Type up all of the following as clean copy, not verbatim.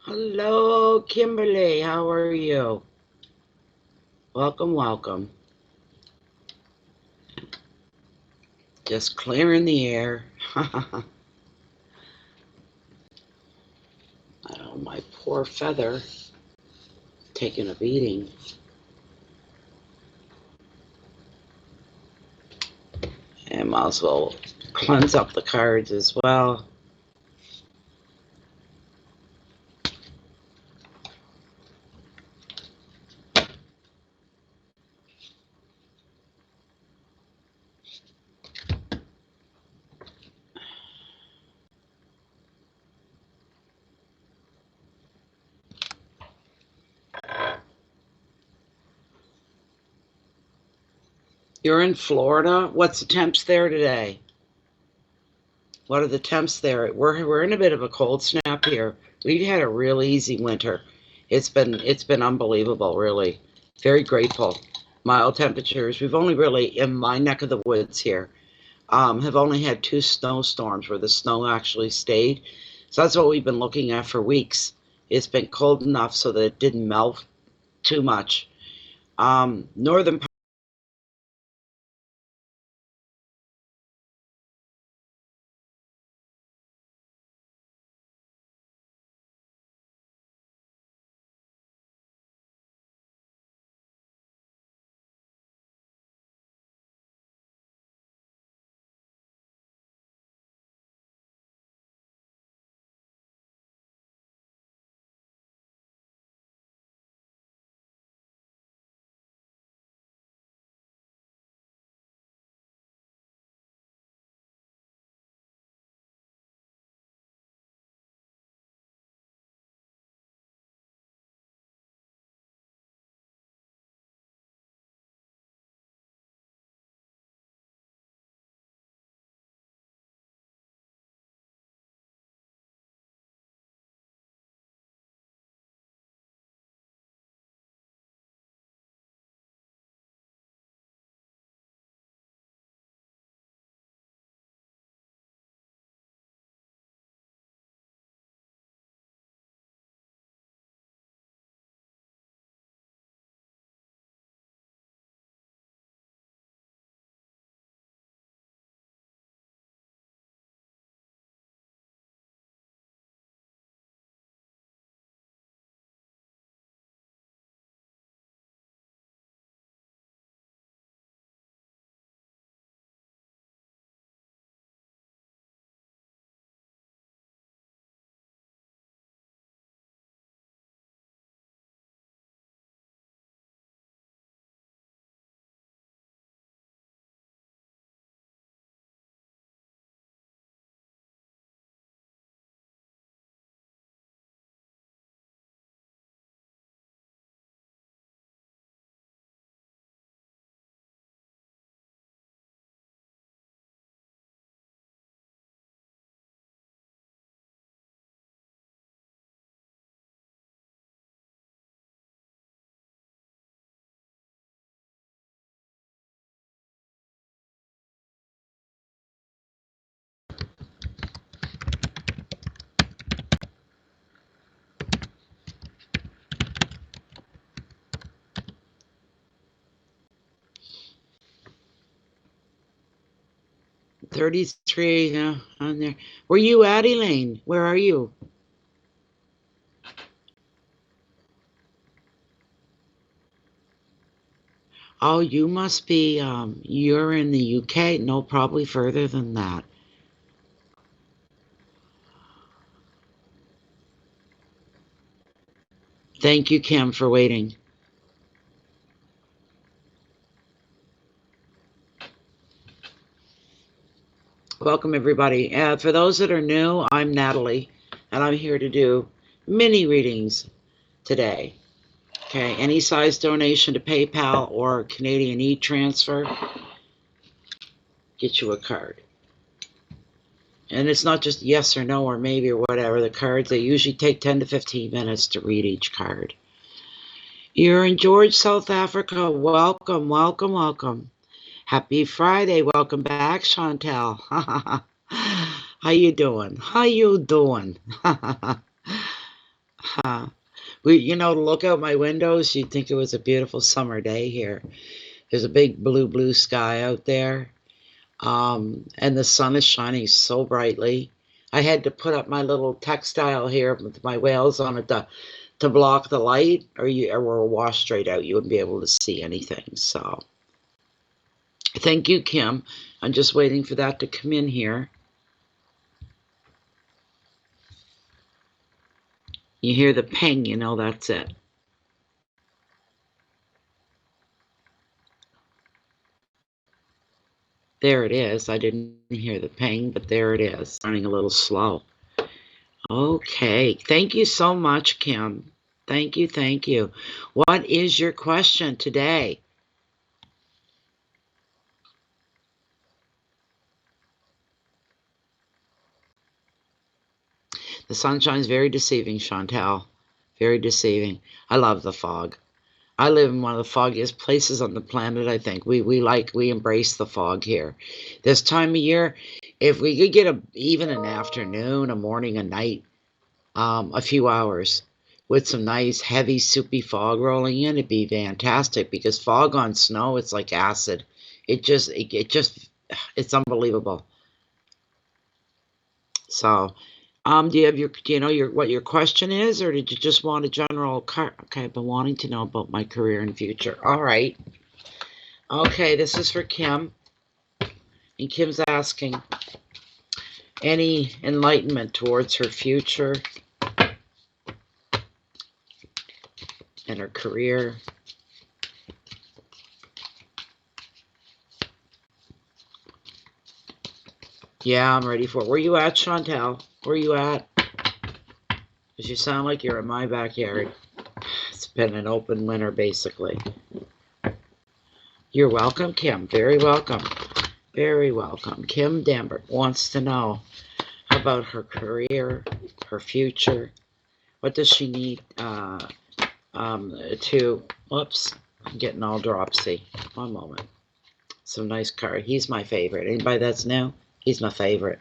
Hello, Kimberly. How are you? Welcome, welcome. Just clearing the air. Oh, my poor feather taking a beating. And might as well cleanse up the cards as well. You're in Florida. What's the temps there today? What are the temps there? We're in a bit of a cold snap here. We've had a real easy winter. It's been unbelievable, really. Very grateful. Mild temperatures. We've only really in my neck of the woods here have only had two snowstorms where the snow actually stayed. So that's what we've been looking at for weeks. It's been cold enough so that it didn't melt too much. Northern '33, yeah, on there. Where you at, Elaine? Where are you? Oh, you must be. You're in the UK. No, probably further than that. Thank you, Kim, for waiting. Welcome, everybody. For those that are new, I'm Natalie, and I'm here to do mini readings today. Okay, any size donation to PayPal or Canadian e-transfer, get you a card. And it's not just yes or no or maybe or whatever. The cards, they usually take 10 to 15 minutes to read each card. You're in George, South Africa. Welcome, welcome, welcome. Happy Friday. Welcome back, Chantel. How you doing? How you doing? Huh. Look out my windows, you'd think it was a beautiful summer day here. There's a big blue sky out there. And the sun is shining so brightly. I had to put up my little textile here with my whales on it to block the light, or we'll wash straight out. You wouldn't be able to see anything. So thank you, Kim. I'm just waiting for that to come in here. You hear the ping, that's it. There it is. I didn't hear the ping, but there it is. Running a little slow. Okay. Thank you so much, Kim. Thank you. Thank you. What is your question today? The sunshine is very deceiving, Chantal. Very deceiving. I love the fog. I live in one of the foggiest places on the planet, I think. We embrace the fog here. This time of year, if we could get even an afternoon, a morning, a night, a few hours with some nice heavy soupy fog rolling in, it'd be fantastic, because fog on snow, it's like acid. It's unbelievable. So, do you know what your question is, or did you just want a general okay, I've been wanting to know about my career and future. All right. Okay, this is for Kim. And Kim's asking any enlightenment towards her future and her career. Yeah, I'm ready for it. Where you at, Chantal? Where you at? Because you sound like you're in my backyard. It's been an open winter, basically. You're welcome, Kim. Very welcome. Very welcome. Kim Dambert wants to know about her career, her future. What does she need whoops, I'm getting all dropsy. One moment. Some nice card. He's my favorite. Anybody that's new? He's my favorite.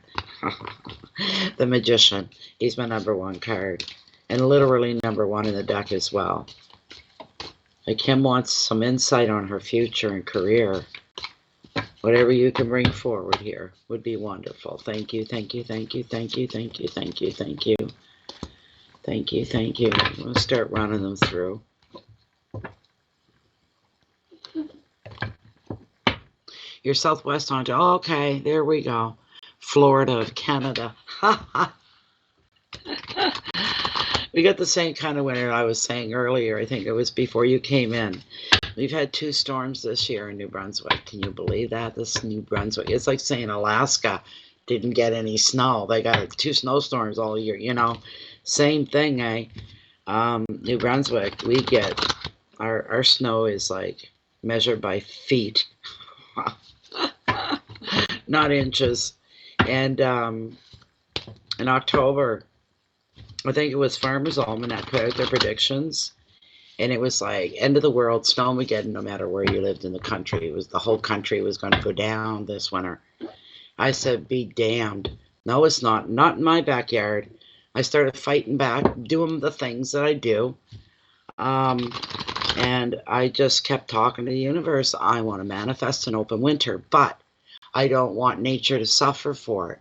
The Magician. He's my #1 card. And literally #1 in the deck as well. Kim wants some insight on her future and career. Whatever you can bring forward here would be wonderful. Thank you, thank you, thank you, thank you, thank you, thank you, thank you. Thank you, thank you. We'll start running them through. You're Southwest Ontario. Oh, okay, there we go. Florida of Canada. We got the same kind of winter I was saying earlier. I think it was before you came in. We've had 2 storms this year in New Brunswick. Can you believe that? This New Brunswick. It's like saying Alaska didn't get any snow. They got 2 snowstorms all year, Same thing, eh? New Brunswick, we get, our snow is like measured by feet. Not inches. And in October, I think it was Farmer's Almanac put out their predictions, and it was like end of the world, snowmageddon, no matter where you lived in the country. It was the whole country was going to go down this winter. I said, be damned. No, it's not. Not in my backyard. I started fighting back, doing the things that I do. And I just kept talking to the universe. I want to manifest an open winter, but I don't want nature to suffer for it.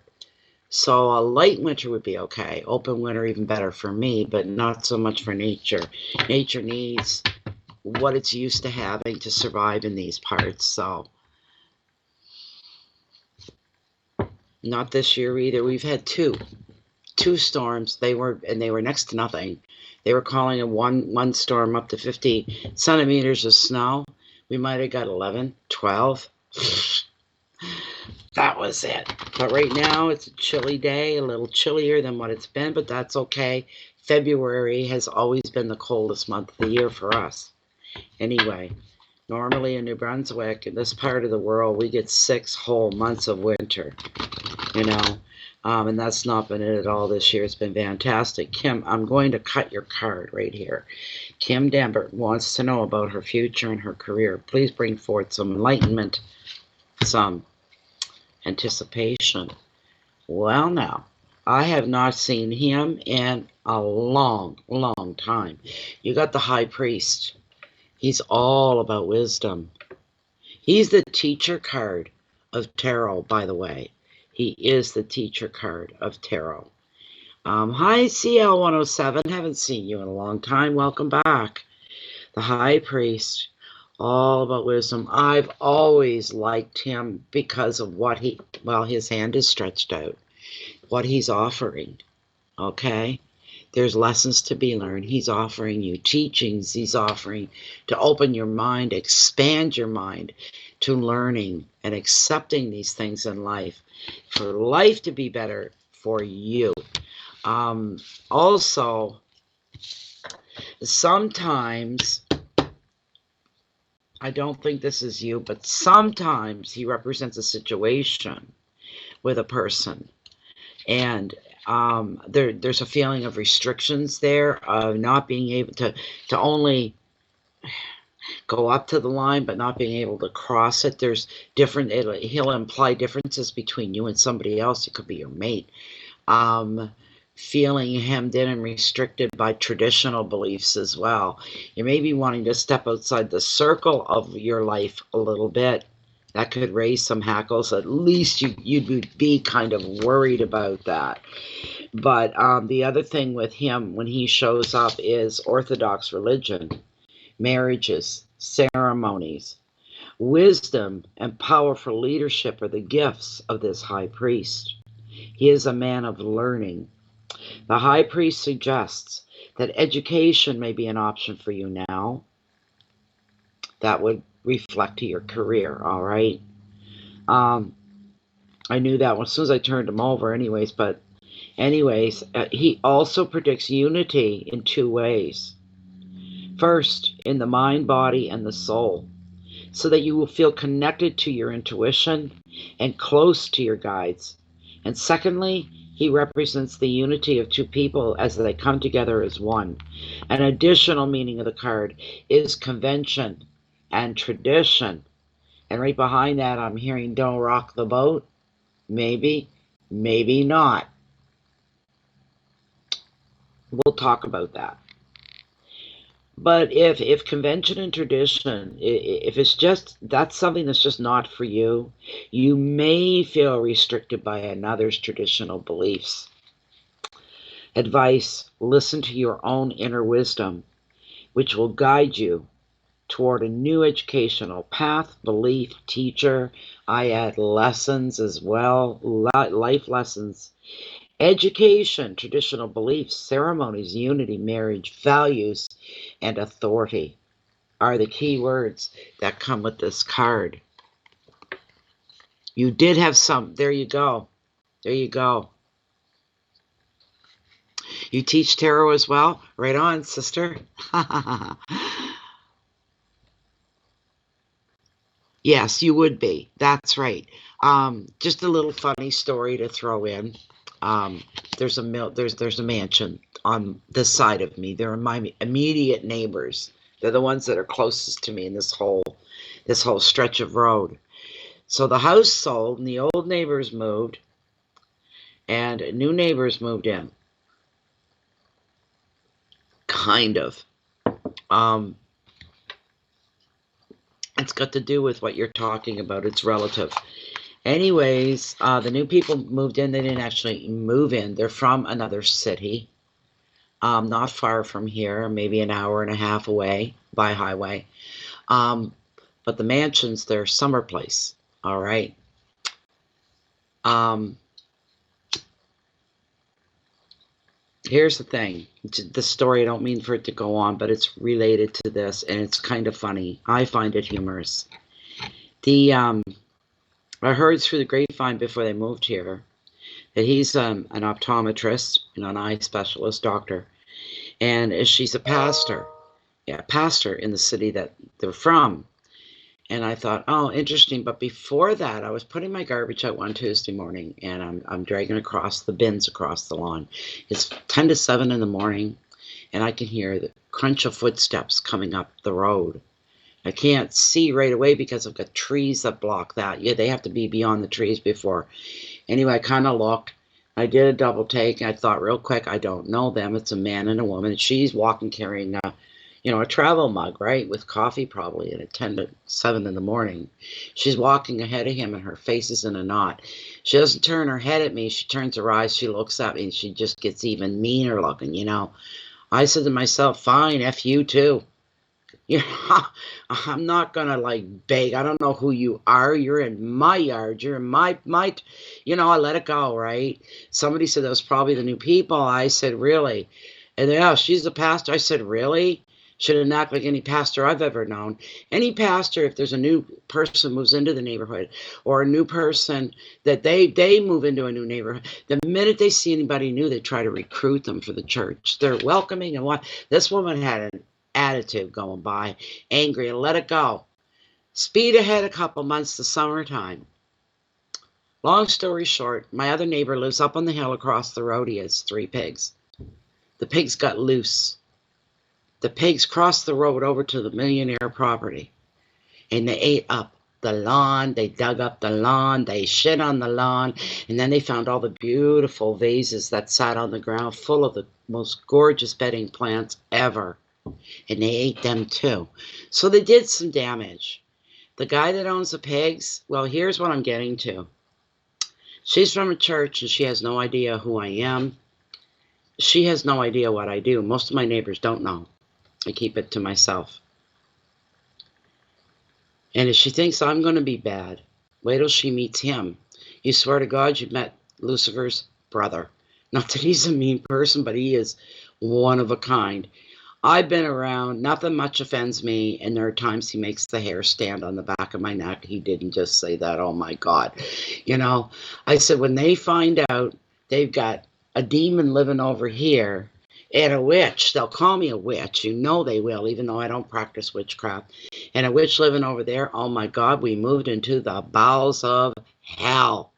So a light winter would be okay. Open winter even better for me, but not so much for nature. Nature needs what it's used to having to survive in these parts. So not this year either. We've had two storms. They were next to nothing. They were calling a one storm up to 50 centimeters of snow. We might have got 11, 12. That was it. But right now it's a chilly day, a little chillier than what it's been, but that's okay. February has always been the coldest month of the year for us. Anyway, normally in New Brunswick, in this part of the world, we get 6 whole months of winter, and that's not been it at all this year. It's been fantastic. Kim, I'm going to cut your card right here. Kim Dambert wants to know about her future and her career. Please bring forth some enlightenment, some anticipation. Well, now, I have not seen him in a long, long time. You got the high priest. He's all about wisdom. He's the teacher card of tarot, by the way. He is the teacher card of tarot. Hi, CL107. Haven't seen you in a long time. Welcome back. The high priest, all about wisdom. I've always liked him because of what his hand is stretched out, what he's offering. Okay? There's lessons to be learned. He's offering you teachings. He's offering to open your mind, expand your mind to learning and accepting these things in life, for life to be better for you. Also, sometimes, I don't think this is you, but sometimes he represents a situation with a person. And there's a feeling of restrictions there, of not being able to only go up to the line, but not being able to cross it. There's he'll imply differences between you and somebody else. It could be your mate. Feeling hemmed in and restricted by traditional beliefs as well. You may be wanting to step outside the circle of your life a little bit. That could raise some hackles. At least you'd be kind of worried about that. But the other thing with him when he shows up is Orthodox religion, marriages, ceremonies. Wisdom and powerful leadership are the gifts of this high priest. He is a man of learning. The high priest suggests that education may be an option for you now. That would reflect to your career, all right? I knew that as soon as I turned him over anyways, but anyways, he also predicts unity in two ways. First, in the mind, body, and the soul, so that you will feel connected to your intuition and close to your guides. And secondly, he represents the unity of two people as they come together as one. An additional meaning of the card is convention and tradition. And right behind that, I'm hearing don't rock the boat. Maybe, maybe not. We'll talk about that. But if convention and tradition, if it's just, that's something that's just not for you, you may feel restricted by another's traditional beliefs. Advice, listen to your own inner wisdom, which will guide you toward a new educational path, belief, teacher. I add lessons as well, life lessons. Education, traditional beliefs, ceremonies, unity, marriage, values, and authority are the key words that come with this card. You did have some. There you go. There you go. You teach tarot as well? Right on, sister. Yes, you would be. That's right. Just a little funny story to throw in. There's a mansion on this side of me. They're my immediate neighbors. They're the ones that are closest to me in this whole stretch of road. So the house sold, and the old neighbors moved, and new neighbors moved in. Kind of. It's got to do with what you're talking about. It's relative. Anyways, the new people moved in. They didn't actually move in. They're from another city, not far from here, maybe an hour and a half away by highway. But the mansion's their summer place, all right? Here's the thing. The story, I don't mean for it to go on, but it's related to this, and it's kind of funny. I find it humorous. I heard through the grapevine before they moved here that he's an optometrist, an eye specialist doctor, and she's a pastor. Yeah, pastor in the city that they're from. And I thought, oh, interesting. But before that, I was putting my garbage out one Tuesday morning, and I'm dragging across the bins across the lawn. It's 10 to 7 in the morning, and I can hear the crunch of footsteps coming up the road. I can't see right away because I've got trees that block that. Yeah, they have to be beyond the trees before. Anyway, I kind of looked. I did a double take, and I thought real quick, I don't know them. It's a man and a woman. She's walking carrying a travel mug, right, with coffee probably at 10 to 7 in the morning. She's walking ahead of him, and her face is in a knot. She doesn't turn her head at me. She turns her eyes. She looks at me, and she just gets even meaner looking. I said to myself, fine, F you too. I'm not gonna like beg. I don't know who you are. You're in my yard. You're in my. I let it go, right? Somebody said that was probably the new people. I said, really? And yeah, she's the pastor. I said, really? Shouldn't act like any pastor I've ever known. Any pastor, if there's a new person moves into the neighborhood, or a new person that they move into a new neighborhood, the minute they see anybody new, they try to recruit them for the church. They're welcoming and what this woman had an attitude going by, angry, and let it go. Speed ahead a couple months to summertime. Long story short, my other neighbor lives up on the hill across the road. He has 3 pigs. The pigs got loose. The pigs crossed the road over to the millionaire property, and they ate up the lawn. They dug up the lawn. They shit on the lawn, and then they found all the beautiful vases that sat on the ground full of the most gorgeous bedding plants ever, and they ate them too. So they did some damage. The guy that owns the pigs, well, here's what I'm getting to. She's from a church, and she has no idea who I am. She has no idea what I do. Most of my neighbors don't know. I keep it to myself. And if she thinks I'm going to be bad, wait till she meets him. You swear to God you've met Lucifer's brother. Not that he's a mean person, but he is one of a kind. I've been around, nothing much offends me, and there are times he makes the hair stand on the back of my neck. He didn't just say that, oh my God. I said, when they find out they've got a demon living over here, and a witch, they'll call me a witch. They will, even though I don't practice witchcraft. And a witch living over there, oh my God, we moved into the bowels of hell.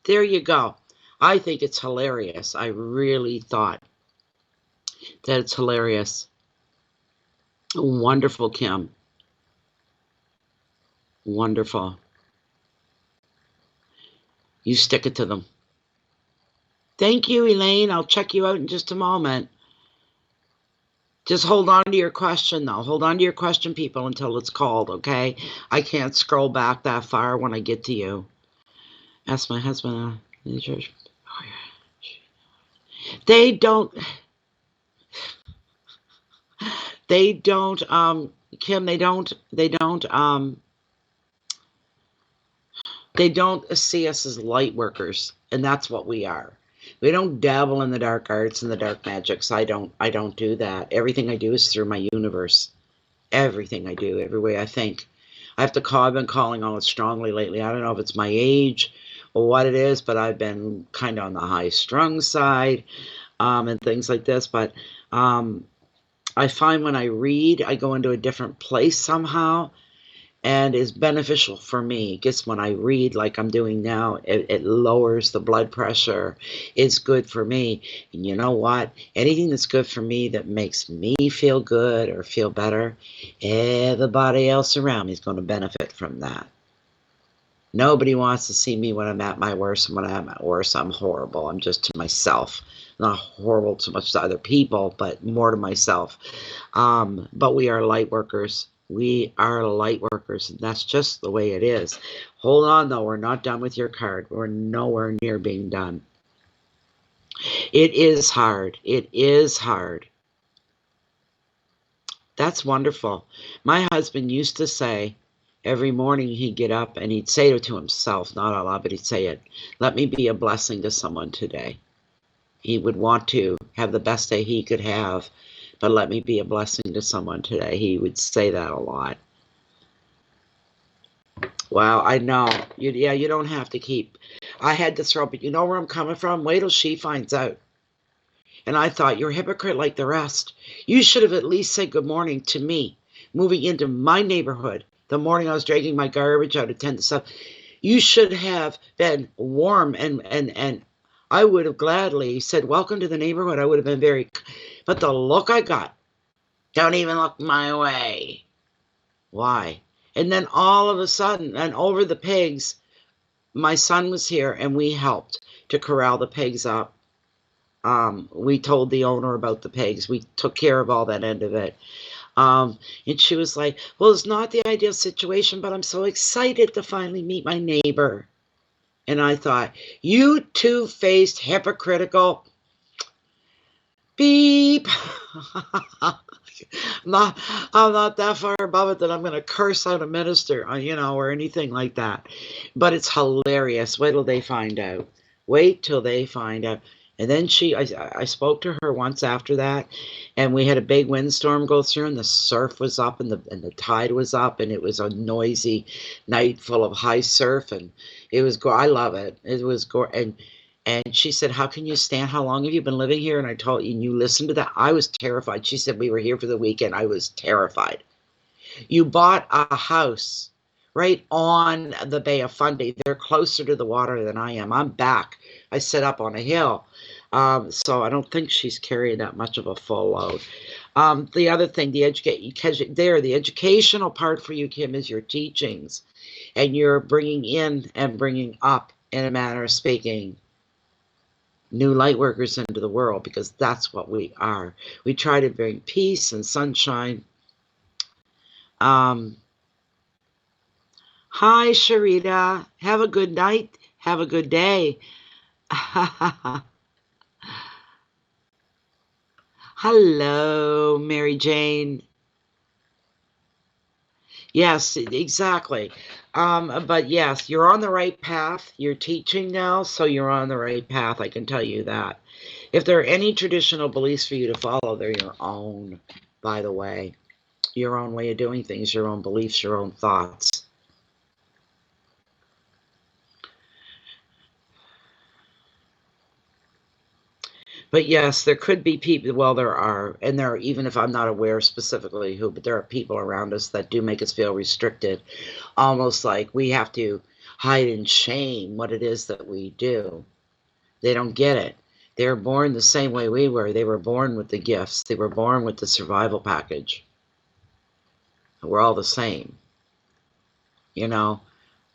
There you go. I think it's hilarious. I really thought that it's hilarious. Wonderful, Kim. Wonderful. You stick it to them. Thank you, Elaine. I'll check you out in just a moment. Just hold on to your question, though. Hold on to your question, people, until it's called, okay? I can't scroll back that far when I get to you. Ask my husband in the church. They don't, Kim, they don't see us as light workers, and that's what we are. We don't dabble in the dark arts and the dark magics. I don't do that. Everything I do is through my universe. Everything I do, every way I think. I've been calling on it strongly lately. I don't know if it's my age or what it is, but I've been kind of on the high-strung side, and things like this. But I find when I read, I go into a different place somehow, and is beneficial for me. It gets when I read like I'm doing now, it lowers the blood pressure. It's good for me. And you know what? Anything that's good for me that makes me feel good or feel better, everybody else around me is going to benefit from that. Nobody wants to see me when I'm at my worst, and when I'm at worst, I'm horrible. I'm just to myself. Not horrible so much to other people, but more to myself. But we are light workers. We are light workers, and that's just the way it is. Hold on, though. We're not done with your card. We're nowhere near being done. It is hard. It is hard. That's wonderful. My husband used to say, every morning he'd get up and he'd say it to himself, not out loud, but he'd say it, let me be a blessing to someone today. He would want to have the best day he could have, but let me be a blessing to someone today. He would say that a lot. Wow, I know. You don't have to keep. I had to throw, but you know where I'm coming from? Wait till she finds out. And I thought, you're a hypocrite like the rest. You should have at least said good morning to me, moving into my neighborhood the morning I was dragging my garbage out at 10 to 7. You should have been warm, and I would have gladly said, welcome to the neighborhood. I would have been very, but the look I got, don't even look my way. Why? And then all of a sudden, and over the pigs, my son was here and we helped to corral the pigs up. We told the owner about the pigs. We took care of all that end of it. And she was like, well, it's not the ideal situation, but I'm so excited to finally meet my neighbor. And I thought, you two-faced, hypocritical, beep. I'm not that far above it that I'm going to curse out a minister, or anything like that. But it's hilarious. Wait till they find out. Wait till they find out. And then I spoke to her once after that, and we had a big windstorm go through, and the surf was up, and the tide was up, and it was a noisy night full of high surf, and it was I love it. It was and she said, how can you stand? How long have you been living here? And I told you, and you listened to that. I was terrified. She said, we were here for the weekend. I was terrified. You bought a house right on the Bay of Fundy. They're closer to the water than I am. I'm back. I sit up on a hill. So I don't think she's carrying that much of a full load. The other thing, the educational part for you, Kim, is your teachings. And you're bringing in and bringing up, in a manner of speaking, new light workers into the world, because that's what we are. We try to bring peace and sunshine. Hi, Sharita. Have a good night. Have a good day. Hello, Mary Jane. Yes, exactly. But yes, you're on the right path. You're teaching now, so you're on the right path. I can tell you that. If there are any traditional beliefs for you to follow, they're your own, by the way. Your own way of doing things, your own beliefs, your own thoughts. But yes, there could be people, well, there are, and there are, even if I'm not aware specifically who, but there are people around us that do make us feel restricted, almost like we have to hide in shame what it is that we do. They don't get it. They were born the same way we were. They were born with the gifts. They were born with the survival package. We're all the same.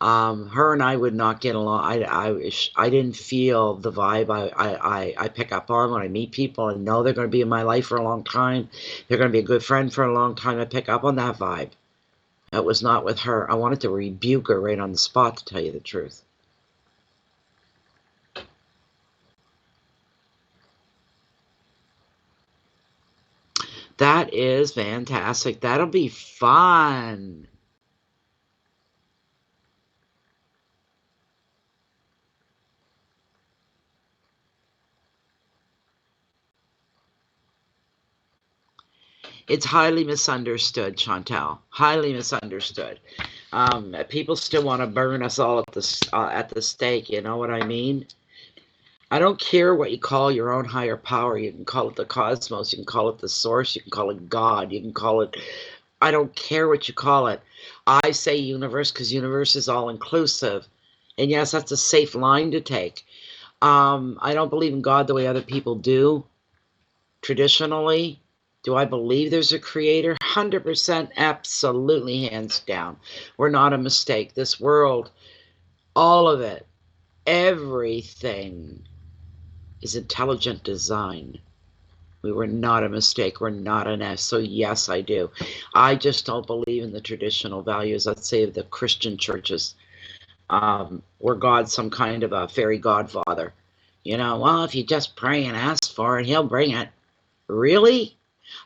Her and I would not get along. I didn't feel the vibe I pick up on when I meet people and know they're going to be in my life for a long time. They're going to be a good friend for a long time. I pick up on that vibe. It was not with her. I wanted to rebuke her right on the spot, to tell you the truth. That is fantastic. That'll be fun. It's highly misunderstood, Chantel. Highly misunderstood. People still want to burn us all at the stake. You know what I mean? I don't care what you call your own higher power. You can call it the cosmos. You can call it the source. You can call it God. You can call it, I don't care what you call it. I say universe because universe is all inclusive. And yes, that's a safe line to take. I don't believe in God the way other people do. Traditionally, do I believe there's a creator? 100%, absolutely, hands down. We're not a mistake. This world, all of it, everything is intelligent design. We were not a mistake. We're not an S. So yes, I do. I just don't believe in the traditional values, let's say, of the Christian churches, where God's some kind of a fairy godfather. Well, if you just pray and ask for it, he'll bring it. Really?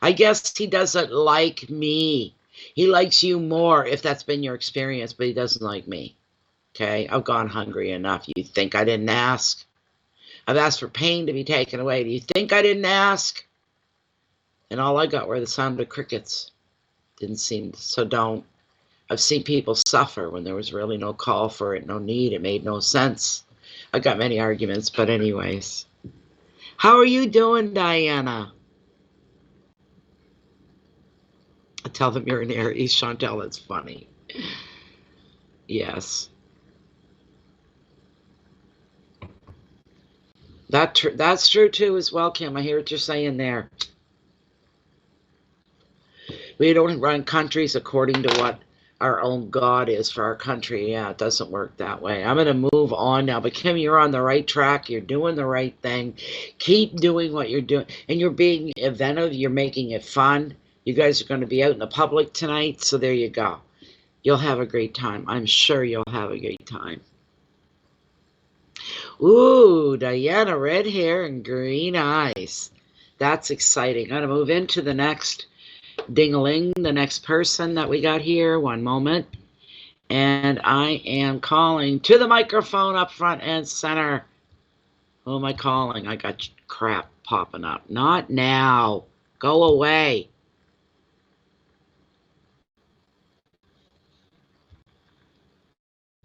I guess he doesn't like me. He likes you more if that's been your experience, but he doesn't like me. Okay? I've gone hungry enough. You think I didn't ask? I've asked for pain to be taken away. Do you think I didn't ask? And all I got were the sound of crickets. Didn't seem, so don't. I've seen people suffer when there was really no call for it, no need. It made no sense. I got many arguments, but anyways. How are you doing, Diana? I tell them you're in Aries, Chantel. That's funny. Yes. That's true too as well, Kim. I hear what you're saying there. We don't run countries according to what our own God is for our country. Yeah, it doesn't work that way. I'm going to move on now. But Kim, you're on the right track. You're doing the right thing. Keep doing what you're doing. And you're being inventive. You're making it fun. You guys are going to be out in the public tonight. So there you go. You'll have a great time. I'm sure you'll have a great time. Ooh, Diana, red hair and green eyes. That's exciting. I'm going to move into the next ding-a-ling, the next person that we got here. One moment. And I am calling to the microphone up front and center. Who am I calling? I got crap popping up. Not now. Go away.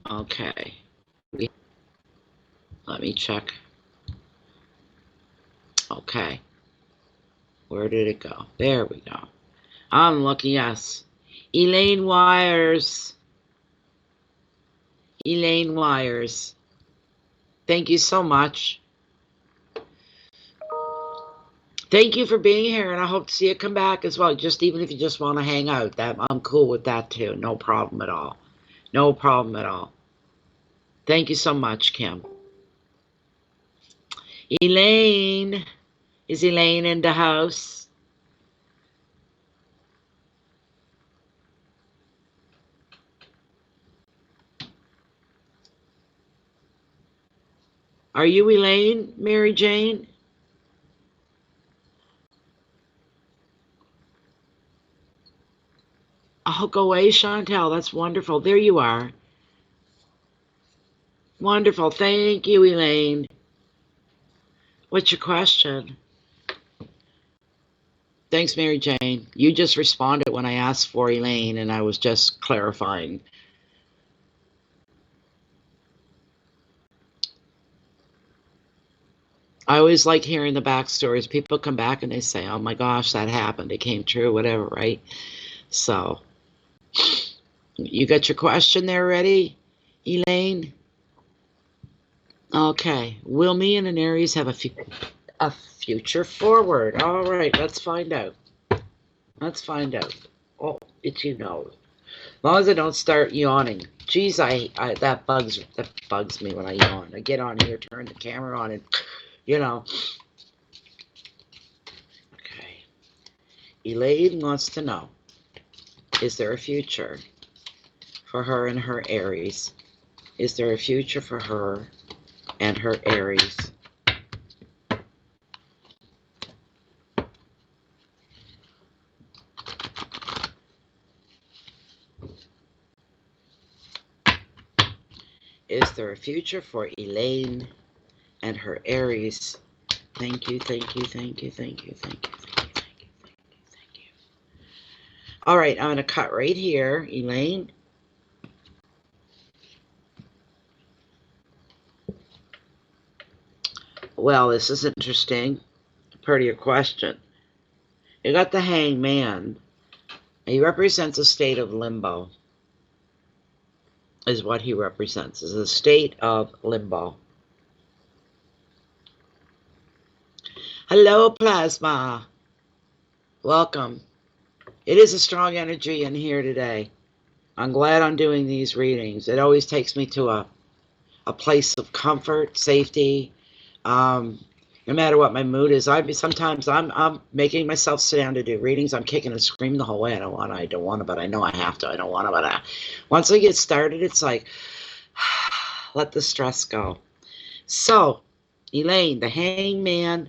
Okay. Let me check. Okay. Where did it go? There we go. I'm lucky, yes. Elaine Wires. Elaine Wires. Thank you so much. Thank you for being here, and I hope to see you come back as well. Just even if you just want to hang out, that I'm cool with that too. No problem at all. No problem at all. Thank you so much, Kim. Elaine. Is Elaine in the house? Are you Elaine, Mary Jane? Oh, go away, Chantel. That's wonderful. There you are. Wonderful. Thank you, Elaine. What's your question? Thanks, Mary Jane. You just responded when I asked for Elaine, and I was just clarifying. I always like hearing the backstories. People come back and they say, oh my gosh, that happened. It came true, whatever, right? So, you got your question there ready, Elaine? Okay. Will me and an Aries have a future forward? All right, let's find out. Let's find out. Oh, it's you know. As long as I don't start yawning. Geez, that bugs me when I yawn. I get on here, turn the camera on, and you know. Okay. Elaine wants to know, is there a future for her and her Aries? Is there a future for her and her Aries? Is there a future for Elaine and her Aries? Thank you, thank you, thank you, thank you, thank you, thank you, thank you, thank you, thank you. All right, I'm going to cut right here, Elaine. Well, this is interesting. Per your question. You got the Hangman. He represents a state of limbo, is what he represents, is a state of limbo. Hello, Plasma. Welcome. It is a strong energy in here today. I'm glad I'm doing these readings. It always takes me to a place of comfort, safety. No matter what my mood is, sometimes I'm making myself sit down to do readings. I'm kicking and screaming the whole way. I don't want to, but I know I have to. I don't want to, but once I get started, it's like, let the stress go. So, Elaine, the Hangman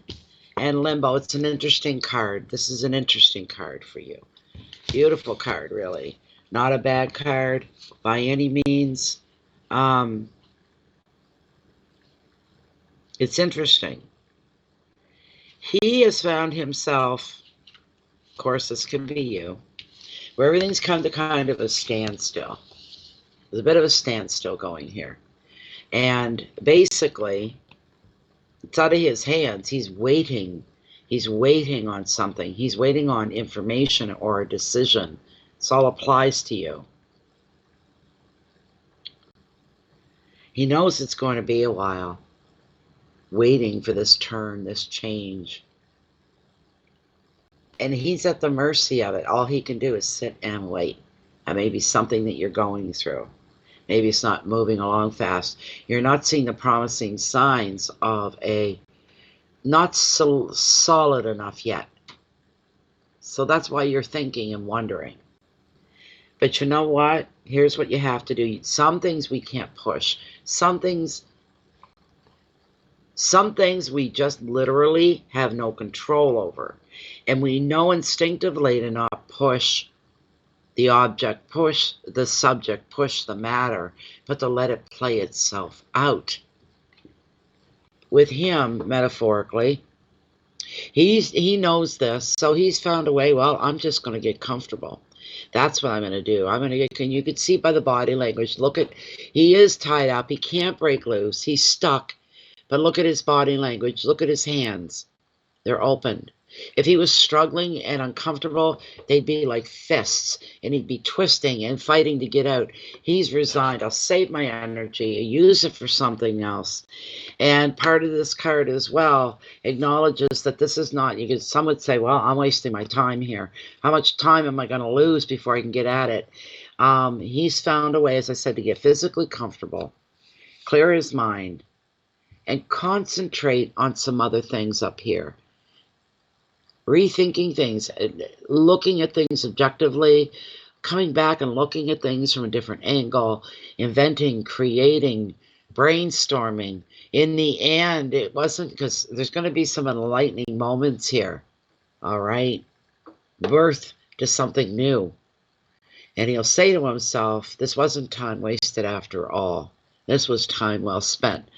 and Limbo. It's an interesting card. This is an interesting card for you. Beautiful card, really. Not a bad card by any means. It's interesting. He has found himself, of course, this can be you, where everything's come to kind of a standstill. There's a bit of a standstill going here. And basically, it's out of his hands. He's waiting. He's waiting on something. He's waiting on information or a decision. This all applies to you. He knows it's going to be a while, waiting for this turn, this change. And he's at the mercy of it. All he can do is sit and wait. maybe something that you're going through. Maybe it's not moving along fast. You're not seeing the promising signs of a not so solid enough yet. So that's why you're thinking and wondering. But you know what? Here's what you have to do. Some things we can't push. Some things we just literally have no control over. And we know instinctively to not push the object, push the subject, push the matter, but to let it play itself out. With him, metaphorically, he knows this, so he's found a way, well, I'm just going to get comfortable. That's what I'm going to do. I'm going to get, you could see by the body language, look at, he is tied up, he can't break loose, he's stuck, but look at his body language, look at his hands, they're opened. If he was struggling and uncomfortable, they'd be like fists, and he'd be twisting and fighting to get out. He's resigned. I'll save my energy, use it for something else. And part of this card as well acknowledges that this is not, some would say, well, I'm wasting my time here. How much time am I going to lose before I can get at it? He's found a way, as I said, to get physically comfortable, clear his mind, and concentrate on some other things up here. Rethinking things, looking at things objectively, coming back and looking at things from a different angle, inventing, creating, brainstorming. In the end, it wasn't, because there's going to be some enlightening moments here, all right? Birth to something new. And he'll say to himself, this wasn't time wasted after all. This was time well spent.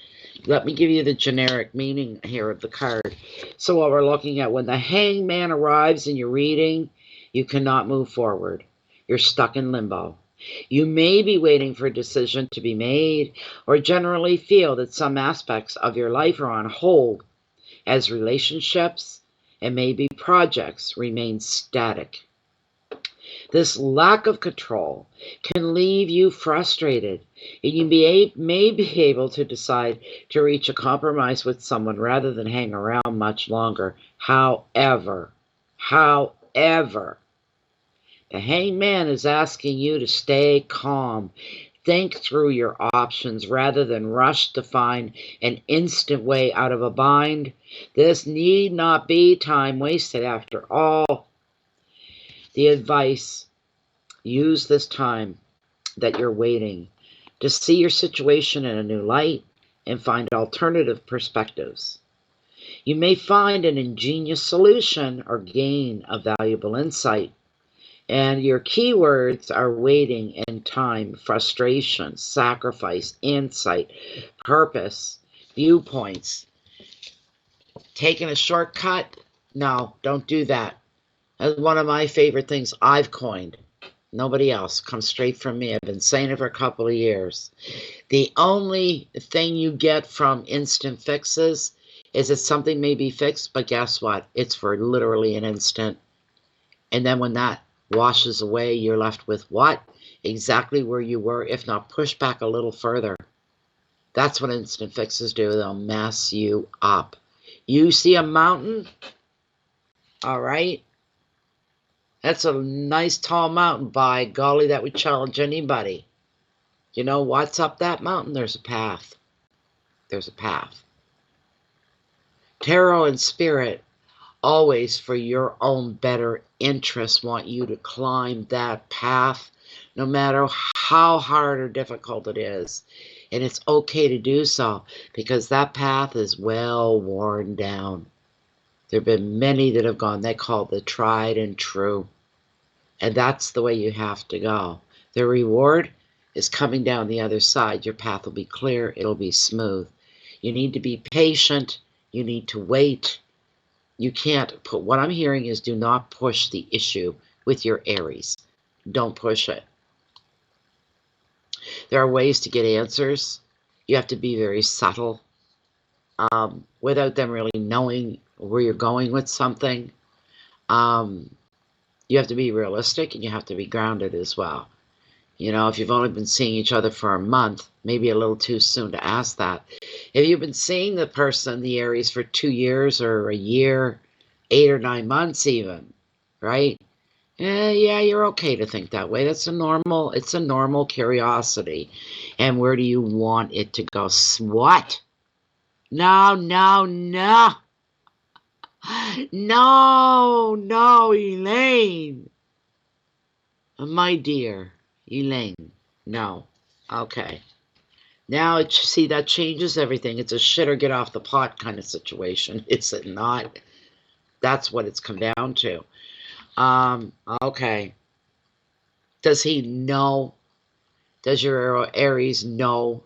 Let me give you the generic meaning here of the card. So what we're looking at, when the hangman arrives in your reading, you cannot move forward. You're stuck in limbo. You may be waiting for a decision to be made, or generally feel that some aspects of your life are on hold, as relationships and maybe projects remain static. This lack of control can leave you frustrated, and you may be able to decide to reach a compromise with someone rather than hang around much longer. However, the hangman is asking you to stay calm. Think through your options rather than rush to find an instant way out of a bind. This need not be time wasted after all. The advice, use this time that you're waiting to see your situation in a new light and find alternative perspectives. You may find an ingenious solution or gain a valuable insight. And your keywords are waiting and time, frustration, sacrifice, insight, purpose, viewpoints. Taking a shortcut? No, don't do that. That's one of my favorite things I've coined. Nobody else. Comes straight from me. I've been saying it for a couple of years. The only thing you get from instant fixes is that something may be fixed, but guess what? It's for literally an instant. And then when that washes away, you're left with what? Exactly where you were, if not pushed back a little further. That's what instant fixes do. They'll mess you up. You see a mountain? All right. That's a nice tall mountain. By golly, that would challenge anybody. You know what's up that mountain? There's a path. There's a path. Tarot and spirit, always for your own better interest, want you to climb that path, no matter how hard or difficult it is. And it's okay to do so, because that path is well worn down. There have been many that have gone, they call it the tried and true. And that's the way you have to go. The reward is coming down the other side. Your path will be clear. It'll be smooth. You need to be patient. You need to wait. You can't put, what I'm hearing is, do not push the issue with your Aries. Don't push it. There are ways to get answers. You have to be very subtle, without them really knowing where you're going with something. You have to be realistic, and you have to be grounded as well. You know, if you've only been seeing each other for a month, maybe a little too soon to ask that. If you've been seeing the person, the Aries, for 2 years or a year, 8 or 9 months even, right? Yeah, you're okay to think that way. It's a normal curiosity. And where do you want it to go? What? No, no, no. No, no, Elaine. My dear, Elaine. No. Okay. Now, see, that changes everything. It's a shit or get off the pot kind of situation. Is it not? That's what it's come down to. Okay. Does he know? Does your Aries know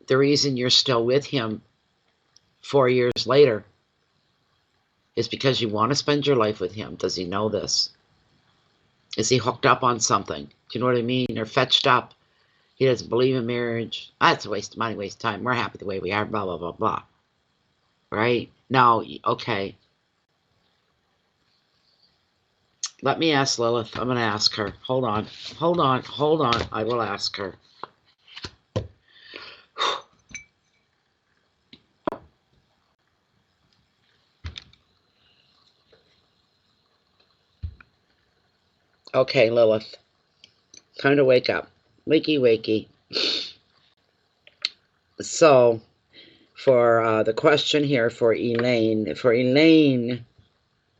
the reason you're still with him 4 years later is because you want to spend your life with him? Does he know this? Is he hooked up on something? Do you know what I mean? Or fetched up? He doesn't believe in marriage. That's a waste of money, waste of time. We're happy the way we are, blah, blah, blah, blah. Right? No, okay. Let me ask Lilith. I'm going to ask her. Hold on. Hold on. Hold on. I will ask her. Okay, Lilith. Time to wake up. Wakey, wakey. So, for the question here for Elaine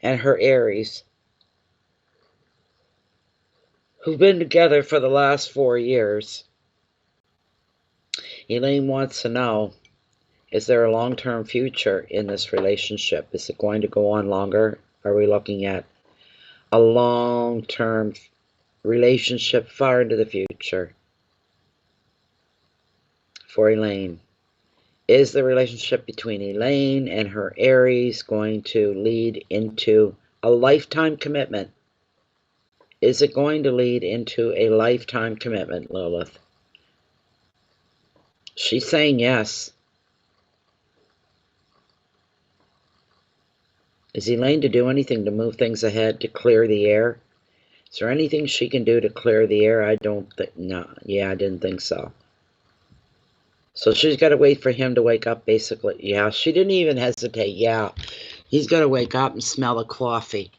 and her Aries, who've been together for the last 4 years, Elaine wants to know, is there a long-term future in this relationship? Is it going to go on longer? Are we looking at a long-term relationship far into the future for Elaine? Is the relationship between Elaine and her Aries going to lead into a lifetime commitment? Is it going to lead into a lifetime commitment, Lilith? She's saying yes. Is Elaine to do anything to move things ahead, to clear the air? Is there anything she can do to clear the air? I don't think, no. Yeah, I didn't think so. So she's got to wait for him to wake up, basically. Yeah, she didn't even hesitate. Yeah, he's got to wake up and smell the coffee.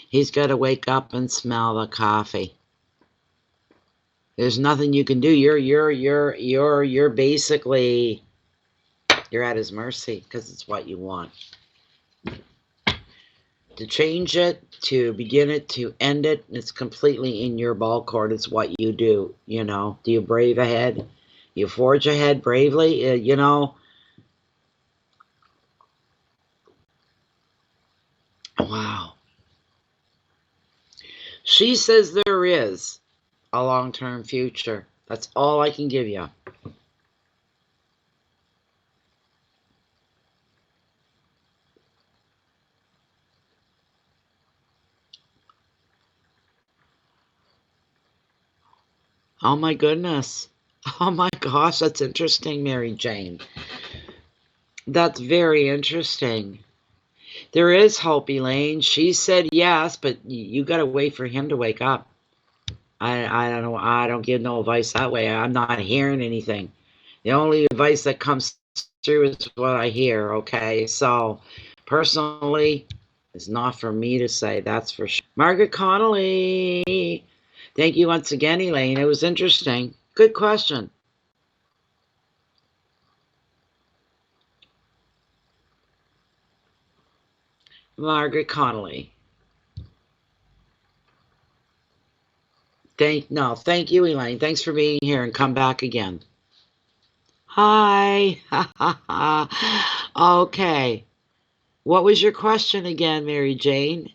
He's got to wake up and smell the coffee. There's nothing you can do. You're basically, you're at his mercy because it's what you want. To change it, to begin it, to end it, it's completely in your ball court. It's what you do, you know. Do you brave ahead? You forge ahead bravely, you know. Wow. She says there is a long-term future. That's all I can give you. Oh my goodness. Oh my gosh, that's interesting, Mary Jane. That's very interesting. There is hope, Elaine. She said yes, but you got to wait for him to wake up. I don't know. I don't give no advice that way. I'm not hearing anything. The only advice that comes through is what I hear, okay? So, personally, it's not for me to say, that's for sure. Margaret Connolly. Thank you once again, Elaine. It was interesting. Good question. Margaret Connolly. Thank you, Elaine. Thanks for being here and come back again. Hi. Okay. What was your question again, Mary Jane?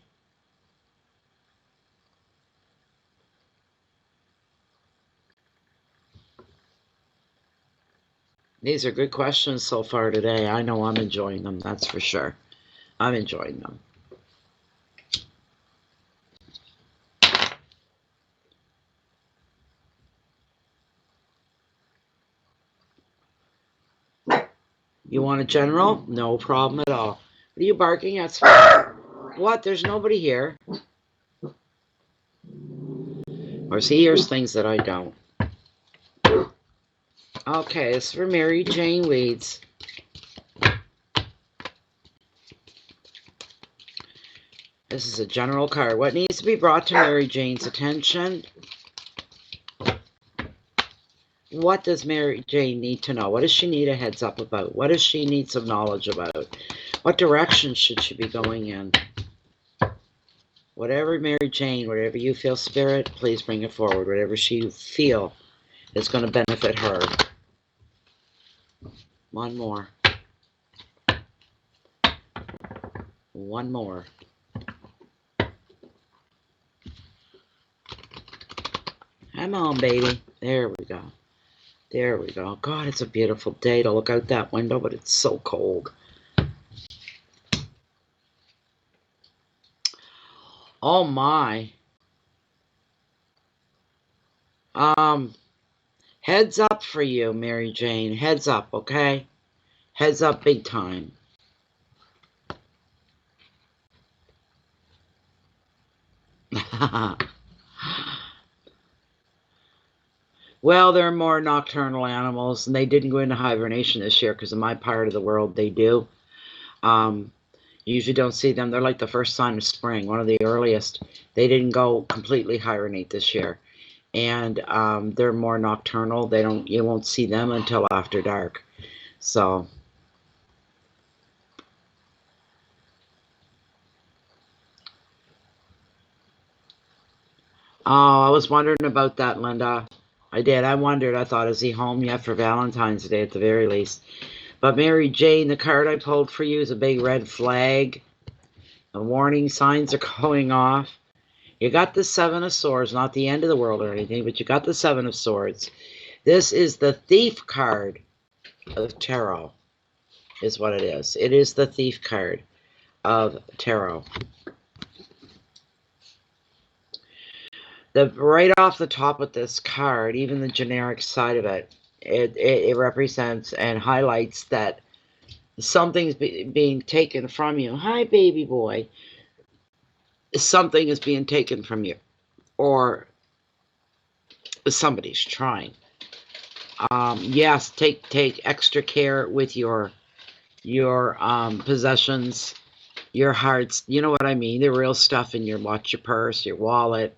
These are good questions so far today. I know I'm enjoying them, that's for sure. I'm enjoying them. You want a general? No problem at all. What are you barking at? What? There's nobody here. Or he hears things that I don't. Okay, it's for Mary Jane Weeds. This is a general card. What needs to be brought to Mary Jane's attention? What does Mary Jane need to know? What does she need a heads up about? What does she need some knowledge about? What direction should she be going in? Whatever Mary Jane, whatever you feel, Spirit, please bring it forward. Whatever she feel is going to benefit her. One more. One more. Come on, baby. There we go. There we go. God, it's a beautiful day to look out that window, but it's so cold. Oh my. Heads up for you, Mary Jane. Heads up, okay? Heads up big time. Well, there are more nocturnal animals, and they didn't go into hibernation this year because in my part of the world they do. You usually don't see them. They're like the first sign of spring, one of the earliest. They didn't go completely hibernate this year. And they're more nocturnal. You won't see them until after dark. So I was wondering about that, Linda. I did. I wondered. I thought, is he home yet for Valentine's Day at the very least? But Mary Jane, the card I pulled for you is a big red flag. The warning signs are going off. You got the Seven of Swords, not the end of the world or anything, but you got the Seven of Swords. This is the Thief card of Tarot, is what it is. It is the Thief card of Tarot. Right off the top of this card, even the generic side of it, it represents and highlights that something's being taken from you. Hi, baby boy. Something is being taken from you, or somebody's trying. Yes, take extra care with your possessions, your hearts. You know what I mean? The real stuff in watch your purse, your wallet.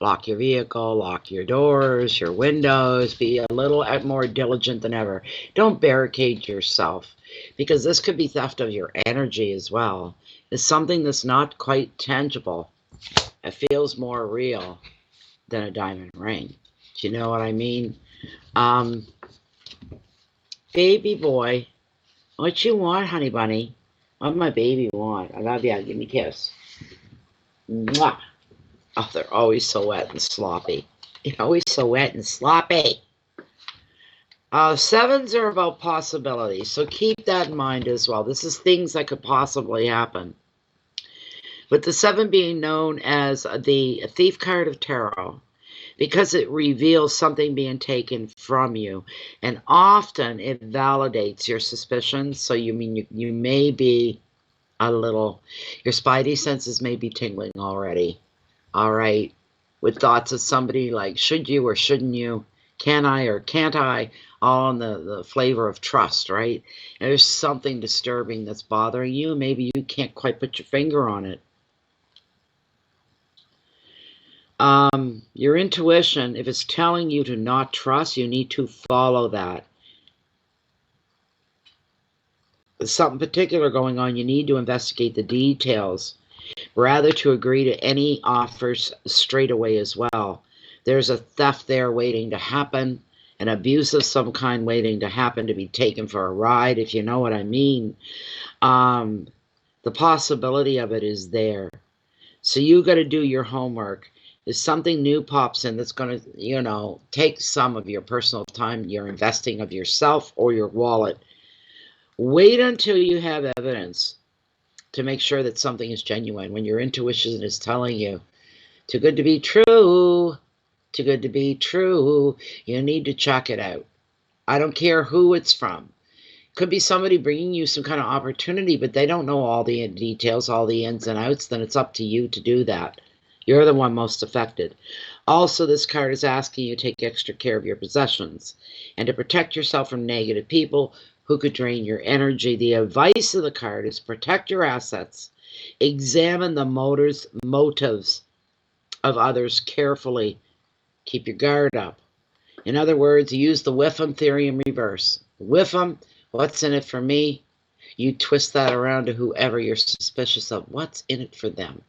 Lock your vehicle, lock your doors, your windows. Be a little more diligent than ever. Don't barricade yourself, because this could be theft of your energy as well. It's something that's not quite tangible. It feels more real than a diamond ring. Do you know what I mean? Baby boy, what you want, honey bunny? What my baby want? I love ya. Give me a kiss. Mwah. Oh, they're always so wet and sloppy. You're always so wet and sloppy. Sevens are about possibilities, so keep that in mind as well. This is things that could possibly happen. With the seven being known as the Thief card of Tarot, because it reveals something being taken from you, and often it validates your suspicions. So you may be a little, your spidey senses may be tingling already. All right, with thoughts of somebody like, should you or shouldn't you? Can I or can't I? All in the flavor of trust, right? And there's something disturbing that's bothering you. Maybe you can't quite put your finger on it. Your intuition, if it's telling you to not trust, you need to follow that. There's something particular going on. You need to investigate the details, rather to agree to any offers straight away as well. There's a theft there waiting to happen, an abuse of some kind waiting to happen, to be taken for a ride, if you know what I mean. The possibility of it is there. So you got to do your homework. If something new pops in that's going to, take some of your personal time, your investing of yourself or your wallet, wait until you have evidence to make sure that something is genuine. When your intuition is telling you, too good to be true, too good to be true, you need to check it out. I don't care who it's from. Could be somebody bringing you some kind of opportunity, but they don't know all the details, all the ins and outs. Then it's up to you to do that. You're the one most affected. Also, this card is asking you to take extra care of your possessions and to protect yourself from negative people who could drain your energy. The advice of the card is protect your assets Examine the motives of others carefully. Keep your guard up. In other words, use the Whiffam theory in reverse. Whiffam, what's in it for me? You twist that around to whoever you're suspicious of. What's in it for them?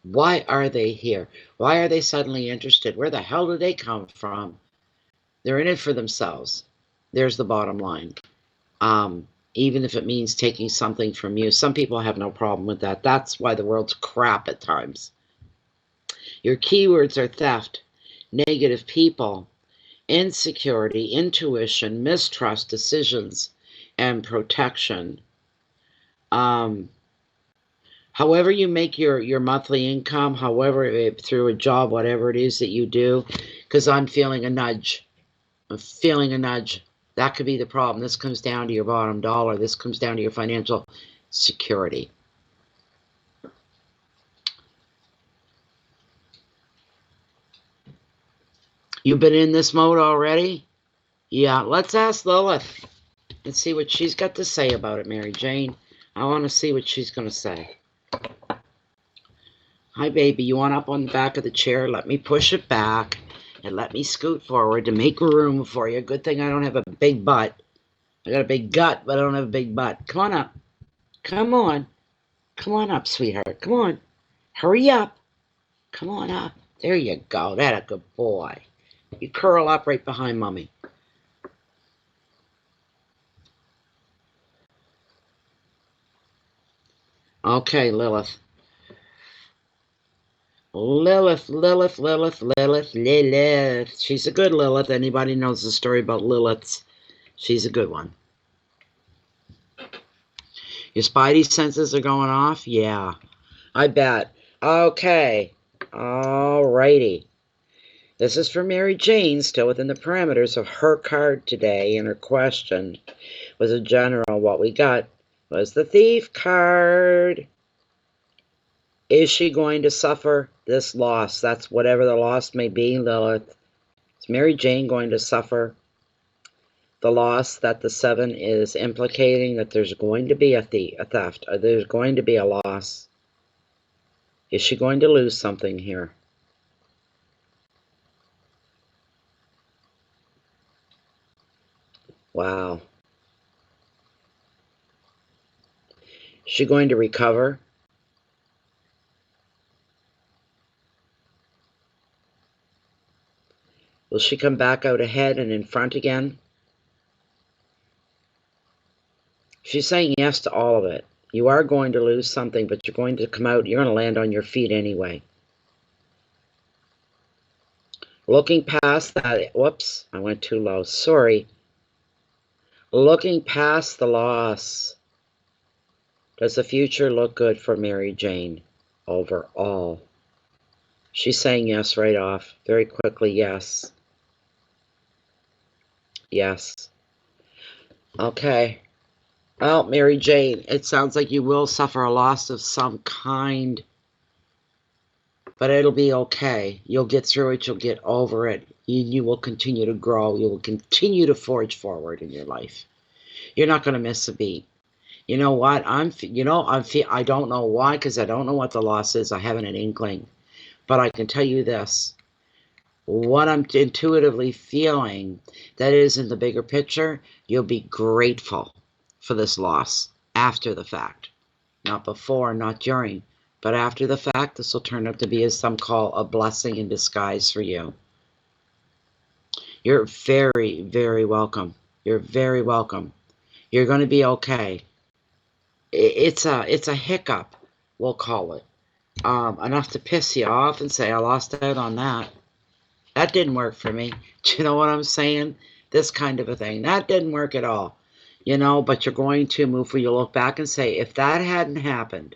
Why are they here? Why are they suddenly interested? Where the hell do they come from? They're in it for themselves. There's the bottom line. Even if it means taking something from you. Some people have no problem with that. That's why the world's crap at times. Your keywords are theft, negative people, insecurity, intuition, mistrust, decisions, and protection. However you make your monthly income, however, through a job, whatever it is that you do, because I'm feeling a nudge. I'm feeling a nudge. That could be the problem. This comes down to your bottom dollar. This comes down to your financial security. You've been in this mode already? Yeah, let's ask Lilith and see what she's got to say about it, Mary Jane. I want to see what she's going to say. Hi, baby. You want up on the back of the chair? Let me push it back and let me scoot forward to make room for you. Good thing I don't have a big butt. I got a big gut, but I don't have a big butt. Come on up. Come on. Come on up, sweetheart. Come on. Hurry up. Come on up. There you go. That's a good boy. You curl up right behind Mommy. Okay, Lilith. Lilith. She's a good Lilith. Anybody knows the story about Liliths? She's a good one. Your spidey senses are going off? Yeah, I bet. Okay. Alrighty. This is for Mary Jane, still within the parameters of her card today, and her question was a general. What we got was the Thief card. Is she going to suffer this loss? That's whatever the loss may be, Lilith. Is Mary Jane going to suffer the loss that the 7 is implicating, that there's going to be a theft, or there's going to be a loss? Is she going to lose something here? Wow. Is she going to recover? Will she come back out ahead and in front again? She's saying yes to all of it. You are going to lose something, but you're going to come out, you're going to land on your feet anyway. Looking past that, whoops, I went too low, sorry. Looking past the loss, does the future look good for Mary Jane overall? She's saying yes right off, very quickly, yes. Yes. Okay. Well, Mary Jane, it sounds like you will suffer a loss of some kind, but it'll be okay. You'll get through it. You'll get over it. You will continue to grow. You will continue to forge forward in your life. You're not going to miss a beat. You know what? I don't know why, because I don't know what the loss is. I haven't an inkling. But I can tell you this. What I'm intuitively feeling, that is in the bigger picture, you'll be grateful for this loss after the fact. Not before, not during, but after the fact, this will turn out to be, as some call, a blessing in disguise for you. You're very, very welcome. You're very welcome. You're going to be okay. It's a hiccup, we'll call it. Enough to piss you off and say, I lost out on that. That didn't work for me. Do you know what I'm saying? This kind of a thing. That didn't work at all. You know, but you're going to move where you look back and say, if that hadn't happened,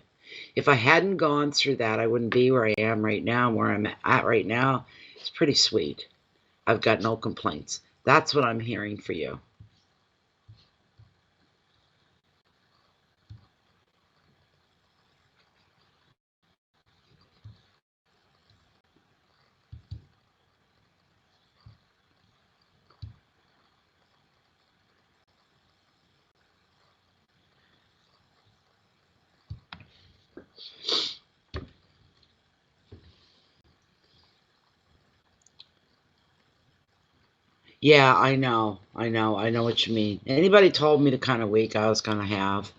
if I hadn't gone through that, I wouldn't be where I am right now. Where I'm at right now, it's pretty sweet. I've got no complaints. That's what I'm hearing for you. Yeah, I know. I know. I know what you mean. Anybody told me the kind of week I was going to have,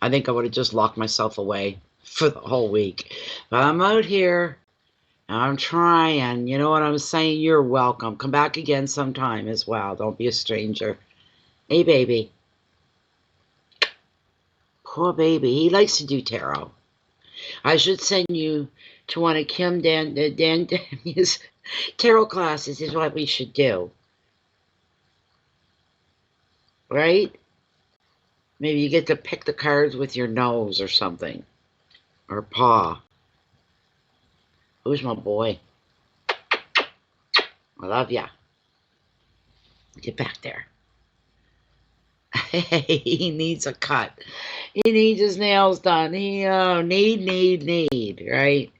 I think I would have just locked myself away for the whole week. But I'm out here. I'm trying. You know what I'm saying? You're welcome. Come back again sometime as well. Don't be a stranger. Hey, baby. Poor baby. He likes to do tarot. I should send you to one of Kim Dan's tarot classes is what we should do. Right? Maybe you get to pick the cards with your nose or something. Or paw. Who's my boy? I love ya. Get back there. He needs a cut. He needs his nails done. He need, right?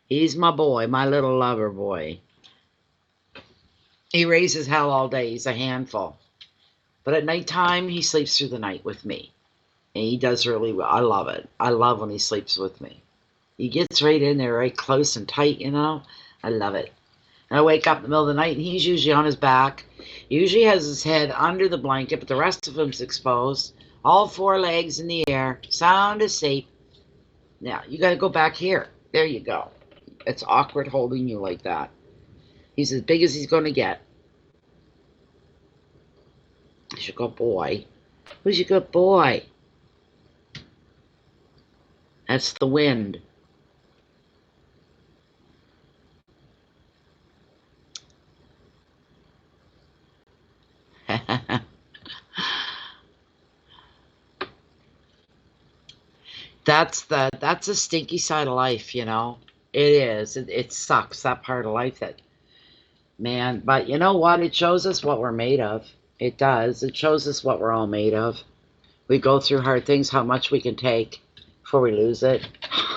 He's my boy, my little lover boy. He raises hell all day. He's a handful. But at nighttime, he sleeps through the night with me. And he does really well. I love it. I love when he sleeps with me. He gets right in there, right close and tight, you know? I love it. And I wake up in the middle of the night, and he's usually on his back. He usually has his head under the blanket, but the rest of him's exposed. All four legs in the air, sound asleep. Now, you got to go back here. There you go. It's awkward holding you like that. He's as big as he's going to get. He's a good boy. Who's your good boy? That's the wind. That's a stinky side of life, you know. It is. It sucks, that part of life that, man, but you know what? It shows us what we're made of. It does. It shows us what we're all made of. We go through hard things, how much we can take before we lose it.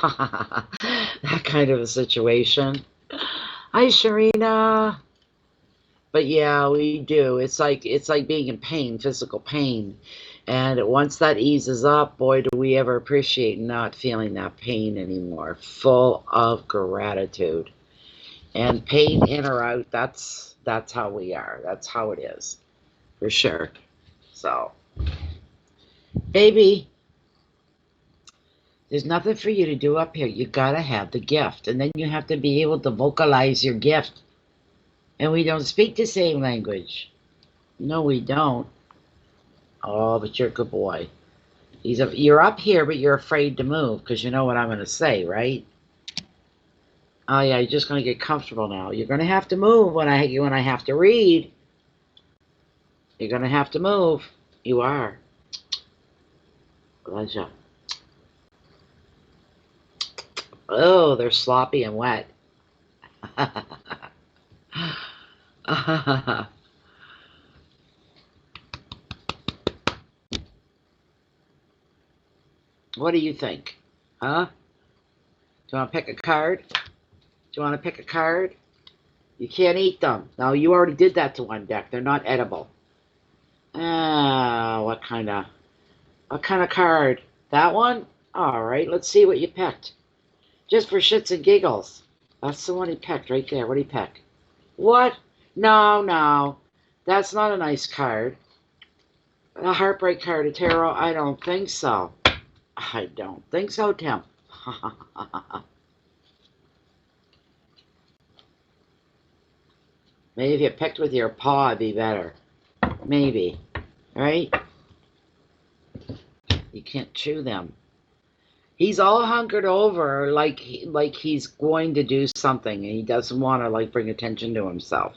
That kind of a situation. Hi, Sharina. But yeah, we do. It's like being in pain, physical pain. And once that eases up, boy, do we ever appreciate not feeling that pain anymore. Full of gratitude. And pain in or out, that's how we are. That's how it is. For sure. So, baby, there's nothing for you to do up here. You gotta have the gift. And then you have to be able to vocalize your gift. And we don't speak the same language. No, we don't. Oh, but you're a good boy. You're up here, but you're afraid to move because you know what I'm going to say, right? Oh yeah, you're just going to get comfortable now. You're going to have to move when I have to read. You're going to have to move. You are. Pleasure. Oh, they're sloppy and wet. What do you think? Huh? Do you want to pick a card? Do you want to pick a card? You can't eat them. No, you already did that to one deck. They're not edible. Ah, what kind of card? That one? All right, let's see what you picked. Just for shits and giggles. That's the one he picked right there. What did he pick? What? No, no. That's not a nice card. A heartbreak card of tarot? I don't think so. I don't think so, Tim. Maybe if you picked with your paw, it'd be better. Maybe. Right? You can't chew them. He's all hunkered over like he's going to do something, and he doesn't want to like bring attention to himself.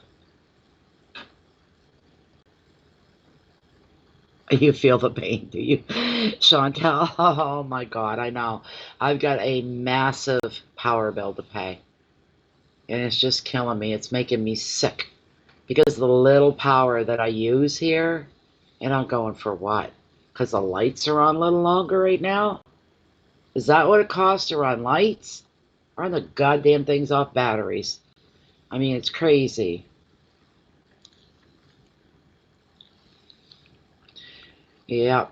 You feel the pain, do you, Chantel? Oh my God, I know. I've got a massive power bill to pay, and it's just killing me. It's making me sick because the little power that I use here, and I'm going for what? Because the lights are on a little longer right now? Is that what it costs to run lights? Run the goddamn things off batteries. I mean, it's crazy. Yep.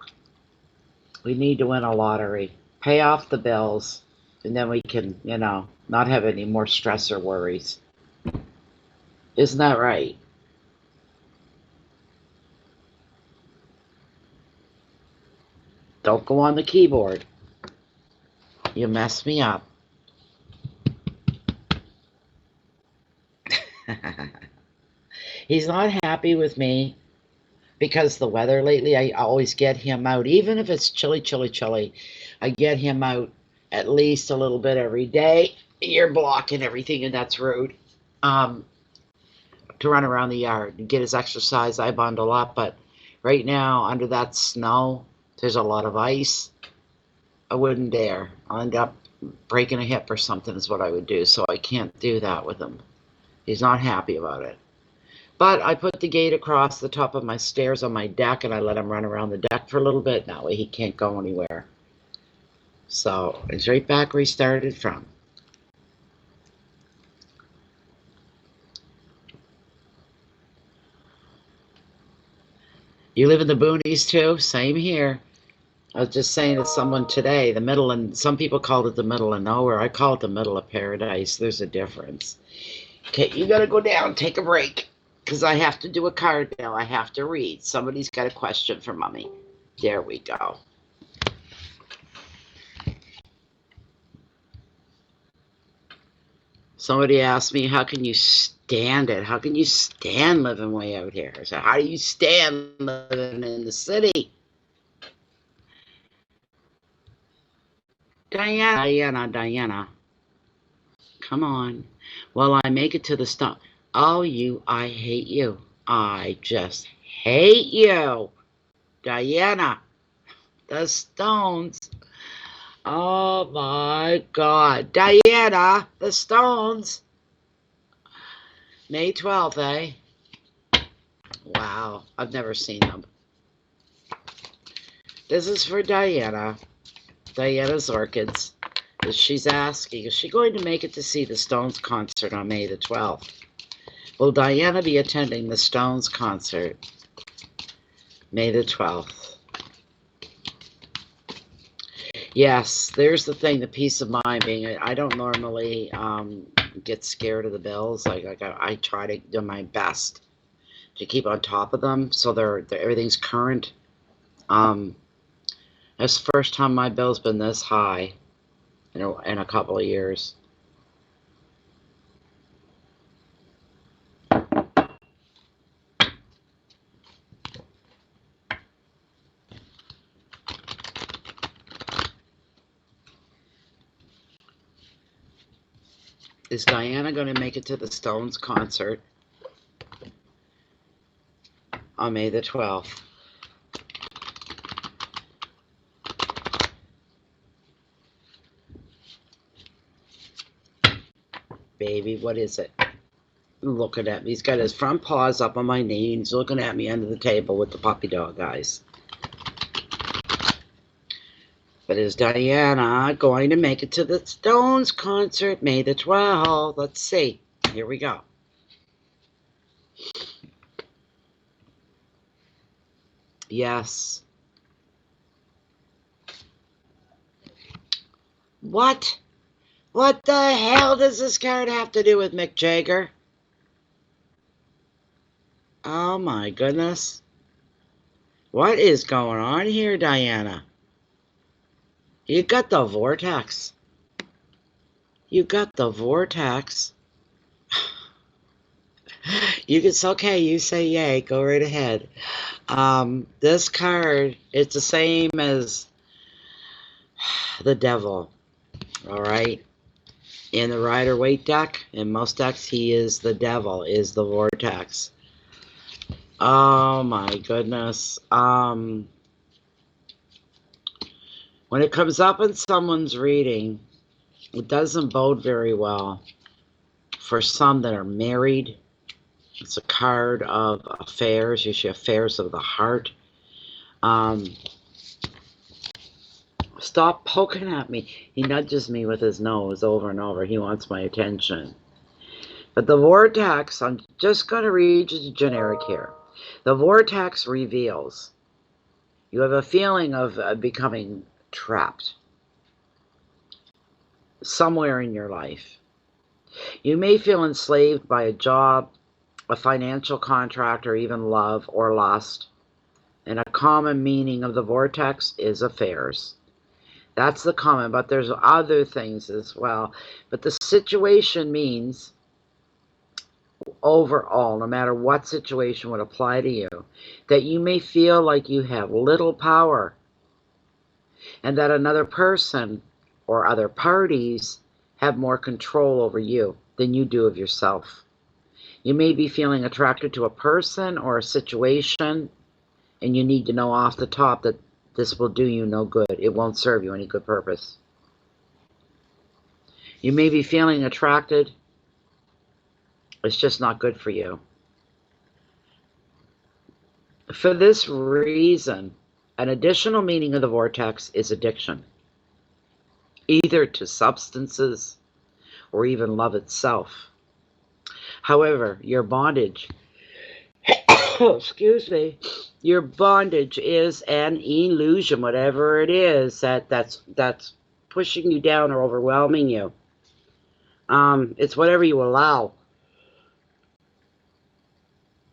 We need to win a lottery. Pay off the bills, and then we can, not have any more stress or worries. Isn't that right? Don't go on the keyboard. You mess me up. He's not happy with me because the weather lately. I always get him out, even if it's chilly, chilly, chilly. I get him out at least a little bit every day. You're blocking everything, and that's rude. To run around the yard and get his exercise. I bundle up, but right now under that snow, there's a lot of ice. I wouldn't dare. I'll end up breaking a hip or something is what I would do, so I can't do that with him. He's not happy about it. But I put the gate across the top of my stairs on my deck, and I let him run around the deck for a little bit. That way he can't go anywhere. So it's right back where he started from. You live in the boonies too? Same here. I was just saying to someone today, some people called it the middle of nowhere. I call it the middle of paradise. There's a difference. Okay, you gotta go down, take a break, because I have to do a card now. I have to read. Somebody's got a question for Mommy. There we go. Somebody asked me, how can you stand it? How can you stand living way out here? I said, how do you stand living in the city? Diana. Come on. Well, I make it to the stop. Oh, I hate you. I just hate you. Diana. The Stones. Oh my God. Diana, the Stones. May 12th, eh? Wow, I've never seen them. This is for Diana. Diana's Orchids. She's asking, is she going to make it to see the Stones concert on May the 12th? Will Diana be attending the Stones concert May the 12th? Yes, there's the thing, the peace of mind being, I don't normally get scared of the bills. I try to do my best to keep on top of them so they're everything's current. It's the first time my bill's been this high in a couple of years. Is Diana going to make it to the Stones concert on May the 12th? Baby, what is it? Looking at me. He's got his front paws up on my knee, and he's looking at me under the table with the puppy dog eyes. But is Diana going to make it to the Stones concert May the 12th? Let's see. Here we go. Yes. What? What the hell does this card have to do with Mick Jagger? Oh my goodness. What is going on here, Diana? You got the vortex. You got the vortex. It's okay. You say yay. Go right ahead. This card, it's the same as the devil. All right. In the Rider-Waite deck, in most decks, he is the devil, is the vortex. Oh my goodness. When it comes up in someone's reading, it doesn't bode very well for some that are married. It's a card of affairs, usually affairs of the heart. Stop poking at me. He nudges me with his nose over and over. He wants my attention. But the vortex, I'm just going to read you the generic here. The vortex reveals you have a feeling of becoming trapped somewhere in your life. You may feel enslaved by a job, a financial contract, or even love or lust. And a common meaning of the vortex is affairs. That's the common, but there's other things as well. But the situation means overall, no matter what situation would apply to you, that you may feel like you have little power and that another person or other parties have more control over you than you do of yourself. You may be feeling attracted to a person or a situation, and you need to know off the top that this will do you no good. It won't serve you any good purpose. You may be feeling attracted. It's just not good for you. For this reason, an additional meaning of the vortex is addiction, either to substances or even love itself. However, your bondage, excuse me, your bondage is an illusion, whatever it is that's pushing you down or overwhelming you. It's whatever you allow.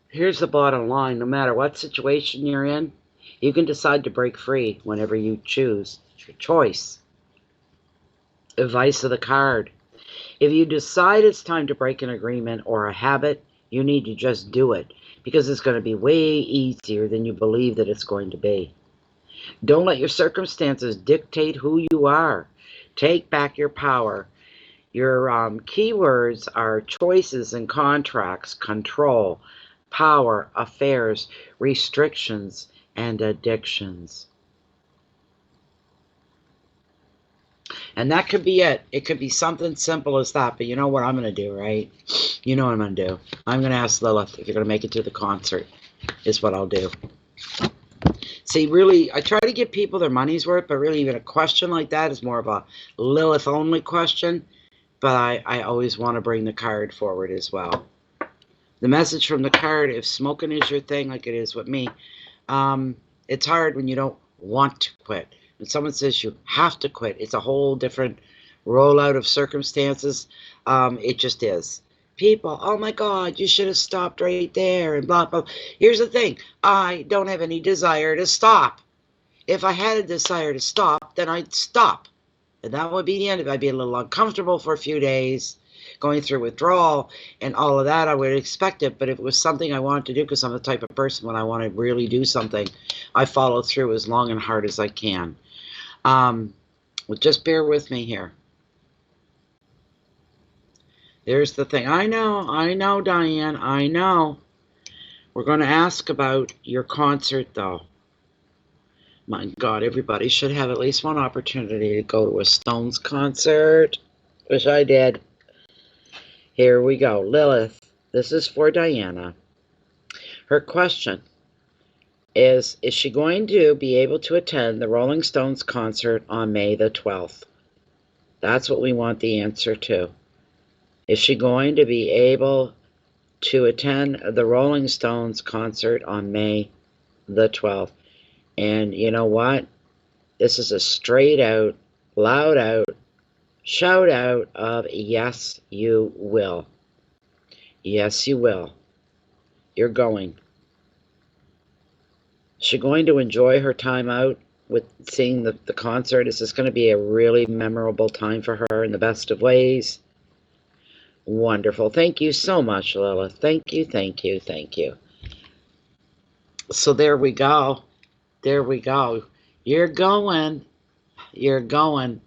Here's the bottom line. No matter what situation you're in, you can decide to break free whenever you choose. It's your choice. Advice of the card. If you decide it's time to break an agreement or a habit, you need to just do it, because it's going to be way easier than you believe that it's going to be. Don't let your circumstances dictate who you are. Take back your power. Your keywords are choices and contracts, control, power, affairs, restrictions, and addictions. And that could be it. It could be something simple as that. But you know what I'm going to do, right? You know what I'm going to do. I'm going to ask Lilith if you're going to make it to the concert, is what I'll do. See, really, I try to give people their money's worth, but really even a question like that is more of a Lilith-only question. But I always want to bring the card forward as well. The message from the card, if smoking is your thing, like it is with me, it's hard when you don't want to quit. When someone says you have to quit, it's a whole different rollout of circumstances. It just is. People, oh my God, you should have stopped right there, and blah, blah. Here's the thing. I don't have any desire to stop. If I had a desire to stop, then I'd stop. And that would be the end of it. I'd be a little uncomfortable for a few days, going through withdrawal and all of that. I would expect it. But if it was something I wanted to do, because I'm the type of person when I want to really do something, I follow through as long and hard as I can. Well, just bear with me here. There's the thing. I know, Diane, I know. We're going to ask about your concert, though. My God, everybody should have at least one opportunity to go to a Stones concert. Wish I did. Here we go. Lilith, this is for Diana. Her question is she going to be able to attend the Rolling Stones concert on May the 12th? That's what we want the answer to. Is she going to be able to attend the Rolling Stones concert on May the 12th? And you know what? This is a straight out, loud out, shout out of yes, you will. Yes, you will. You're going. Is she going to enjoy her time out with seeing the concert? Is this going to be a really memorable time for her in the best of ways? Wonderful. Thank you so much, Lilith. Thank you, thank you, thank you. So there we go. There we go. You're going. You're going.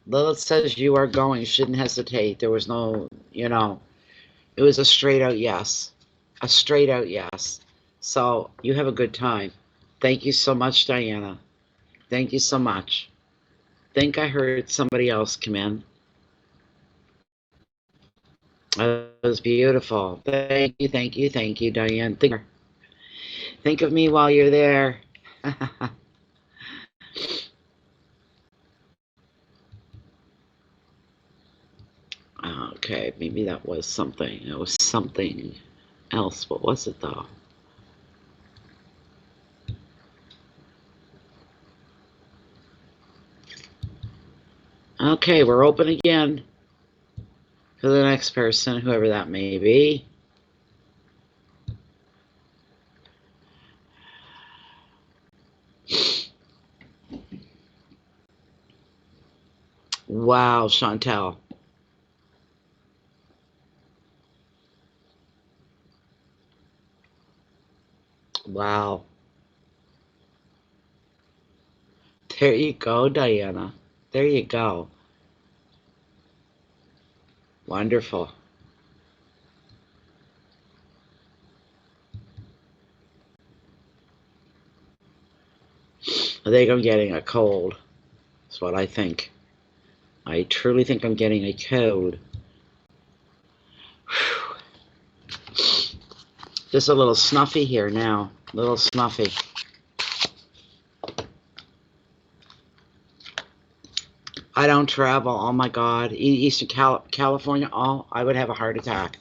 Lilith says you are going. You shouldn't hesitate. There was no, it was a straight out yes. A straight out yes. So you have a good time. Thank you so much, Diana. Thank you so much. I think I heard somebody else come in. That was beautiful. Thank you, thank you, thank you, Diane. Think of me while you're there. Okay, maybe that was something. It was something else. What was it, though? Okay, we're open again for the next person, whoever that may be. Wow, Chantel. Wow. There you go, Diana. There you go. Wonderful. I think I'm getting a cold. That's what I think. I truly think I'm getting a cold. Just a little snuffy here now. A little snuffy. I don't travel. Oh my God. Eastern California. Oh, I would have a heart attack.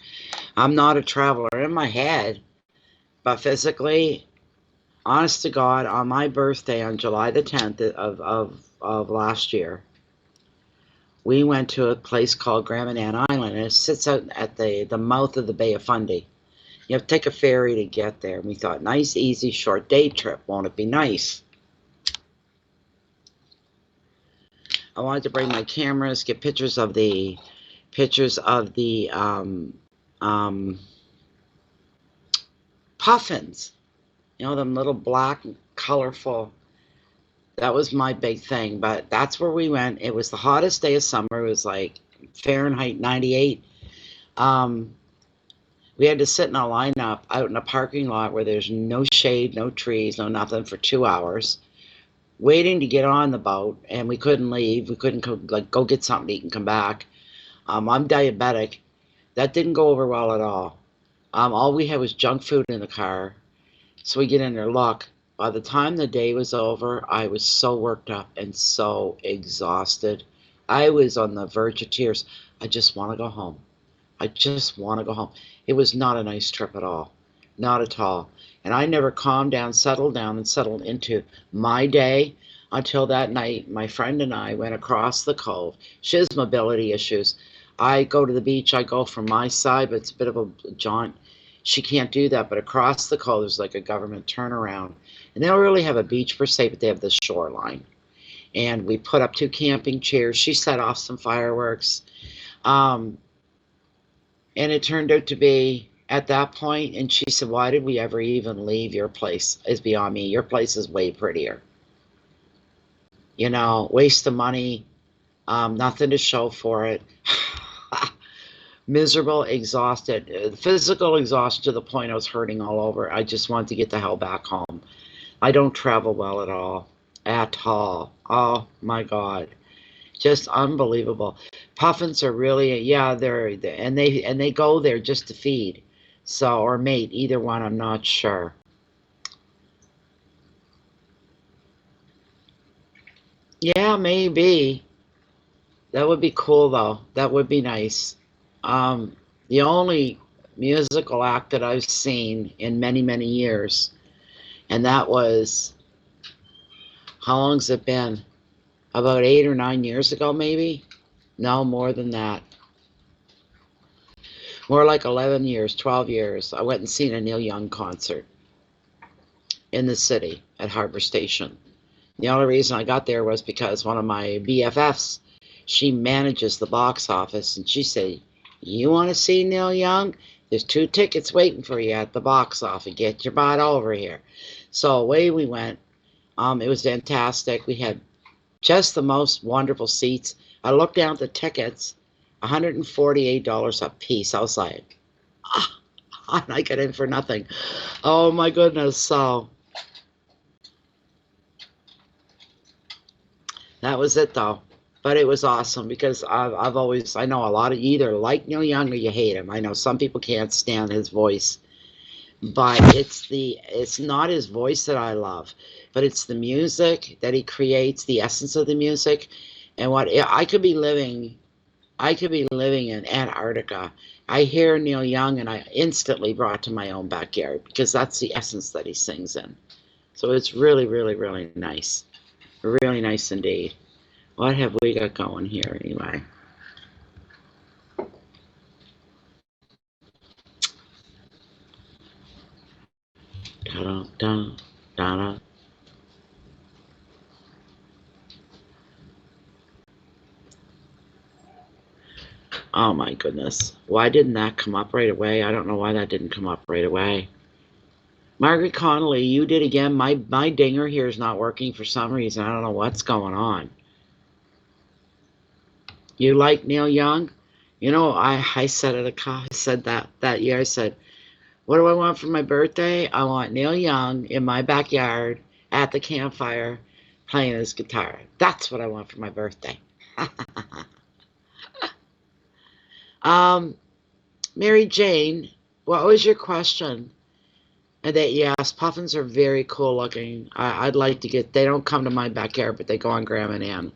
I'm not a traveler in my head, but physically, honest to God, on my birthday on July the 10th of last year, we went to a place called Grand Banana Island, and it sits out at the mouth of the Bay of Fundy. You have to take a ferry to get there. And we thought, nice, easy, short day trip. Won't it be nice? I wanted to bring my cameras, get pictures of the puffins. You know, them little black, colorful. That was my big thing. But that's where we went. It was the hottest day of summer. It was like Fahrenheit 98. We had to sit in a lineup out in a parking lot where there's no shade, no trees, no nothing for 2 hours, waiting to get on the boat, and we couldn't leave. We couldn't go get something to eat and come back. I'm diabetic. That didn't go over well at all. All we had was junk food in the car. So we get in there. Look, by the time the day was over, I was so worked up and so exhausted. I was on the verge of tears. I just want to go home. I just want to go home. It was not a nice trip at all. Not at all. And I never calmed down, and settled into my day until that night. My friend and I went across the cove. She has mobility issues. I go to the beach. I go from my side, but it's a bit of a jaunt. She can't do that. But across the cove, there's like a government turnaround. And they don't really have a beach per se, but they have the shoreline. And we put up 2 camping chairs. She set off some fireworks. Um, and it turned out to be at that point, and she said, why did we ever even leave your place? Is beyond me. Your place is way prettier. You know, waste of money, nothing to show for it. Miserable, exhausted, physical exhaustion to the point I was hurting all over. I just wanted to get the hell back home. I don't travel well at all. At all. Oh my God. Just unbelievable. Puffins are really, yeah, and they go there just to feed, so, or mate, either one. I'm not sure. Yeah, maybe. That would be cool though. That would be nice. Um, the only musical act that I've seen in many many years, and that was, how long's it been? About 8 or 9 years ago, maybe. No, more than that. More like 11 years, 12 years. I went and seen a Neil Young concert in the city at Harbor Station. The only reason I got there was because one of my BFFs, she manages the box office, and she said, you want to see Neil Young? There's 2 tickets waiting for you at the box office. Get your butt over here. So away we went. It was fantastic. We had just the most wonderful seats. I looked down at the tickets, $148 a piece. I was like, ah, I got in for nothing. Oh my goodness. So that was it though. But it was awesome because I've always, I know a lot of you either like Neil Young or you hate him. I know some people can't stand his voice, but it's not his voice that I love, but it's the music that he creates, the essence of the music. And what I could be living in Antarctica. I hear Neil Young and I instantly brought to my own backyard because that's the essence that he sings in. So it's really, really, really nice. Really nice indeed. What have we got going here anyway? Da da da da. Oh my goodness. Why didn't that come up right away? I don't know why that didn't come up right away. Margaret Connolly, you did again. My dinger here is not working for some reason. I don't know what's going on. You like Neil Young? You know, I said it. I said that year. I said, what do I want for my birthday? I want Neil Young in my backyard at the campfire playing his guitar. That's what I want for my birthday. Mary Jane, what was your question that you asked? Puffins are very cool looking. I'd like to get, they don't come to my backyard, but they go on Graham and Ann.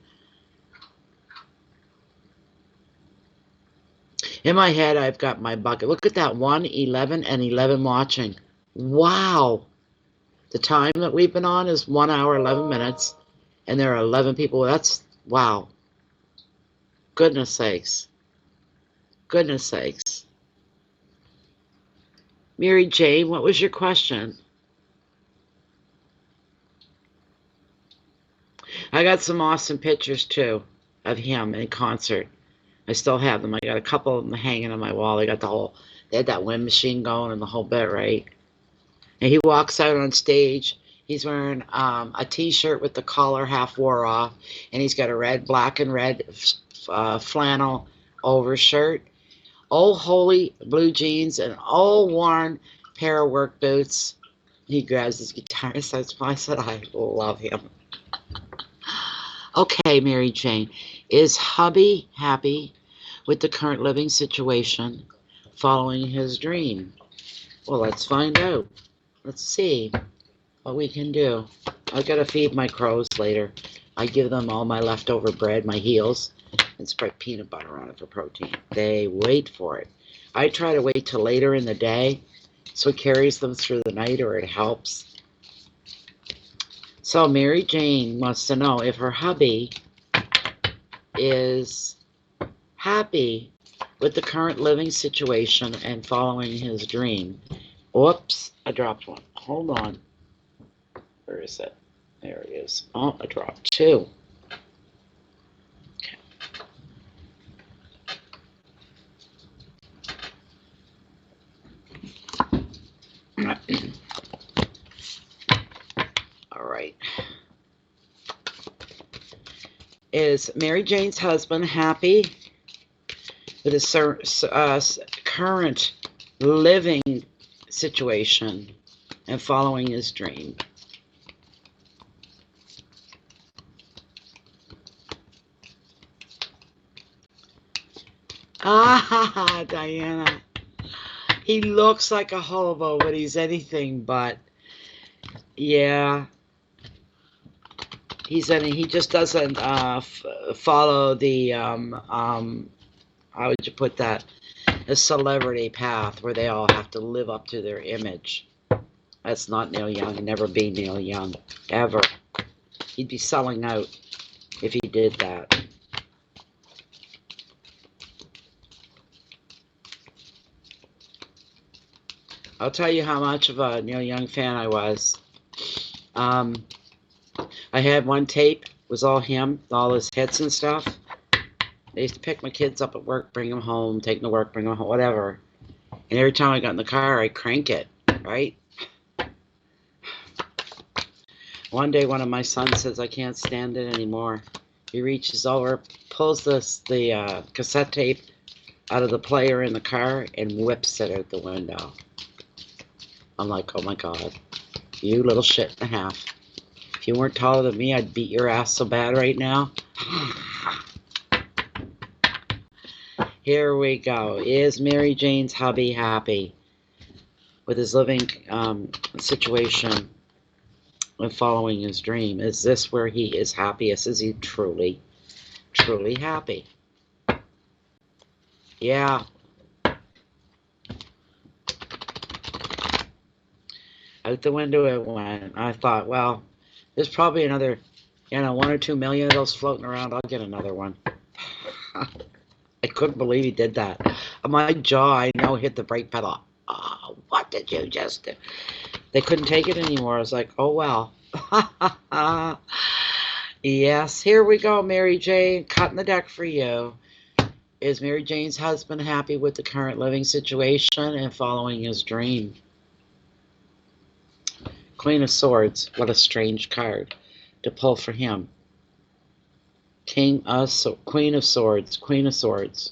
In my head, I've got my bucket. Look at that, 1, 11, and 11 watching. Wow. The time that we've been on is 1 hour, 11 minutes, and there are 11 people. That's, wow. Goodness sakes. Goodness sakes. Mary Jane, what was your question? I got some awesome pictures, too, of him in concert. I still have them. I got a couple of them hanging on my wall. They got they had that wind machine going and the whole bit, right? And he walks out on stage. He's wearing a t-shirt with the collar half wore off, and he's got a black and red flannel overshirt, old holy blue jeans, and old worn pair of work boots. He grabs his guitar and says, I said, I love him. Okay, Mary Jane, is hubby happy with the current living situation following his dream? Well, let's find out. Let's see what we can do. I've got to feed my crows later. I give them all my leftover bread, my heels, and spread peanut butter on it for protein. They wait for it. I try to wait till later in the day so it carries them through the night, or it helps. So Mary Jane wants to know if her hubby is happy with the current living situation and following his dream. Whoops, I dropped one. Hold on. Where is it? There it is. Oh, I dropped 2. Okay. All right. Is Mary Jane's husband happy with his current living situation and following his dream? Ah, Diana. He looks like a hobo, but he's anything but. Yeah. He just doesn't follow the how would you put that, a celebrity path where they all have to live up to their image. That's not Neil Young. Never be Neil Young, ever. He'd be selling out if he did that. I'll tell you how much of a Neil Young fan I was. I had one tape, was all him, all his hits and stuff. I used to pick my kids up at work, bring them home, take them to work, bring them home, whatever. And every time I got in the car, I'd crank it, right? One day, one of my sons says, I can't stand it anymore. He reaches over, pulls the cassette tape out of the player in the car and whips it out the window. I'm like, oh my God, you little shit and a half. If you weren't taller than me, I'd beat your ass so bad right now. Here we go. Is Mary Jane's hubby happy with his living situation and following his dream? Is this where he is happiest? Is he truly, truly happy? Yeah. Out the window it went. I thought, well, there's probably another, 1 or 2 million of those floating around. I'll get another one. I couldn't believe he did that. My jaw, I know, hit the brake pedal. Oh, what did you just do? They couldn't take it anymore. I was like, oh, well. Yes, here we go, Mary Jane. Cutting the deck for you. Is Mary Jane's husband happy with the current living situation and following his dream? Queen of Swords. What a strange card to pull for him. Queen of Swords. Queen of Swords.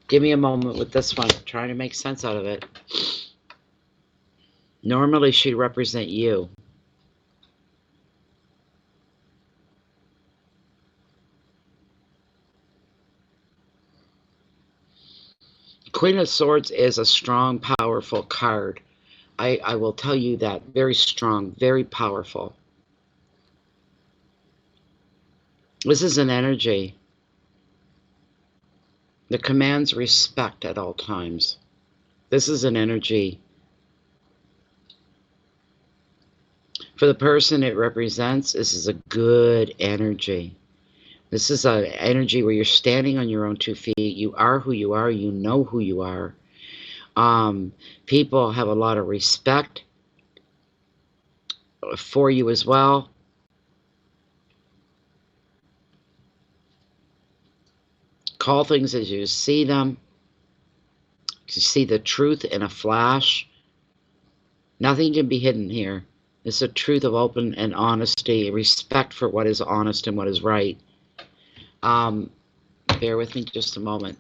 Give me a moment with this one. I'm trying to make sense out of it. Normally, she'd represent you. Queen of Swords is a strong, powerful card. I will tell you that. Very strong, very powerful. This is an energy that commands respect at all times. This is an energy. For the person it represents, this is a good energy. This is an energy where you're standing on your own 2 feet. You are who you are. You know who you are. People have a lot of respect for you as well. Call things as you see them. You see the truth in a flash. Nothing can be hidden here. It's a truth of open and honesty, respect for what is honest and what is right. Bear with me just a moment.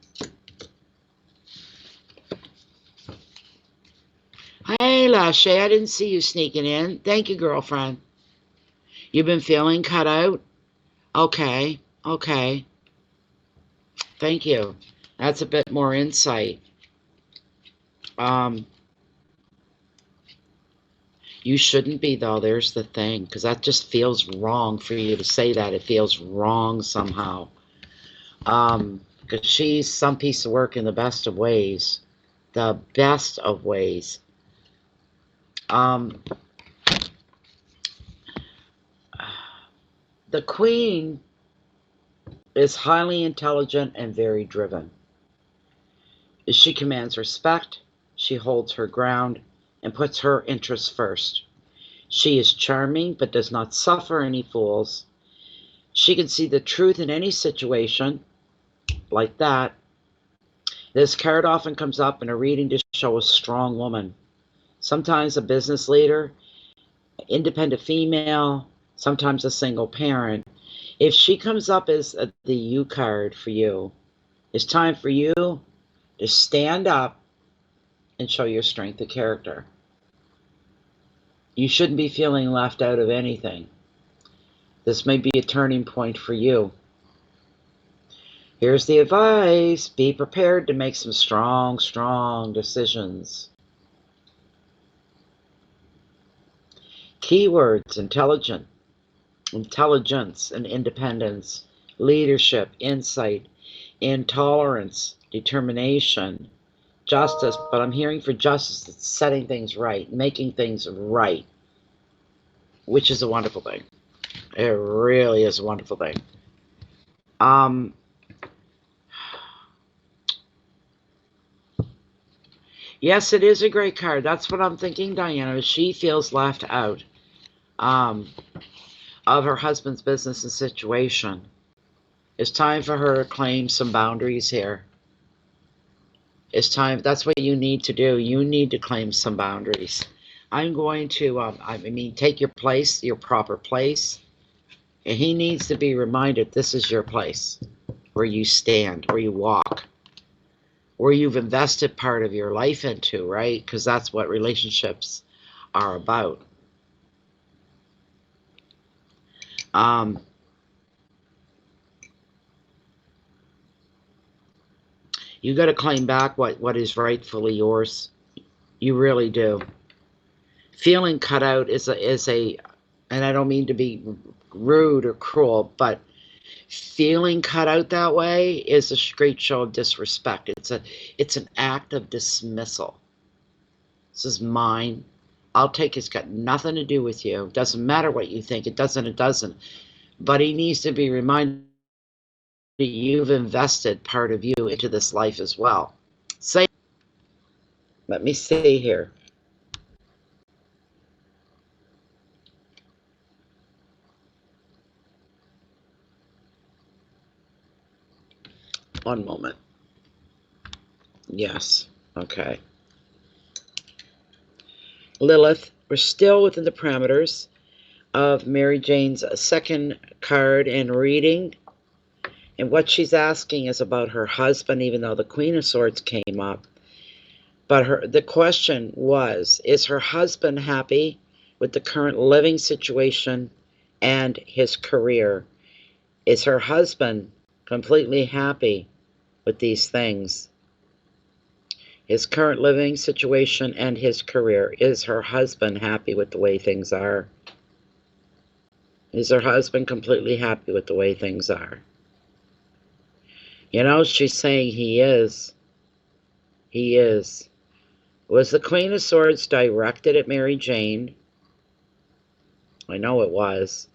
Hey, Lashay, I didn't see you sneaking in. Thank you, girlfriend. You've been feeling cut out? Okay, okay. Thank you. That's a bit more insight. You shouldn't be, though. There's the thing, because that just feels wrong for you to say that. It feels wrong somehow. Because she's some piece of work in the best of ways. The best of ways. The Queen is highly intelligent and very driven. She commands respect. She holds her ground and puts her interests first. She is charming but does not suffer any fools. She can see the truth in any situation, like that. This card often comes up in a reading to show a strong woman. Sometimes a business leader, independent female, sometimes a single parent. If she comes up as the You card for you, it's time for you to stand up and show your strength of character. You shouldn't be feeling left out of anything. This may be a turning point for you. Here's the advice. Be prepared to make some strong decisions. Keywords: intelligence and independence, leadership, insight, intolerance, determination, justice. But I'm hearing for justice, it's setting things right, making things right, which is a wonderful thing. It really is a wonderful thing. Yes, it is a great card. That's what I'm thinking, Diana. She feels left out of her husband's business and situation. It's time for her to claim some boundaries here. It's time. That's what you need to do. You need to claim some boundaries. I'm going to, take your place, your proper place. And he needs to be reminded this is your place, where you stand, where you walk, where you've invested part of your life into, right? Because that's what relationships are about. You got to claim back what is rightfully yours. You really do. Feeling cut out is a, and I don't mean to be rude or cruel, but feeling cut out that way is a great show of disrespect. It's an act of dismissal. This is mine. I'll take it. It's got nothing to do with you. It doesn't matter what you think. It doesn't. But he needs to be reminded that you've invested part of you into this life as well. Let me see here. One moment. Yes. Okay. Lilith, we're still within the parameters of Mary Jane's second card and reading. And what she's asking is about her husband, even though the Queen of Swords came up. But the question was, is her husband happy with the current living situation and his career? Is her husband completely happy with these things? His current living situation and his career. Is her husband happy with the way things are? Is her husband completely happy with the way things are? You know, she's saying he is. He is. Was the Queen of Swords directed at Mary Jane? I know it was.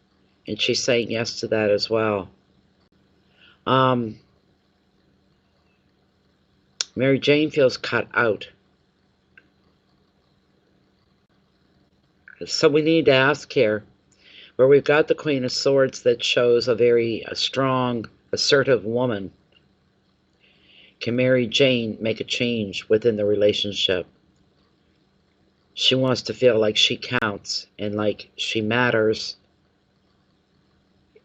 And she's saying yes to that as well. Mary Jane feels cut out. So we need to ask here, where we've got the Queen of Swords that shows a very strong, assertive woman. Can Mary Jane make a change within the relationship? She wants to feel like she counts and like she matters.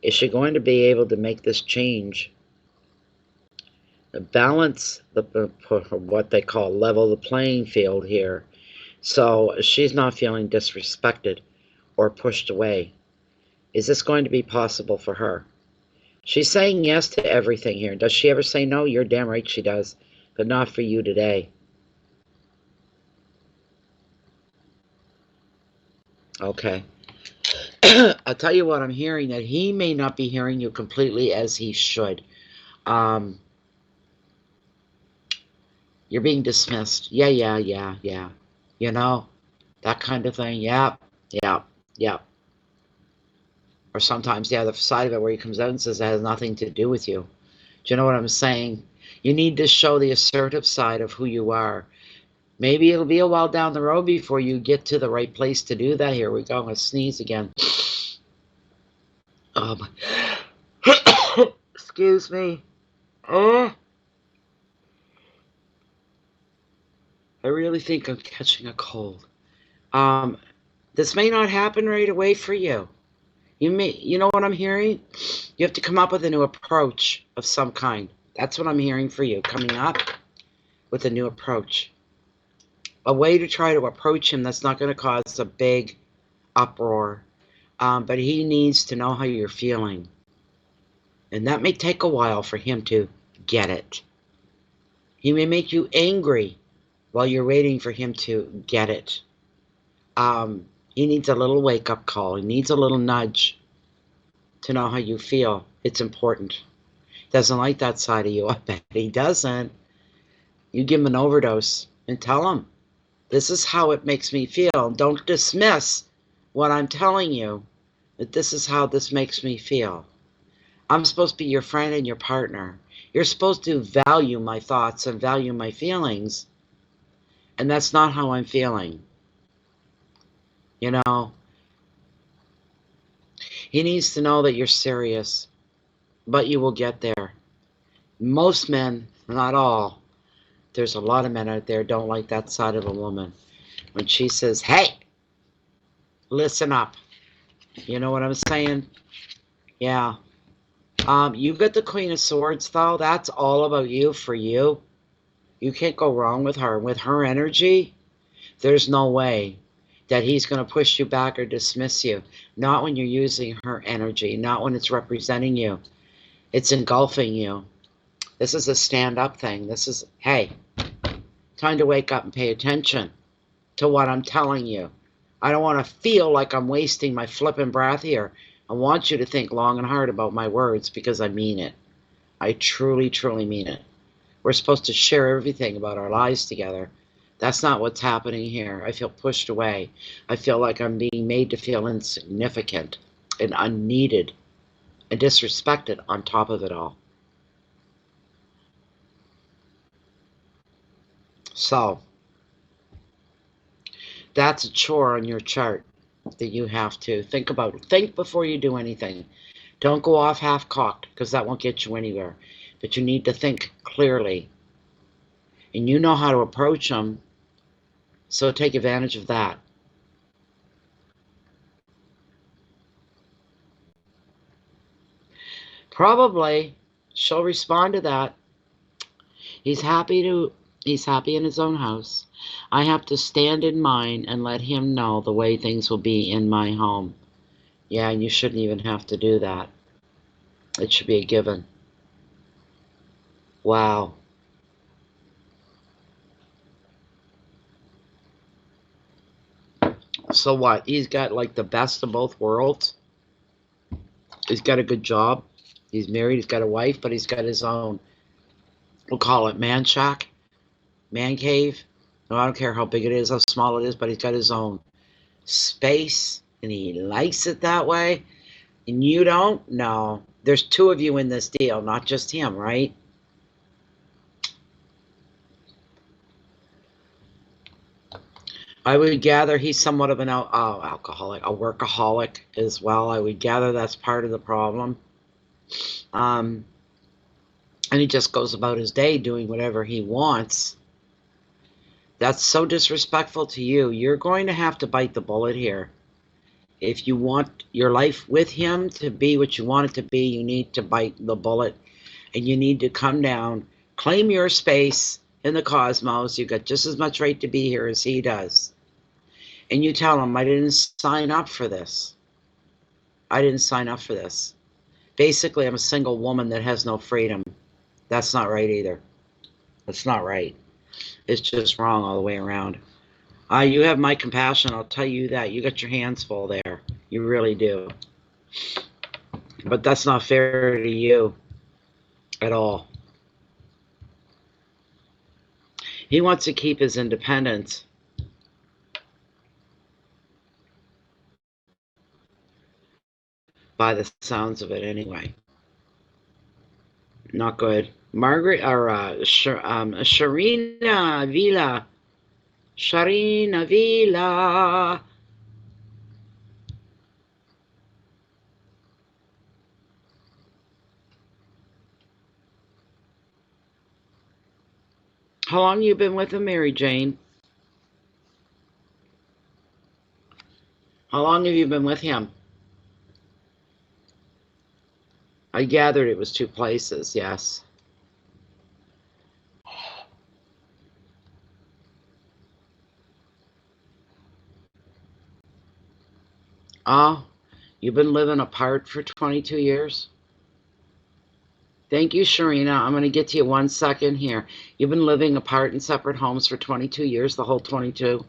Is she going to be able to make this change? Balance what they call level the playing field here. So she's not feeling disrespected or pushed away. Is this going to be possible for her? She's saying yes to everything here. Does she ever say no? You're damn right she does, but not for you today. Okay. I'll tell you what I'm hearing, that he may not be hearing you completely as he should. You're being dismissed. Yeah. You know, that kind of thing. Yeah. Or sometimes the other side of it where he comes out and says it has nothing to do with you. Do you know what I'm saying? You need to show the assertive side of who you are. Maybe it'll be a while down the road before you get to the right place to do that. Here we go. I'm going to sneeze again. Excuse me. I really think I'm catching a cold. This may not happen right away for you. You know what I'm hearing? You have to come up with a new approach of some kind. That's what I'm hearing for you, coming up with a new approach. A way to try to approach him that's not going to cause a big uproar. But he needs to know how you're feeling. And that may take a while for him to get it. He may make you angry while you're waiting for him to get it. He needs a little wake-up call. He needs a little nudge to know how you feel. It's important. He doesn't like that side of you. I bet he doesn't. You give him an overdose and tell him, this is how it makes me feel. Don't dismiss what I'm telling you, that this is how this makes me feel. I'm supposed to be your friend and your partner. You're supposed to value my thoughts and value my feelings. And that's not how I'm feeling. You know, he needs to know that you're serious, but you will get there. Most men, not all, there's a lot of men out there don't like that side of a woman. When she says, hey, listen up. You know what I'm saying? Yeah. You got the Queen of Swords, though. That's all about you, for you. You can't go wrong with her. With her energy, there's no way that he's going to push you back or dismiss you. Not when you're using her energy. Not when it's representing you. It's engulfing you. This is a stand-up thing. This is, hey, time to wake up and pay attention to what I'm telling you. I don't want to feel like I'm wasting my flippin' breath here. I want you to think long and hard about my words, because I mean it. I truly, truly mean it. We're supposed to share everything about our lives together. That's not what's happening here. I feel pushed away. I feel like I'm being made to feel insignificant and unneeded and disrespected on top of it all. So, that's a chore on your chart that you have to think about. Think before you do anything. Don't go off half-cocked, because that won't get you anywhere. but you need to think clearly. And you know how to approach them, so take advantage of that. Probably she'll respond to that. He's happy in his own house. I have to stand in mine and let him know the way things will be in my home. Yeah, and you shouldn't even have to do that. It should be a given. Wow. So what? He's got like the best of both worlds. He's got a good job. He's married. He's got a wife, but he's got his own, we'll call it man shack, man cave. No, I don't care how big it is, how small it is, but he's got his own space, and he likes it that way. And you don't? No. There's two of you in this deal, not just him, right? I would gather he's somewhat of an alcoholic, a workaholic as well. I would gather that's part of the problem. And he just goes about his day doing whatever he wants. That's so disrespectful to you. You're going to have to bite the bullet here. If you want your life with him to be what you want it to be, you need to bite the bullet. And you need to come down, claim your space in the cosmos. You've got just as much right to be here as he does. And you tell him, I didn't sign up for this. I didn't sign up for this. Basically, I'm a single woman that has no freedom. That's not right either. That's not right. It's just wrong all the way around. You have my compassion, I'll tell you that. You got your hands full there. You really do. But that's not fair to you at all. He wants to keep his independence. By the sounds of it, anyway. Not good. Margaret, or Sharina Vila. Sharina Vila. How long you been with him, Mary Jane? How long have you been with him? I gathered it was two places, yes. Oh, you've been living apart for 22 years? Thank you, Sharina. I'm going to get to you 1 second here. You've been living apart in separate homes for 22 years, the whole 22?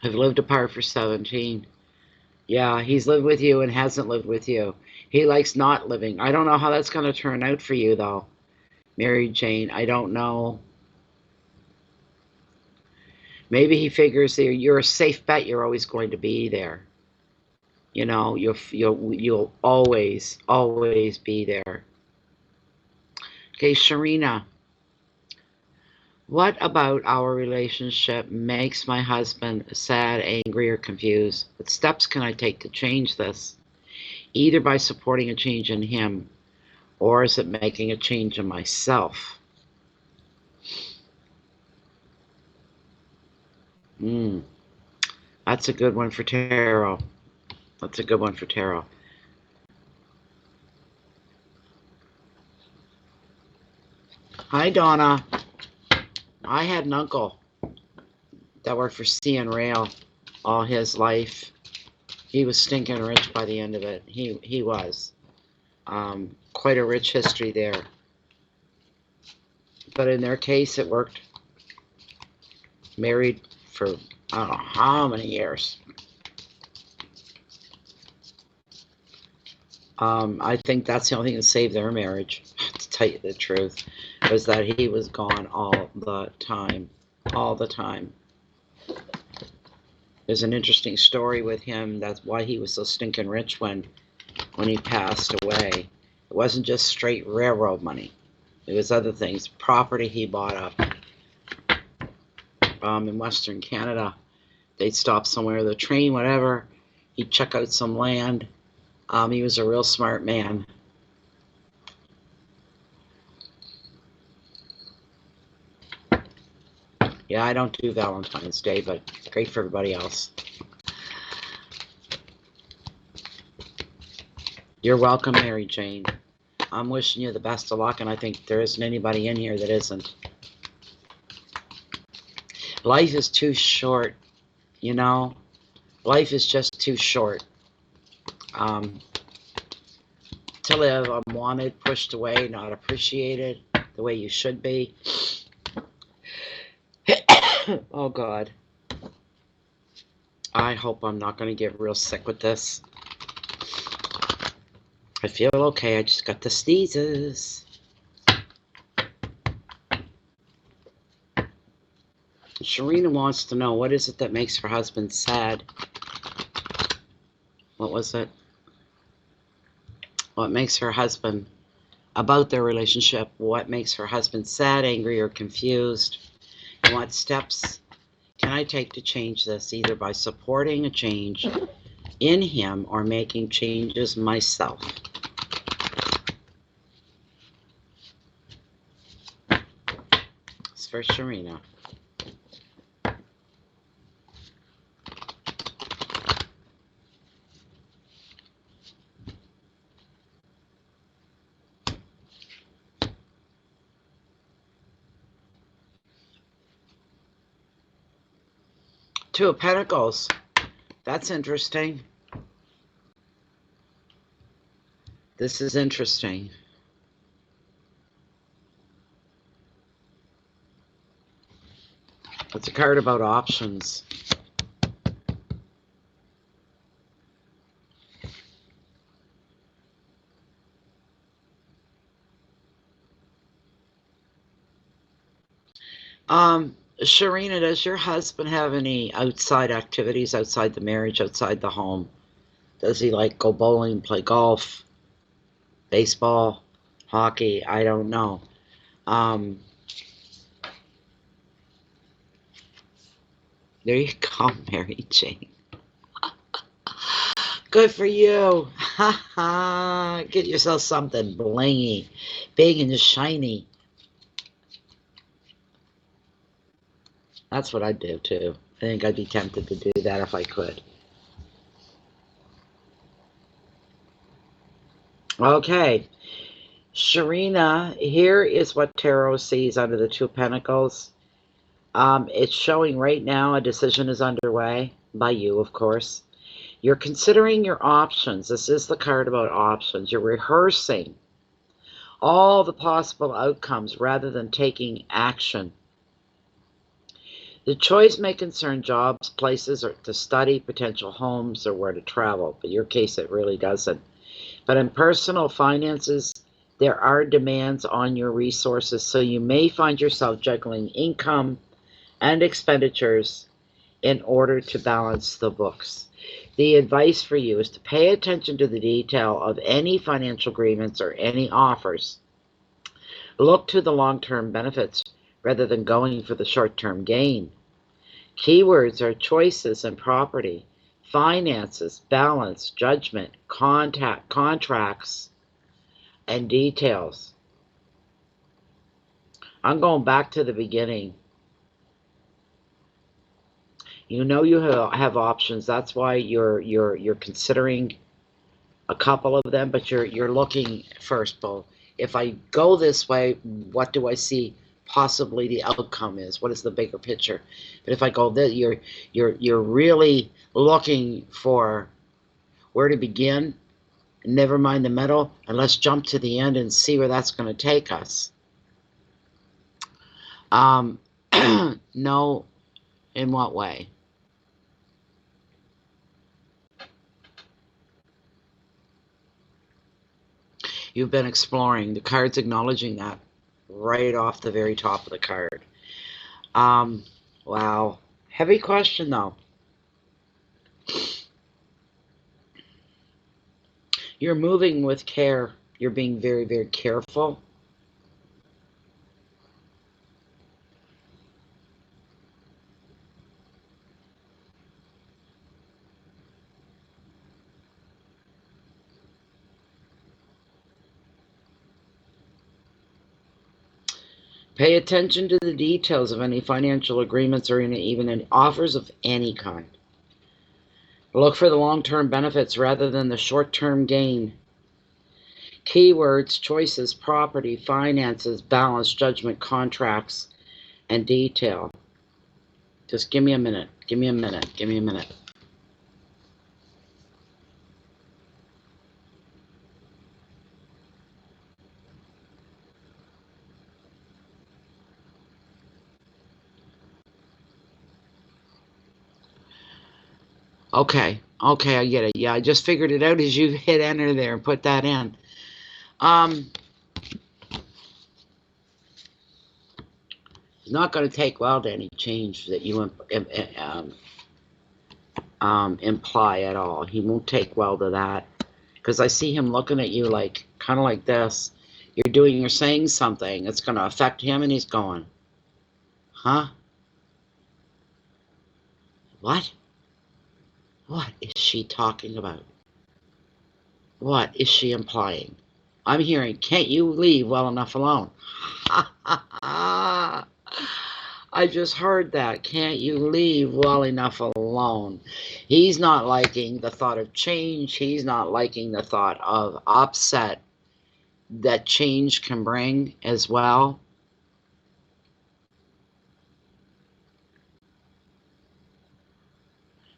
I've lived apart for 17. Yeah, he's lived with you and hasn't lived with you. He likes not living. I don't know how that's going to turn out for you, though, Mary Jane. I don't know. Maybe he figures that you're a safe bet. You're always going to be there. You know, you'll always be there. Okay, Sharina. What about our relationship makes my husband sad, angry, or confused? What steps can I take to change this? Either by supporting a change in him, or is it making a change in myself? That's a good one for tarot. That's a good one for tarot. Hi, Donna. I had an uncle that worked for CN Rail all his life. He was stinking rich by the end of it. He was. Quite a rich history there. But in their case, it worked. Married for I don't know how many years. I think that's the only thing that saved their marriage, to tell you the truth, was that he was gone all the time. All the time. There's an interesting story with him. That's why he was so stinking rich when he passed away. It wasn't just straight railroad money. It was other things. Property he bought up in Western Canada. They'd stop somewhere, the train, whatever. He'd check out some land. He was a real smart man. Yeah, I don't do Valentine's Day, but great for everybody else. You're welcome, Mary Jane. I'm wishing you the best of luck, and I think there isn't anybody in here that isn't. Life is too short, you know? Life is just too short. To live unwanted, pushed away, not appreciated the way you should be. Oh, God. I hope I'm not going to get real sick with this. I feel okay. I just got the sneezes. Sharina wants to know, what is it that makes her husband sad? What was it? What makes her husband, about their relationship, what makes her husband sad, angry, or confused? And what steps can I take to change this, either by supporting a change in him or making changes myself? It's for Sharina. Two of Pentacles. That's interesting. This is interesting. It's a card about options. Sharina, does your husband have any outside activities outside the marriage, outside the home? Does he like go bowling, play golf, baseball, hockey? I don't know. There you go, Mary Jane. Good for you. Ha ha. Get yourself something blingy, big and shiny. That's what I'd do too. I think I'd be tempted to do that if I could. Okay. Sharina, here is what Tarot sees under the Two of Pentacles. It's showing right now a decision is underway by you, of course. You're considering your options. This is the card about options. You're rehearsing all the possible outcomes rather than taking action. The choice may concern jobs, places or to study, potential homes, or where to travel. But in your case, it really doesn't. But in personal finances, there are demands on your resources, so you may find yourself juggling income and expenditures in order to balance the books. The advice for you is to pay attention to the detail of any financial agreements or any offers. Look to the long-term benefits rather than going for the short-term gain. Keywords are choices and property, finances, balance, judgment, contracts, and details. I'm going back to the beginning. You know you have options. That's why you're considering a couple of them, but you're looking first. Well, if I go this way, what do I see possibly the outcome is? What is the bigger picture? But if I go this, you're really looking for where to begin. Never mind the middle, and let's jump to the end and see where that's going to take us. No, in what way? You've been exploring. The card's acknowledging that right off the very top of the card. Wow. Heavy question, though. You're moving with care. You're being very, very careful. Pay attention to the details of any financial agreements or even any offers of any kind. Look for the long-term benefits rather than the short-term gain. Keywords, choices, property, finances, balance, judgment, contracts, and detail. Just give me a minute. Give me a minute. Give me a minute. Okay, I get it. Yeah, I just figured it out as you hit enter there and put that in. It's not going to take well to any change that you imply at all. He won't take well to that, because I see him looking at you like, kind of like this. You're saying something that's going to affect him, and he's going, huh? What? What is she talking about? What is she implying? I'm hearing, can't you leave well enough alone? I just heard that. Can't you leave well enough alone? He's not liking the thought of change. He's not liking the thought of upset that change can bring as well.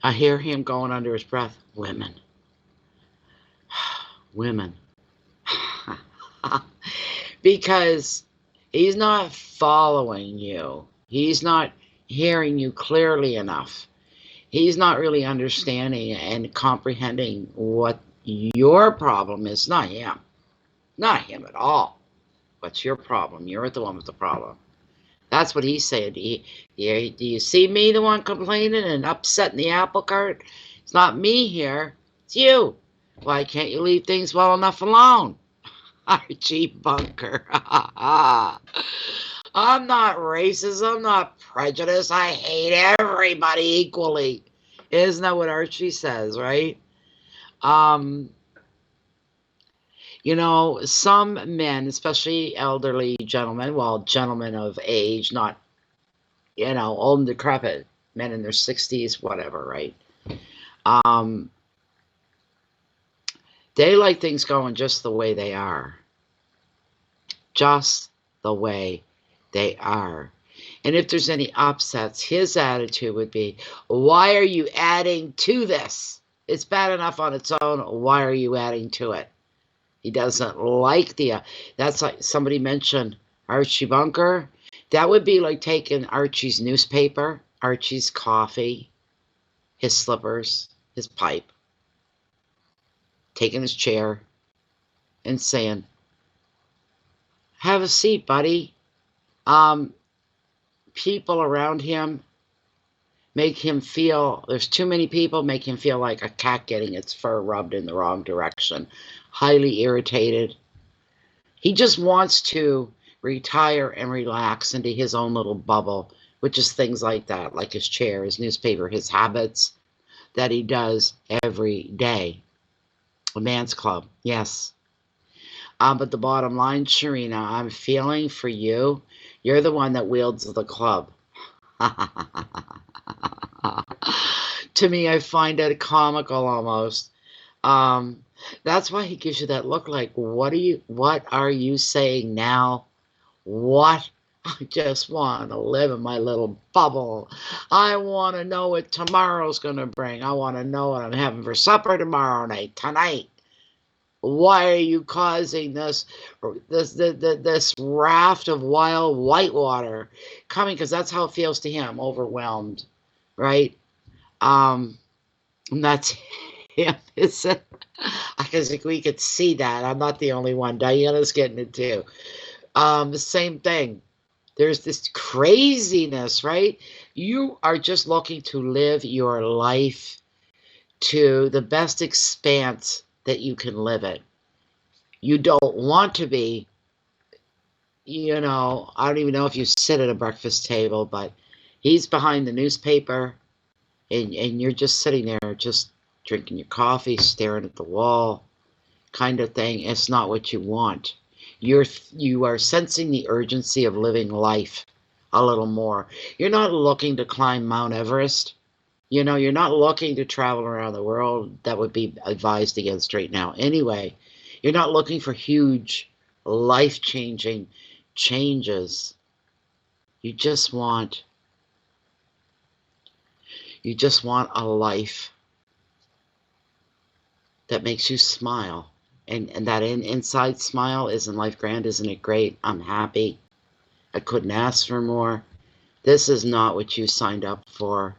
I hear him going under his breath, women. Women. Because he's not following you. He's not hearing you clearly enough. He's not really understanding and comprehending what your problem is. Not him. Not him at all. What's your problem? You're the one with the problem. That's what he said. Do you see me, the one complaining and upsetting the apple cart? It's not me here. It's you. Why can't you leave things well enough alone? Archie Bunker. I'm not racist. I'm not prejudiced. I hate everybody equally. Isn't that what Archie says, right? You know, some men, especially elderly gentlemen, well, gentlemen of age, not, you know, old and decrepit, men in their 60s, whatever, right? They like things going just the way they are. Just the way they are. And if there's any upsets, his attitude would be, why are you adding to this? It's bad enough on its own. Why are you adding to it? He doesn't like that's like somebody mentioned Archie Bunker. That would be like taking Archie's newspaper, Archie's coffee, his slippers, his pipe, taking his chair and saying, have a seat, buddy. People around him make him feel, there's too many people, make him feel like a cat getting its fur rubbed in the wrong direction. Highly irritated. He just wants to retire and relax into his own little bubble, which is things like that, like his chair, his newspaper, his habits that he does every day. A man's club, yes. But the bottom line, Sharina, I'm feeling for you. You're the one that wields the club. To me, I find it comical almost. That's why he gives you that look like, what are you saying now? What? I just want to live in my little bubble. I want to know what tomorrow's going to bring. I want to know what I'm having for supper tomorrow night, tonight. Why are you causing this raft of wild whitewater coming? Because that's how it feels to him, overwhelmed, right? And that's him. I think we could see that. I'm not the only one. Diana's getting it too. The same thing. There's this craziness, right? You are just looking to live your life to the best expanse that you can live it. You don't want to be, I don't even know if you sit at a breakfast table, but he's behind the newspaper and you're just sitting there, just drinking your coffee, staring at the wall, kind of thing. It's not what you want. You are sensing the urgency of living life a little more. You're not looking to climb Mount Everest. You're not looking to travel around the world. That would be advised against right now. Anyway, you're not looking for huge, life-changing changes. You just want a life that makes you smile. And that inside smile, isn't life grand? Isn't it great? I'm happy. I couldn't ask for more. This is not what you signed up for.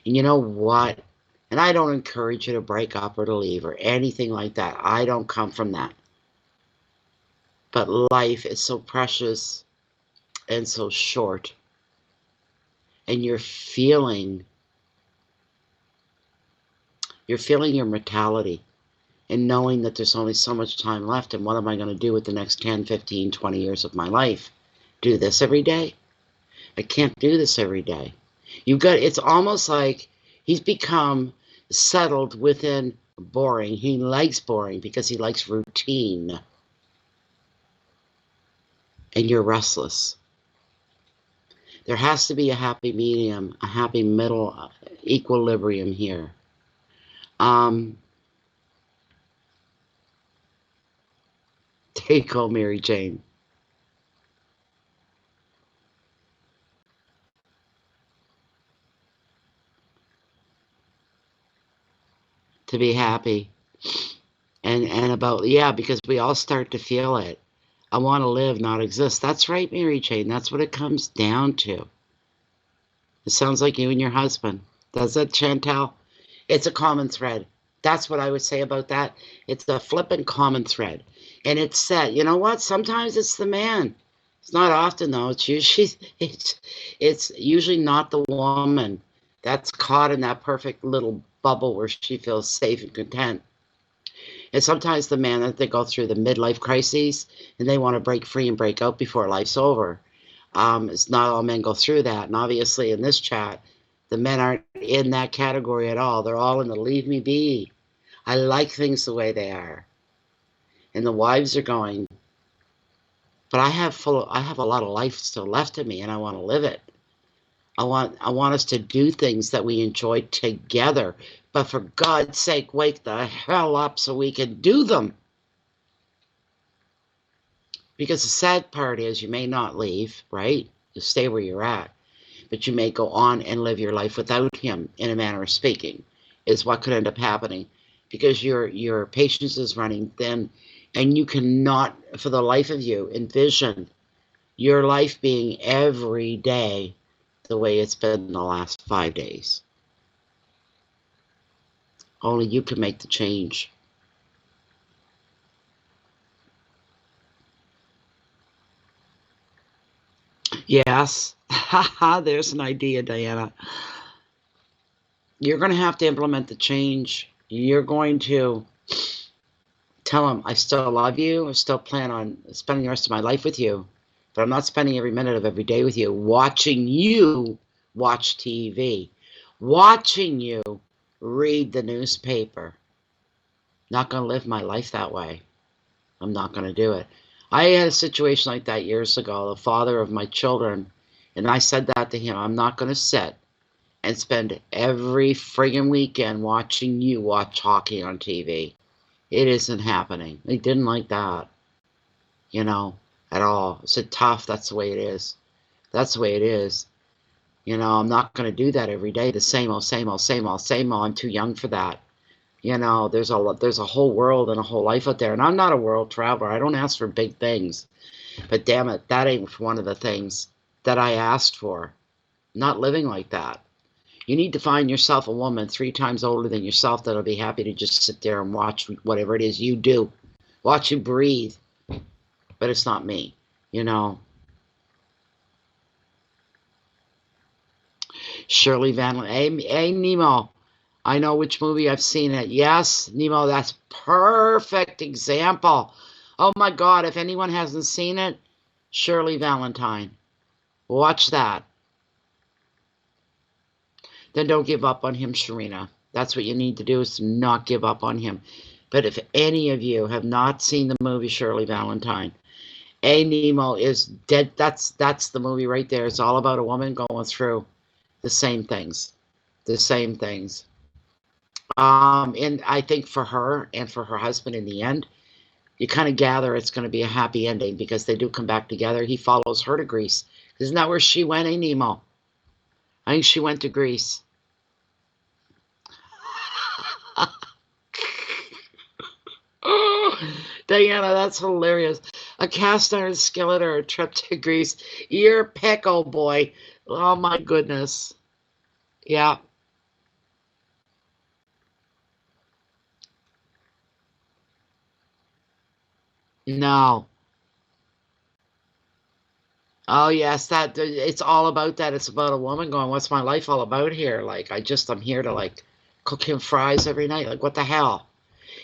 And you know what? And I don't encourage you to break up or to leave or anything like that. I don't come from that. But life is so precious and so short. And you're feeling your mortality and knowing that there's only so much time left. And what am I going to do with the next 10, 15, 20 years of my life? Do this every day? I can't do this every day. It's almost like he's become settled within boring. He likes boring because he likes routine. And you're restless. There has to be a happy medium, a happy middle equilibrium here. There you go, Mary Jane. To be happy. And about, because we all start to feel it. I want to live, not exist. That's right, Mary Jane. That's what it comes down to. It sounds like you and your husband. Does it, Chantal? It's a common thread. That's what I would say about that. It's a flippant common thread. And it's said, you know what? Sometimes it's the man. It's not often, though. It's usually not the woman that's caught in that perfect little bubble where she feels safe and content. And sometimes the man that they go through the midlife crises and they want to break free and break out before life's over. It's not all men go through that. And obviously in this chat, the men aren't in that category at all. They're all in the leave me be. I like things the way they are. And the wives are going, but I have a lot of life still left in me and I want to live it. I want us to do things that we enjoy together. But for God's sake, wake the hell up so we can do them. Because the sad part is you may not leave, right? You stay where you're at. But you may go on and live your life without him, in a manner of speaking, is what could end up happening. Because your patience is running thin, and you cannot, for the life of you, envision your life being every day the way it's been the last 5 days. Only you can make the change. Yes. There's an idea, Diana. You're going to have to implement the change. You're going to tell him, I still love you. I still plan on spending the rest of my life with you. But I'm not spending every minute of every day with you, watching you watch TV, watching you read the newspaper. Not going to live my life that way. I'm not going to do it. I had a situation like that years ago, the father of my children, and I said that to him. I'm not going to sit and spend every friggin' weekend watching you watch hockey on TV. It isn't happening. He didn't like that, at all. I said, tough, that's the way it is. That's the way it is. I'm not going to do that every day. The same old, same old, same old, same old. I'm too young for that. There's a whole world and a whole life out there. And I'm not a world traveler. I don't ask for big things. But damn it, that ain't one of the things that I asked for. Not living like that. You need to find yourself a woman 3 times older than yourself that'll be happy to just sit there and watch whatever it is you do. Watch you breathe. But it's not me, Shirley Van, hey Nemo, I know which movie. I've seen it. Yes, Nemo, that's perfect example. Oh my God, if anyone hasn't seen it, Shirley Valentine. Watch that. Then don't give up on him, Sharina. That's what you need to do, is to not give up on him. But if any of you have not seen the movie Shirley Valentine, Nemo is dead. That's the movie right there. It's all about a woman going through the same things. The same things. And I think for her and for her husband in the end, you kind of gather it's going to be a happy ending because they do come back together. He follows her to Greece. Isn't that where she went, Nemo? I think she went to Greece. Diana, that's hilarious. A cast iron skillet or a trip to Greece. You're pickle, boy. Oh my goodness. Yeah. No. Oh yes, that it's all about that. It's about a woman going, "What's my life all about here? Like, I'm here to like cook him fries every night. Like, what the hell?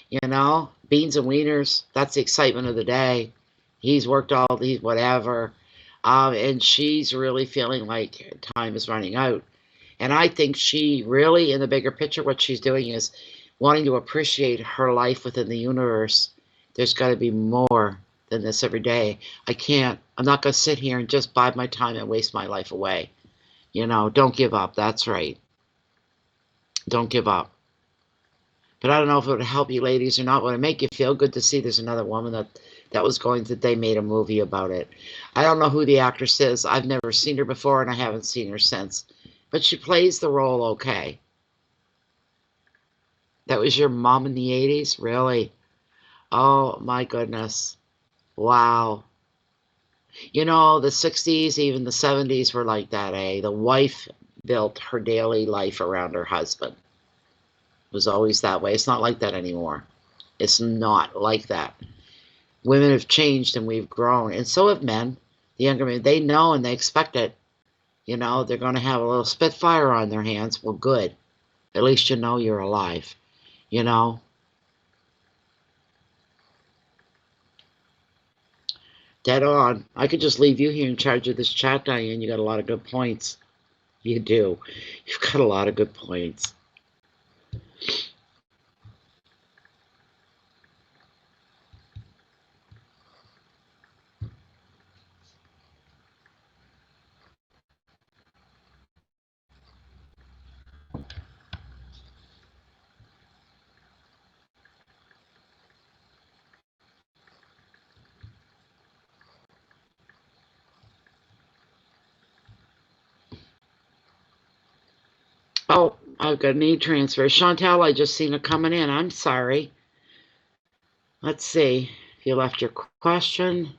You know, beans and wieners. That's the excitement of the day. He's worked all these whatever, and she's really feeling like time is running out. And I think she really, in the bigger picture, what she's doing is wanting to appreciate her life within the universe. There's got to be more than this every day. I'm not going to sit here and just bide my time and waste my life away. You know, don't give up. That's right. Don't give up. But I don't know if it would help you ladies or not. Would it make you feel good to see there's another woman that was going to, they made a movie about it. I don't know who the actress is. I've never seen her before and I haven't seen her since. But she plays the role okay. That was your mom in the 80s? Really? Oh my goodness. Wow. You know, the 60s, even the 70s were like that, eh? The wife built her daily life around her husband. It was always that way. It's not like that anymore. It's not like that. Women have changed and we've grown, and so have men. The younger men, they know and they expect it. You know, they're going to have a little spitfire on their hands. Well, good. At least you know you're alive. You know? Dead on. I could just leave you here in charge of this chat, Diane. You got a lot of good points. You do. You've got a lot of good points. Oh, I've got a knee transfer. Chantel, I just seen it coming in. I'm sorry. Let's see if you left your question.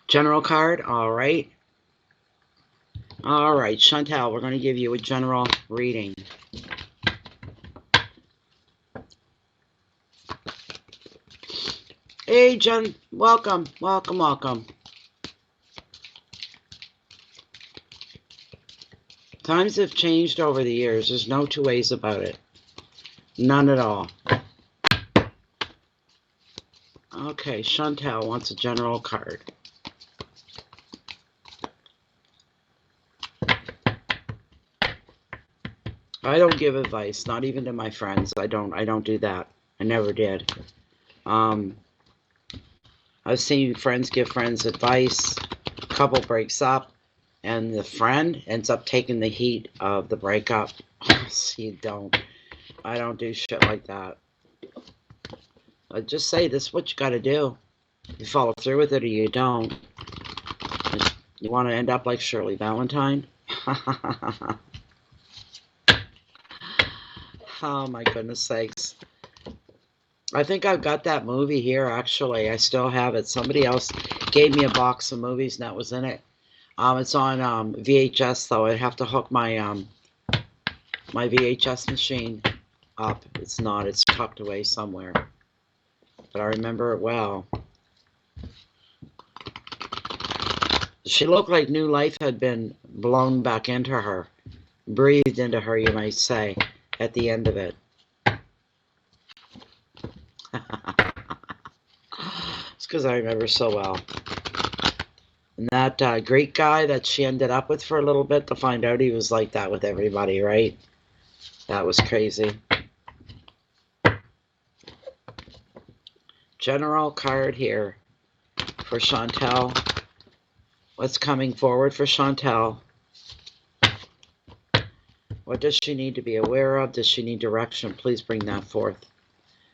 General card. All right. All right, Chantel, we're going to give you a general reading. Hey, Jen. Welcome. Welcome, welcome. Times have changed over the years. There's no two ways about it. None at all. Okay, Chantel wants a general card. I don't give advice, not even to my friends. I don't do that. I never did. I've seen friends give friends advice. Couple breaks up, and the friend ends up taking the heat of the breakup. See, I don't do shit like that. I just say this is what you got to do. You follow through with it or you don't. You want to end up like Shirley Valentine? Oh my goodness sakes. I think I've got that movie here, actually. I still have it. Somebody else gave me a box of movies and that was in it. It's on VHS, though. I'd have to hook my my VHS machine up. It's not. It's tucked away somewhere. But I remember it well. She looked like new life had been blown back into her. breathed into her, you might say, at the end of it. It's because I remember so well. And that great guy that she ended up with for a little bit, to find out he was like that with everybody, right? That was crazy. General card here for Chantel. What's coming forward for Chantel? What does she need to be aware of? Does she need direction? Please bring that forth.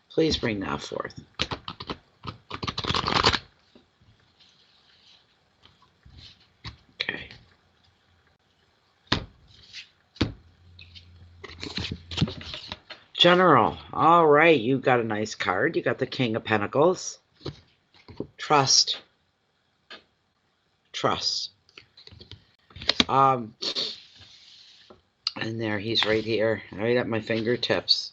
Please bring that forth. Okay. General. All right, you got a nice card. You got the King of Pentacles. Trust. Trust. And there, he's right here, right at my fingertips.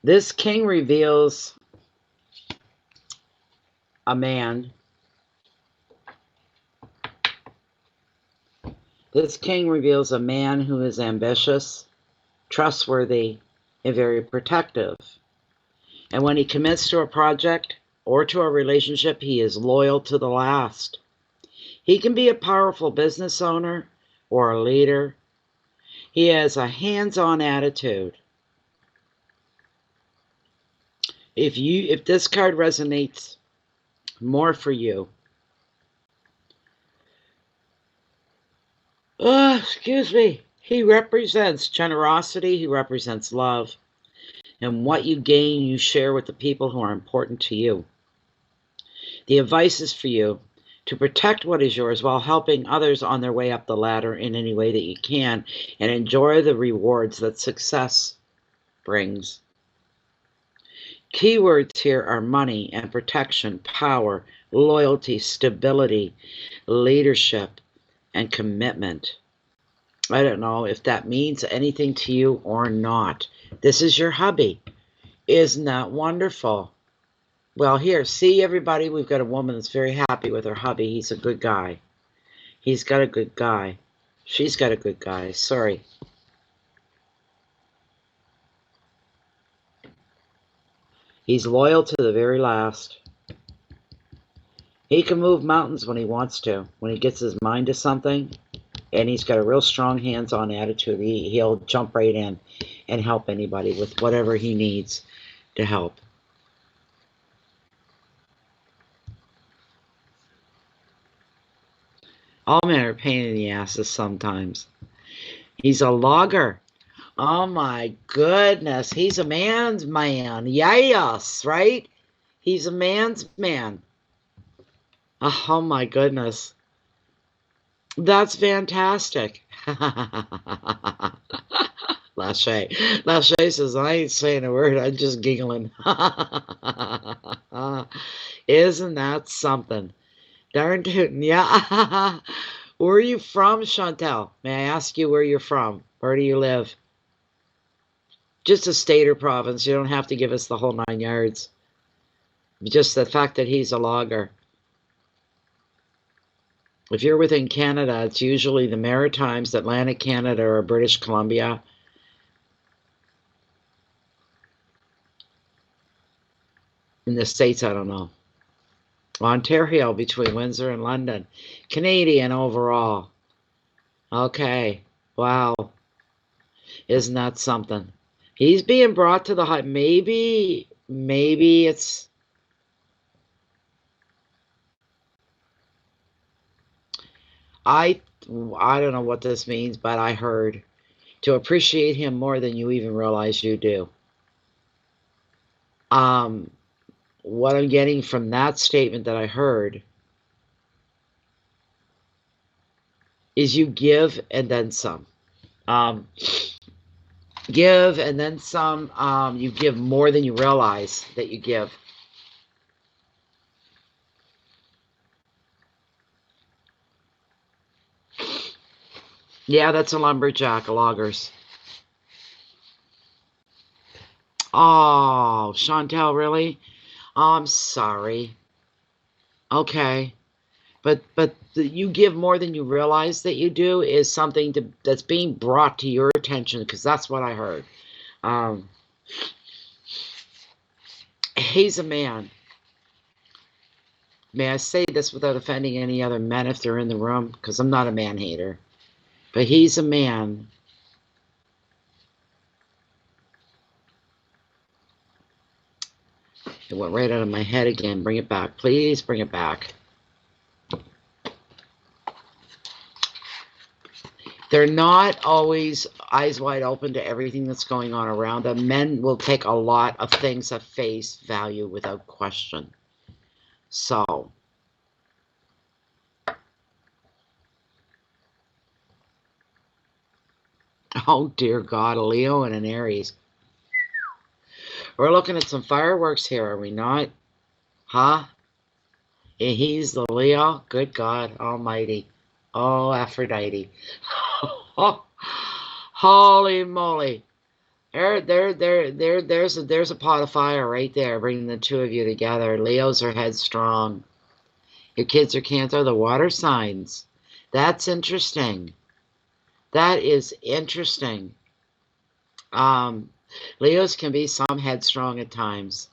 This king reveals a man. This king reveals a man who is ambitious, trustworthy, and very protective. And when he commits to a project or to a relationship, he is loyal to the last. He can be a powerful business owner or a leader. He has a hands-on attitude. If this card resonates more for you, excuse me, he represents generosity, he represents love, and what you gain, you share with the people who are important to you. The advice is for you to protect what is yours while helping others on their way up the ladder in any way that you can, and enjoy the rewards that success brings. Keywords here are money and protection, power, loyalty, stability, leadership, and commitment. I don't know if that means anything to you or not. This is your hubby. Isn't that wonderful? Well, here, see everybody, we've got a woman that's very happy with her hubby. He's a good guy. He's got a good guy. She's got a good guy. Sorry. He's loyal to the very last. He can move mountains when he wants to, when he gets his mind to something, and he's got a real strong hands-on attitude. He'll jump right in and help anybody with whatever he needs to help. All men are pain in the asses sometimes. He's a logger. Oh my goodness. He's a man's man. Yes, right? He's a man's man. Oh my goodness. That's fantastic. Lachey says, I ain't saying a word, I'm just giggling. Isn't that something? Darn tootin', yeah. Where are you from, Chantel? May I ask you where you're from? Where do you live? Just a state or province. You don't have to give us the whole 9 yards. Just the fact that he's a logger. If you're within Canada, it's usually the Maritimes, Atlantic Canada, or British Columbia. In the States, I don't know. Ontario, between Windsor and London. Canadian overall. Okay. Wow. Isn't that something? He's being brought to the high. Maybe it's... I don't know what this means, but I heard to appreciate him more than you even realize you do. What I'm getting from that statement that I heard is you give and then some. Give and then some. You give more than you realize that you give. Yeah, that's a lumberjack, loggers. Oh, Chantel, really? Oh, I'm sorry. Okay. But you give more than you realize that you do is something that's being brought to your attention, because that's what I heard. He's a man. May I say this without offending any other men if they're in the room? Because I'm not a man hater. But he's a man. It went right out of my head again. Bring it back. Please bring it back. They're not always eyes wide open to everything that's going on around them. Men will take a lot of things at face value without question. So, oh dear God, a Leo and an Aries. We're looking at some fireworks here, are we not? Huh? And he's the Leo? Good God Almighty. Oh, Aphrodite. Holy moly. There's a pot of fire right there, bringing the two of you together. Leos are headstrong. Your kids are Cancer, the water signs. That's interesting. That is interesting. Leos can be some headstrong at times.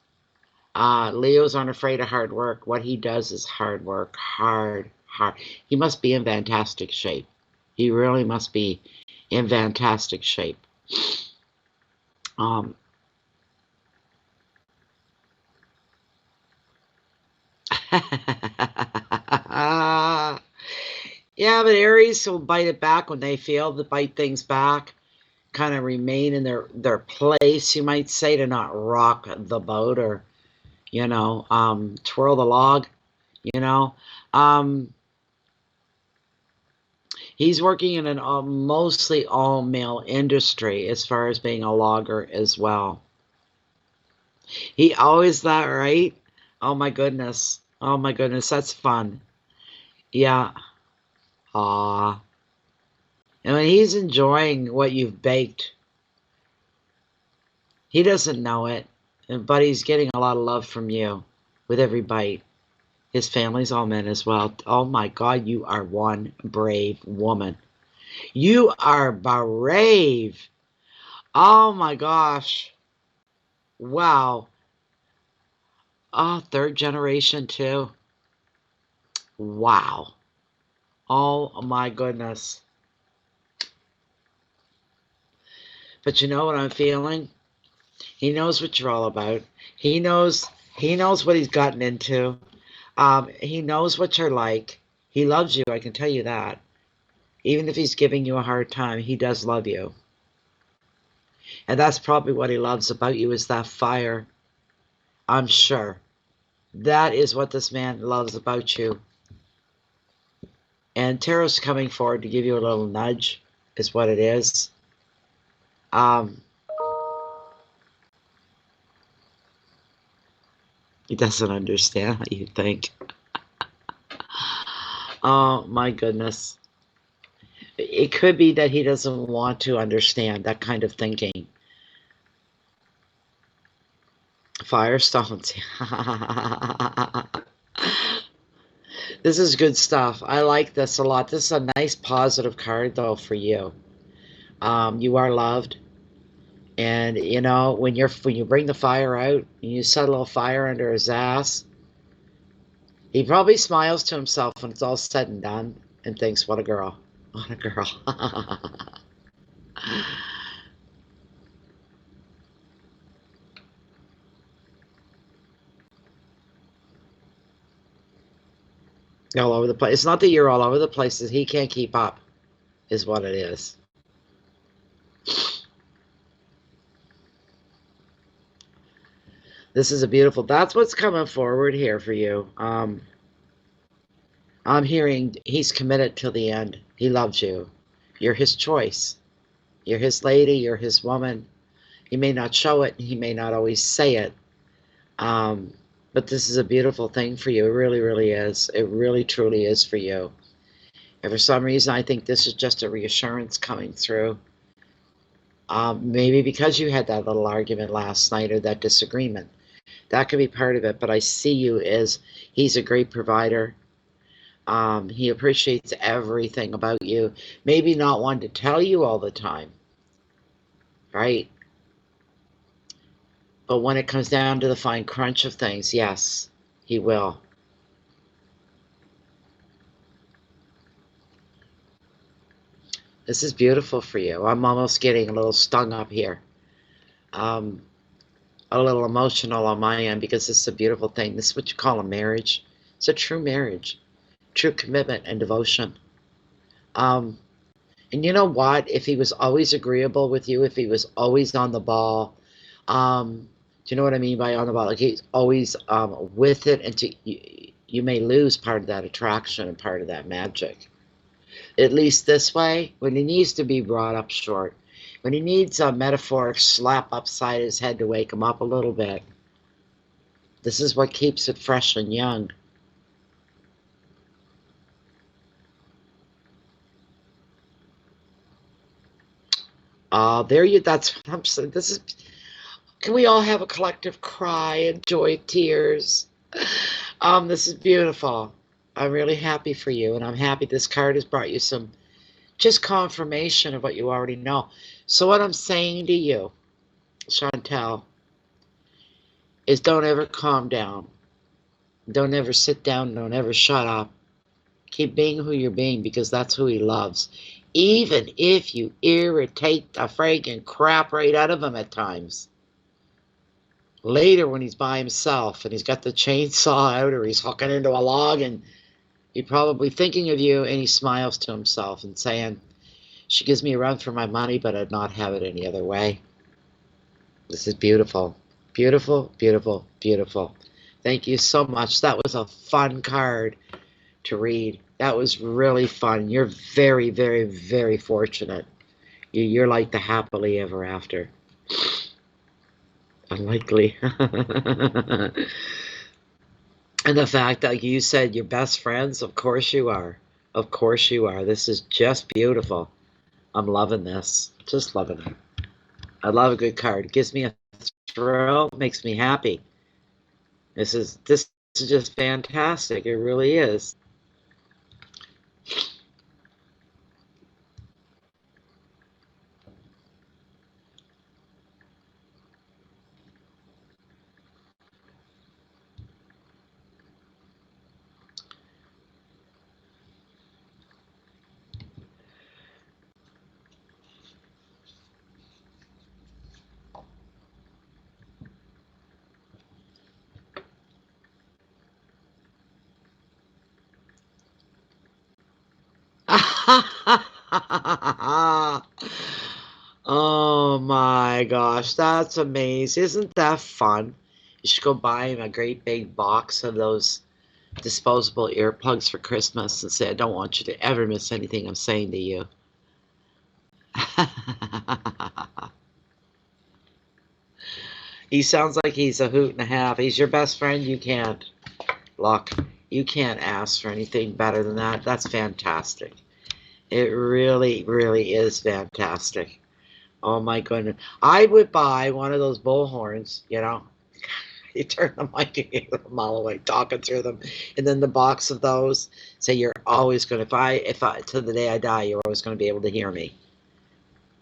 Leos aren't afraid of hard work. What he does is hard work. Hard. He must be in fantastic shape. He really must be in fantastic shape. Yeah, but Aries will bite it back when they fail to bite things back. Kind of remain in their place, you might say, to not rock the boat or, twirl the log, He's working in an mostly all-male industry as far as being a logger as well. He always that, right? Oh my goodness. Oh my goodness, that's fun. Yeah. Aw. And when he's enjoying what you've baked, he doesn't know it, but he's getting a lot of love from you with every bite. His family's all men as well. Oh my God, you are one brave woman. You are brave. Oh my gosh. Wow. Oh, third generation too. Wow. Oh my goodness. But you know what I'm feeling? He knows what you're all about. He knows what he's gotten into. He knows what you're like. He loves you, I can tell you that. Even if he's giving you a hard time, he does love you. And that's probably what he loves about you, is that fire. I'm sure. That is what this man loves about you. And Tarot's coming forward to give you a little nudge, is what it is. He doesn't understand how you think. Oh my goodness. It could be that he doesn't want to understand that kind of thinking. Firestones. This is good stuff. I like this a lot. This is a nice positive card though for you. You are loved. And when you bring the fire out and you set a little fire under his ass, he probably smiles to himself when it's all said and done and thinks, what a girl. What a girl. All over the place. It's not that you're all over the place, he can't keep up, is what it is. This is a beautiful, that's what's coming forward here for you. I'm hearing he's committed till the end. He loves you. You're his choice. You're his lady. You're his woman. He may not show it. He may not always say it. But this is a beautiful thing for you. It really, really is. It really, truly is for you. And for some reason, I think this is just a reassurance coming through. Maybe because you had that little argument last night or that disagreement. That could be part of it. But I see you as he's a great provider. He appreciates everything about you. Maybe not one to tell you all the time, right? But when it comes down to the fine crunch of things, yes, he will. This is beautiful for you. I'm almost getting a little stung up here. Um, a little emotional on my end because this is a beautiful thing. This is what you call a marriage. It's a true marriage, true commitment and devotion. Um, and you know what? If he was always agreeable with you, if he was always on the ball, do you know what I mean by on the ball? Like he's always with it, and you may lose part of that attraction and part of that magic. At least this way, when he needs to be brought up short, when he needs a metaphoric slap upside his head to wake him up a little bit, this is what keeps it fresh and young. There you. That's what I'm saying. This is. Can we all have a collective cry and joy, tears? This is beautiful. I'm really happy for you, and I'm happy this card has brought you some just confirmation of what you already know. So what I'm saying to you, Chantel, is don't ever calm down. Don't ever sit down. Don't ever shut up. Keep being who you're being because that's who he loves. Even if you irritate the friggin' crap right out of him at times. Later when he's by himself and he's got the chainsaw out or he's hooking into a log and he's probably thinking of you and he smiles to himself and saying, she gives me a run for my money, but I'd not have it any other way. This is beautiful. Beautiful, beautiful, beautiful. Thank you so much. That was a fun card to read. That was really fun. You're very, very, very fortunate. You're like the happily ever after. Unlikely. And the fact that you said you're best friends, of course you are. Of course you are. This is just beautiful. I'm loving this. Just loving it. I love a good card. It gives me a thrill, makes me happy. This is just fantastic. It really is. Oh my gosh, that's amazing. Isn't that fun? You should go buy him a great big box of those disposable earplugs for Christmas and say, I don't want you to ever miss anything I'm saying to you. He sounds like he's a hoot and a half. He's your best friend. You can't, look, you can't ask for anything better than that. That's fantastic. It really, really is fantastic. Oh my goodness. I would buy one of those bullhorns, you know. You turn the mic and you get a mile away talking through them. And then the box of those say you're always gonna if I till the day I die, you're always gonna be able to hear me.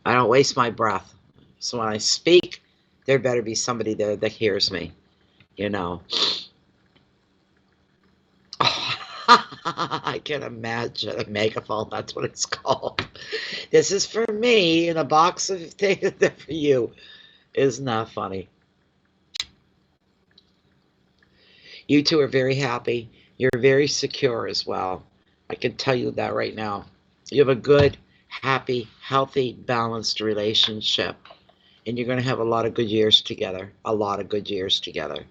I don't waste my breath. So when I speak, there better be somebody there that hears me, you know. I can imagine a megaphone. That's what it's called. This is for me and a box of things for you. Isn't that funny? You two are very happy. You're very secure as well. I can tell you that right now. You have a good, happy, healthy, balanced relationship. And you're going to have a lot of good years together. A lot of good years together.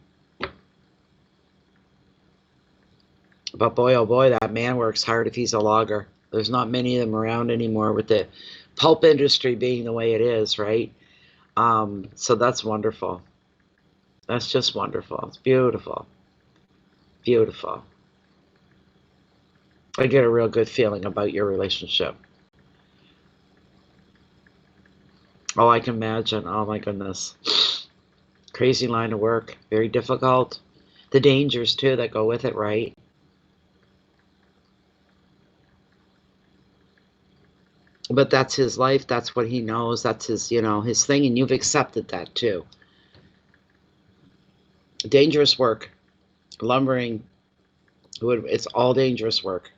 But boy, oh boy, that man works hard if he's a logger. There's not many of them around anymore with the pulp industry being the way it is, right? So that's wonderful. That's just wonderful. It's beautiful. Beautiful. I get a real good feeling about your relationship. Oh, I can imagine. Oh my goodness. Crazy line of work. Very difficult. The dangers too that go with it, right? But that's his life. That's what he knows. That's his, his thing. And you've accepted that too. Dangerous work. Lumbering. It's all dangerous work.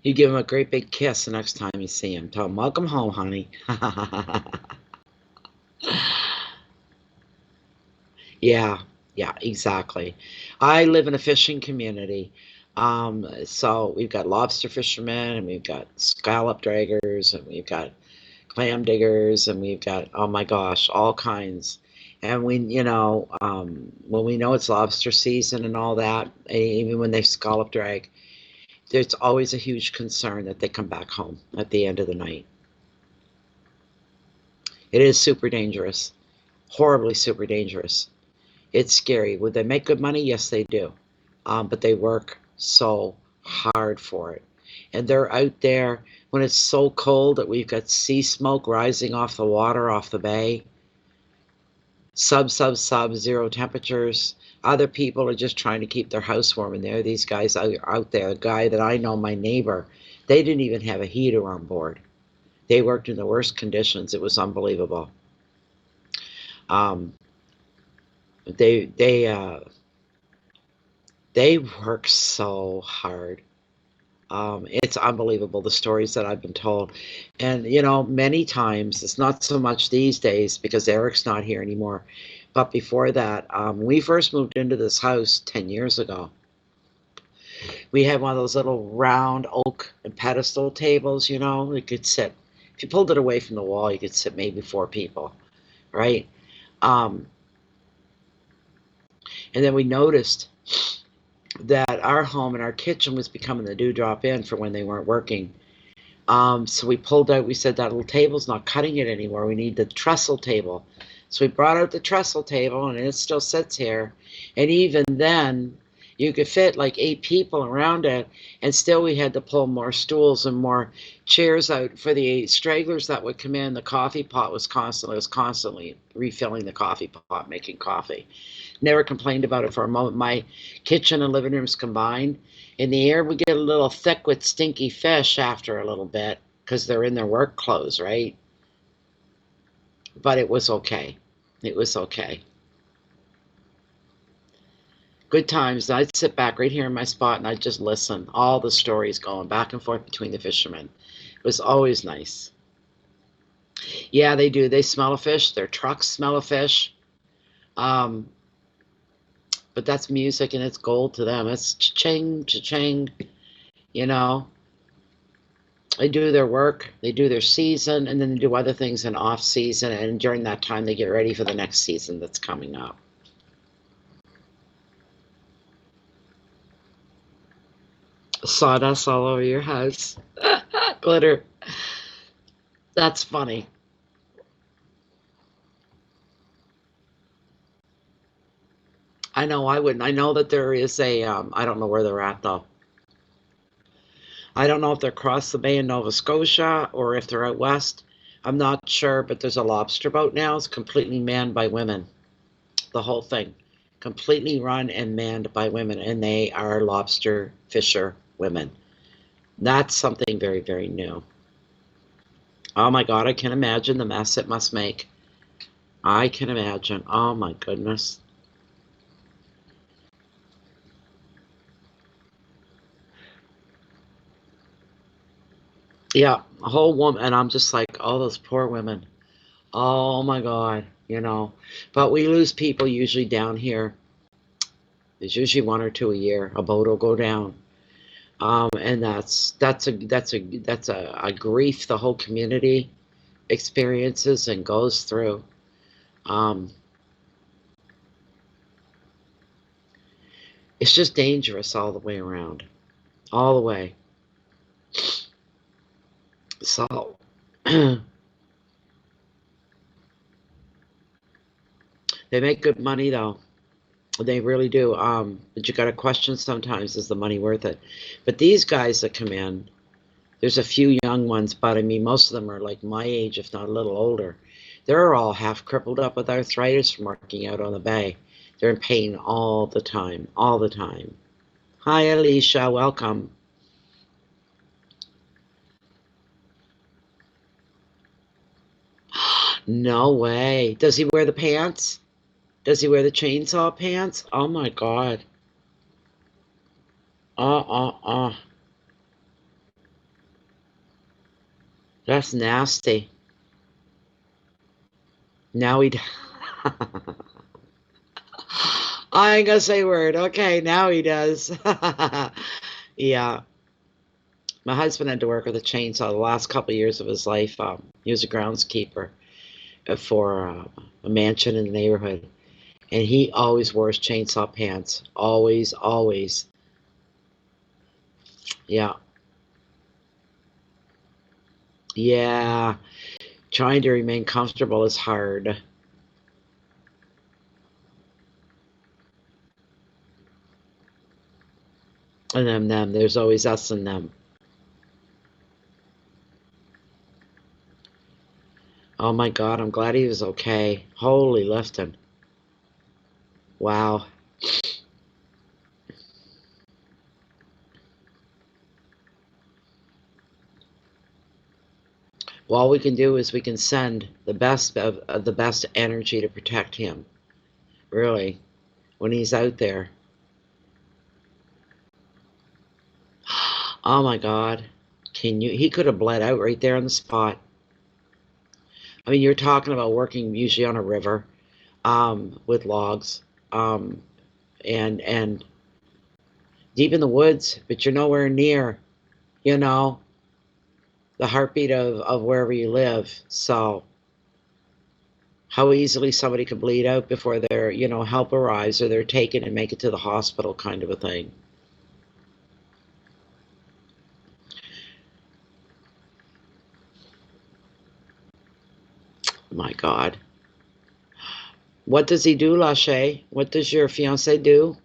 You give him a great big kiss the next time you see him. Tell him, welcome home, honey. Yeah, yeah, exactly. I live in a fishing community. So we've got lobster fishermen, and we've got scallop draggers, and we've got clam diggers, and we've got, oh my gosh, all kinds. And when we know it's lobster season and all that, even when they scallop drag, there's always a huge concern that they come back home at the end of the night. It is super dangerous, horribly super dangerous. It's scary. Would they make good money? Yes, they do. But they work so hard for it. And they're out there when it's so cold that we've got sea smoke rising off the water, off the bay, sub-zero temperatures. Other people are just trying to keep their house warm, and there are these guys out there. A guy that I know, my neighbor, they didn't even have a heater on board. They worked in the worst conditions. It was unbelievable. They work so hard. It's unbelievable, the stories that I've been told. And, many times, it's not so much these days because Eric's not here anymore. But before that, we first moved into this house 10 years ago. We had one of those little round oak and pedestal tables, you could sit. If you pulled it away from the wall, you could sit maybe 4 people, right? And then we noticed that our home and our kitchen was becoming the dewdrop in for when they weren't working. So we pulled out, we said that little table's not cutting it anymore. We need the trestle table. So we brought out the trestle table, and it still sits here. And even then, you could fit like 8 people around it, and still we had to pull more stools and more chairs out for the stragglers that would come in. The coffee pot was constantly refilling the coffee pot, making coffee. Never complained about it for a moment. My kitchen and living rooms combined, and the air would get a little thick with stinky fish after a little bit because they're in their work clothes, right? But it was okay. It was okay. Good times. I'd sit back right here in my spot and I'd just listen. All the stories going back and forth between the fishermen. It was always nice. Yeah, they do. They smell a fish. Their trucks smell a fish. But that's music and it's gold to them. It's cha-ching, cha-ching. They do their work, they do their season, and then they do other things in off season. And during that time, they get ready for the next season that's coming up. Sawdust all over your house. Glitter. That's funny. I know I wouldn't. I know that there is I don't know where they're at though. I don't know if they're across the bay in Nova Scotia or if they're out west. I'm not sure, but there's a lobster boat now. It's completely manned by women. The whole thing. Completely run and manned by women, and they are lobster fisher women. That's something very, very new. Oh my God, I can imagine the mess it must make. I can imagine. Oh my goodness. Yeah, a whole woman, and I'm just like, oh, those poor women. Oh my God. But we lose people usually down here. There's usually 1 or 2 a year. A boat will go down. And that's a grief the whole community experiences and goes through. Um, it's just dangerous all the way around, all the way. So they make good money though. They really do. But you got to question sometimes, is the money worth it? But these guys that come in, there's a few young ones, but I mean, most of them are like my age, if not a little older. They're all half crippled up with arthritis from working out on the bay. They're in pain all the time, all the time. Hi, Alicia. Welcome. No way. Does he wear the pants? Does he wear the chainsaw pants? Oh my God. Uh. That's nasty. Now he. I ain't gonna say a word. Okay, now he does. Yeah. My husband had to work with a chainsaw the last couple of years of his life. He was a groundskeeper for a mansion in the neighborhood. And he always wore his chainsaw pants. Always, always. Yeah. Yeah. Trying to remain comfortable is hard. And then them. There's always us and them. Oh my God, I'm glad he was okay. Holy lifting. Wow. Well, all we can do is we can send the best of the best energy to protect him. Really, when he's out there. Oh my God. Can you? He could have bled out right there on the spot. I mean, you're talking about working usually on a river, with logs, um, and deep in the woods, but you're nowhere near, you know, the heartbeat of wherever you live. So how easily somebody could bleed out before their, help arrives or they're taken and make it to the hospital kind of a thing. My God. What does he do, Lachey? What does your fiance do?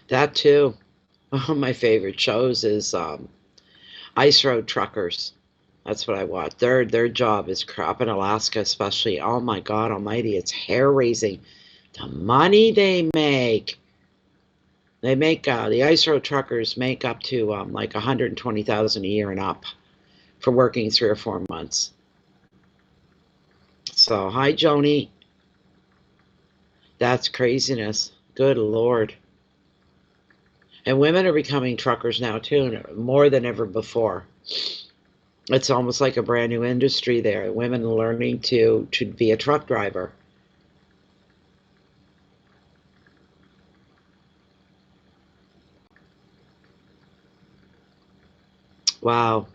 That too. One of my favorite shows is Ice Road Truckers. That's what I watch. Their job is crap in Alaska, especially. Oh my God Almighty, it's hair raising. The money they make. They make the ice road truckers make up to like 120,000 a year and up for working 3 or 4 months. So hi Joni, that's craziness. Good Lord. And women are becoming truckers now too, more than ever before. It's almost like a brand new industry there. Women learning to be a truck driver. Wow.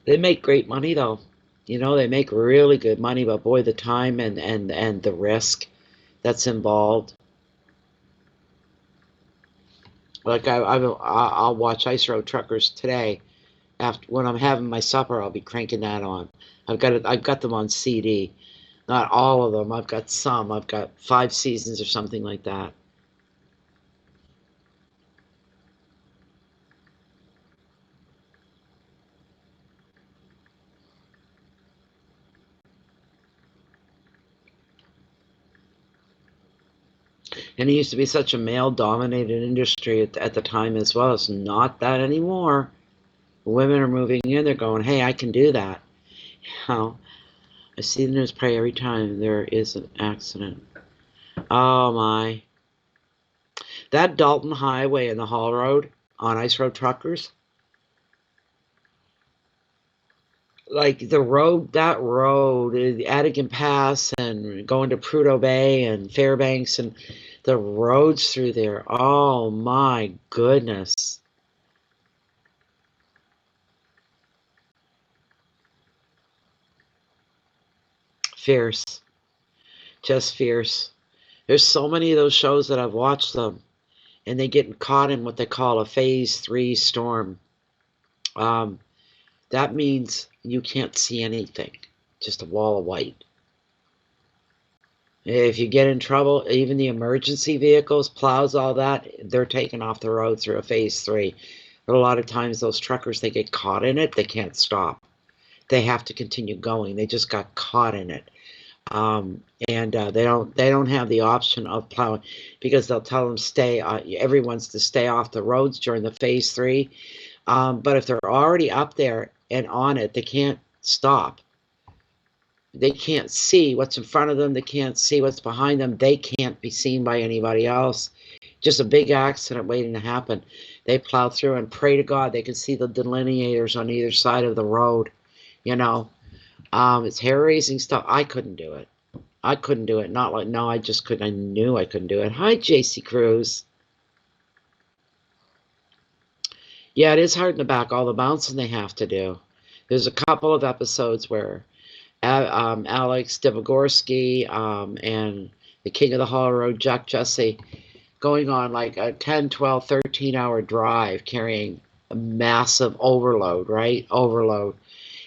They make great money though. They make really good money, but boy, the time and the risk that's involved. Like I'll watch Ice Road Truckers today. After when I'm having my supper, I'll be cranking that on. I've got them on CD. Not all of them. I've got some. I've got 5 seasons or something like that. And it used to be such a male-dominated industry at the time as well. It's not that anymore. Women are moving in. They're going, hey, I can do that. How? I see the news probably every time there is an accident. Oh my. That Dalton Highway and the Hall Road on Ice Road Truckers, like that road, the Adigan Pass and going to Prudhoe Bay and Fairbanks and the roads through there. Oh my goodness. Fierce. Just fierce. There's so many of those shows that I've watched them and they get caught in what they call a phase 3 storm. Um, that means you can't see anything, just a wall of white. If you get in trouble, even the emergency vehicles, plows, all that, they're taken off the road through a phase 3. But a lot of times those truckers, they get caught in it, they can't stop. They have to continue going. They just got caught in it. And they don't have the option of plowing, because they'll tell them everyone's to stay off the roads during the phase 3. But if they're already up there and on it, they can't stop. They can't see what's in front of them. They can't see what's behind them. They can't be seen by anybody else. Just a big accident waiting to happen. They plow through and pray to God they can see the delineators on either side of the road. You know, it's hair-raising stuff. I couldn't do it. I couldn't do it. Not like, no, I just couldn't. I knew I couldn't do it. Hi, JC Cruz. Yeah, it is hard in the back, all the bouncing they have to do. There's a couple of episodes where Alex Dvorsky and the King of the Haul Road, Jack Jesse, going on like a 10, 12, 13-hour drive carrying a massive overload, right? Overload.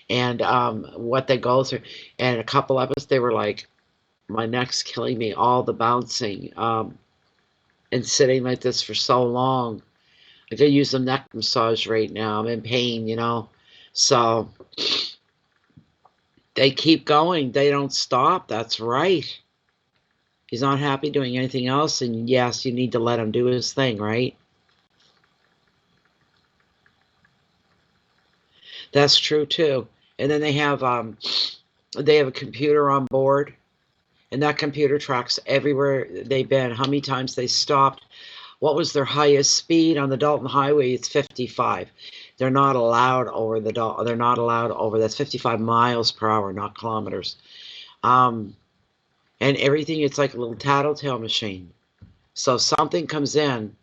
And what they go through. And a couple of us, they were like, my neck's killing me, all the bouncing and sitting like this for so long. I could use a neck massage right now. I'm in pain, you know. So they keep going. They don't stop. That's right. He's not happy doing anything else. And yes, you need to let him do his thing, right? That's true too. And then they have a computer on board, and that computer tracks everywhere they've been, how many times they stopped, what was their highest speed on the Dalton Highway. It's 55. They're not allowed over they're not allowed over, that's 55 miles per hour, not kilometers. And everything, it's like a little tattletale machine. So if something comes in,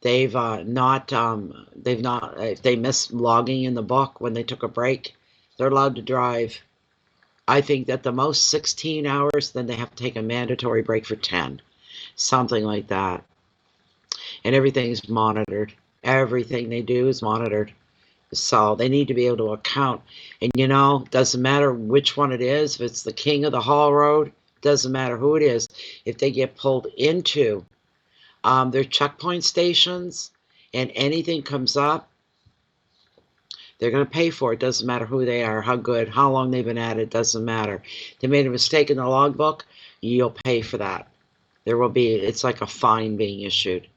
if they miss logging in the book when they took a break, they're allowed to drive, I think, at the most 16 hours, then they have to take a mandatory break for 10. Something like that. And everything's monitored. Everything they do is monitored. So they need to be able to account. And you know, doesn't matter which one it is, if it's the King of the Haul Road, doesn't matter who it is, if they get pulled into their checkpoint stations and anything comes up, they're going to pay for it. Doesn't matter who they are, how good, how long they've been at it, doesn't matter. They made a mistake in the logbook, you'll pay for that. There will be, it's like a fine being issued.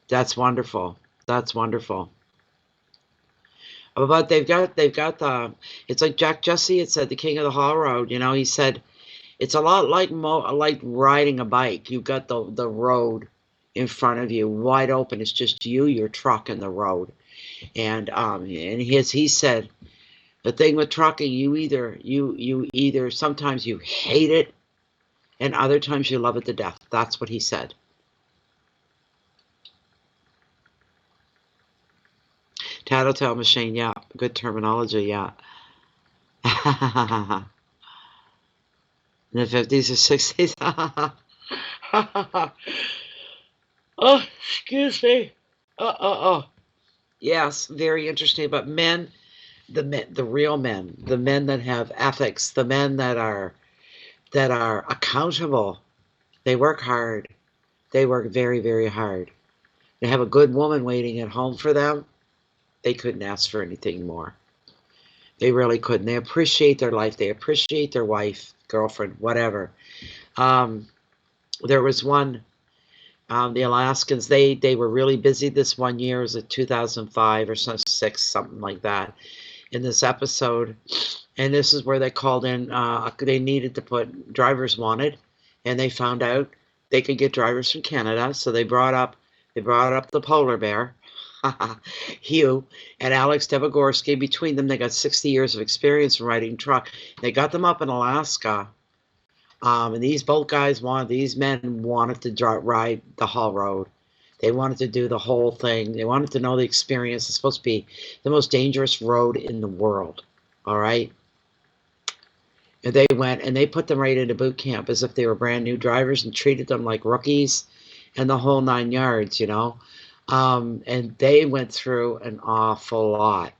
That's wonderful. That's wonderful. But they've got the, it's like Jack Jesse had said, the King of the Haul Road, you know, he said, it's a lot like riding a bike. You've got the road in front of you, wide open. It's just you, your truck, and the road. And he said, the thing with trucking, you either sometimes you hate it, and other times you love it to death. That's what he said. Tattletale machine, yeah, good terminology, yeah. In the 50s or 60s. Oh, excuse me. Yes, very interesting. But men, the real men, the men that have ethics, the men that are accountable, they work hard. They work very, very hard. They have a good woman waiting at home for them. They couldn't ask for anything more. They really couldn't. They appreciate their life. They appreciate their wife, girlfriend, whatever. There was one, the Alaskans, they were really busy this one year. It was 2005 or 6, something like that, in this episode. And this is where they called in, they needed to put drivers wanted, and they found out they could get drivers from Canada. So they brought up the polar bear, Hugh, and Alex Dvorsky. Between them, they got 60 years of experience in riding truck. They got them up in Alaska. And these men wanted to ride the Haul Road. They wanted to do the whole thing. They wanted to know the experience. It's supposed to be the most dangerous road in the world. All right. And they went and they put them right into boot camp as if they were brand new drivers and treated them like rookies and the whole 9 yards, you know. And they went through an awful lot.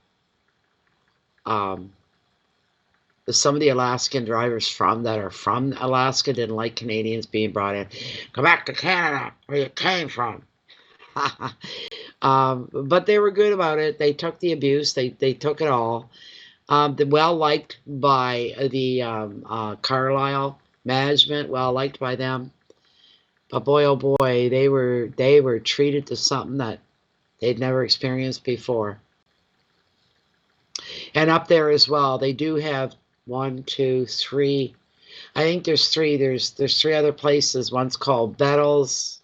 Some of the Alaskan drivers that are from Alaska didn't like Canadians being brought in. Go back to Canada, where you came from. But they were good about it. They took the abuse. They took it all. They're well liked by the Carlisle management. Well liked by them. But boy, oh boy, they were treated to something that they'd never experienced before. And up there as well, they do have 1, 2, 3. I think there's 3. There's 3 other places. One's called Bettles,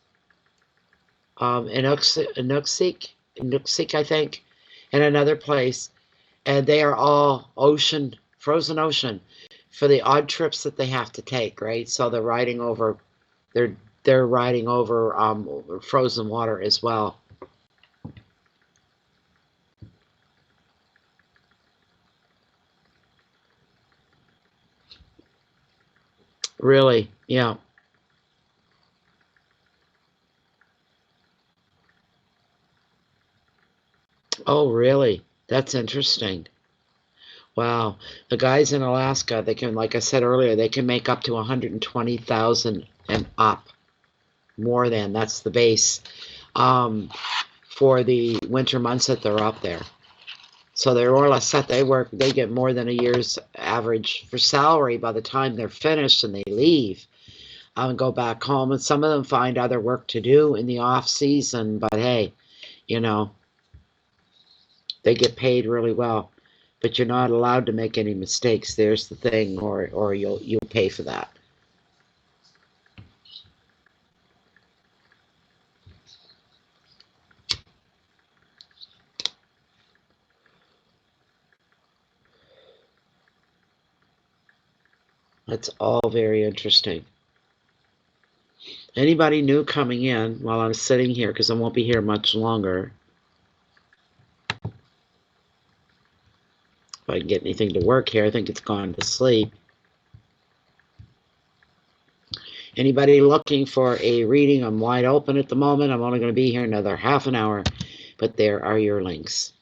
Inuksuit, I think, and another place. And they are all frozen ocean, for the odd trips that they have to take. Right, so they're riding over, they're riding over frozen water as well. Really, yeah. Oh, really? That's interesting. Wow. The guys in Alaska, they can, like I said earlier, they can make up to 120,000 and up. More than, that's the base, for the winter months that they're up there. So they're more or less set. They get more than a year's average for salary by the time they're finished and they leave, and go back home. And some of them find other work to do in the off season, but hey, you know, they get paid really well. But you're not allowed to make any mistakes. There's the thing, or you'll pay for that. That's all very interesting. Anybody new coming in while I'm sitting here, because I won't be here much longer. If I can get anything to work here, I think it's gone to sleep. Anybody looking for a reading? I'm wide open at the moment. I'm only going to be here another half an hour, but there are your links.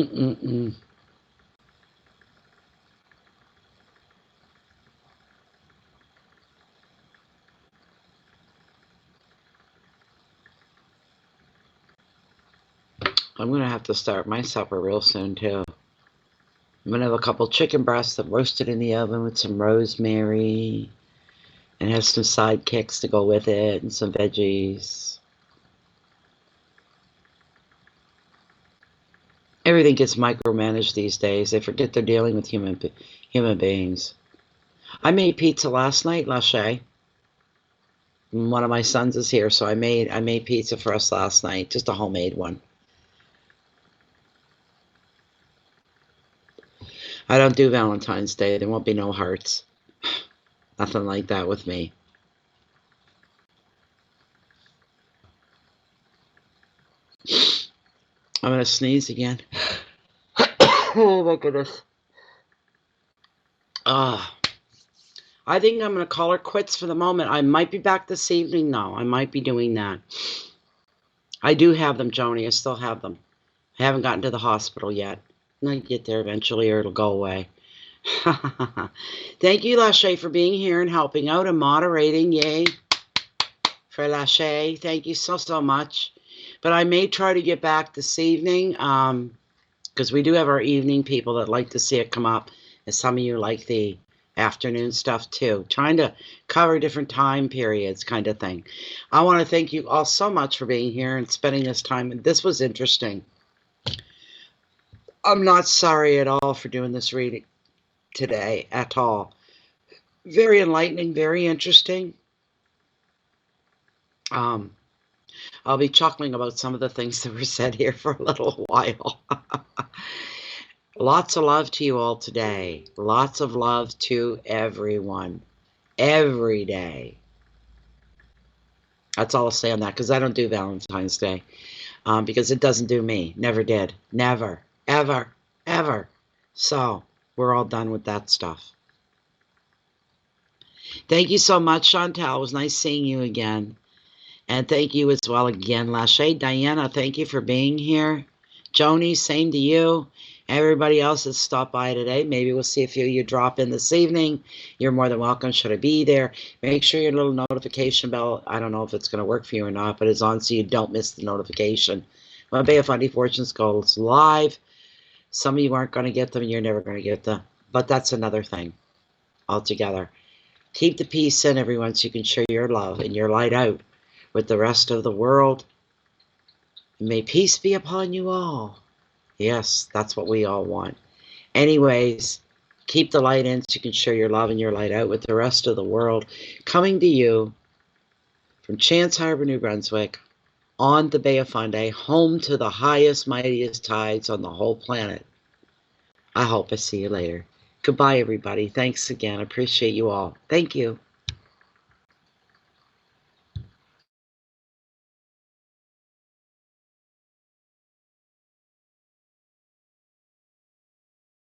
Mm-mm-mm. I'm going to have to start my supper real soon, too. I'm going to have a couple chicken breasts that roasted in the oven with some rosemary and have some sidekicks to go with it and some veggies. Everything gets micromanaged these days. They forget they're dealing with human beings. I made pizza last night, Lachey. One of my sons is here, so I made pizza for us last night, just a homemade one. I don't do Valentine's Day. There won't be no hearts. Nothing like that with me. I'm gonna sneeze again. Oh my goodness. I think I'm gonna call her quits for the moment. I might be back this evening though. I might be doing that. I do have them, Joni. I still have them. I haven't gotten to the hospital yet. I'll get there eventually or it'll go away. Thank you, Lachey, for being here and helping out and moderating. Yay. For Lachey. Thank you so much. But I may try to get back this evening because we do have our evening people that like to see it come up. And some of you like the afternoon stuff too. Trying to cover different time periods kind of thing. I want to thank you all so much for being here and spending this time. This was interesting. I'm not sorry at all for doing this reading today at all. Very enlightening, very interesting. I'll be chuckling about some of the things that were said here for a little while. Lots of love to you all today. Lots of love to everyone. Every day. That's all I'll say on that, because I don't do Valentine's Day. Because it doesn't do me. Never did. Never. Ever. Ever. So, we're all done with that stuff. Thank you so much, Chantal. It was nice seeing you again. And thank you as well again, Lachey. Diana, thank you for being here. Joni, same to you. Everybody else that stopped by today, maybe we'll see a few of you drop in this evening. You're more than welcome. Should I be there? Make sure your little notification bell, I don't know if it's going to work for you or not, but it's on so you don't miss the notification. When Bay of Fundy Fortunes goes live, some of you aren't going to get them and you're never going to get them. But that's another thing altogether. Keep the peace in, everyone, so you can share your love and your light out with the rest of the world. May peace be upon you all. Yes, that's what we all want. Anyways, keep the light in so you can share your love and your light out with the rest of the world. Coming to you from Chance Harbor, New Brunswick, on the Bay of Fundy, home to the highest, mightiest tides on the whole planet. I hope I see you later. Goodbye, everybody. Thanks again. I appreciate you all. Thank you.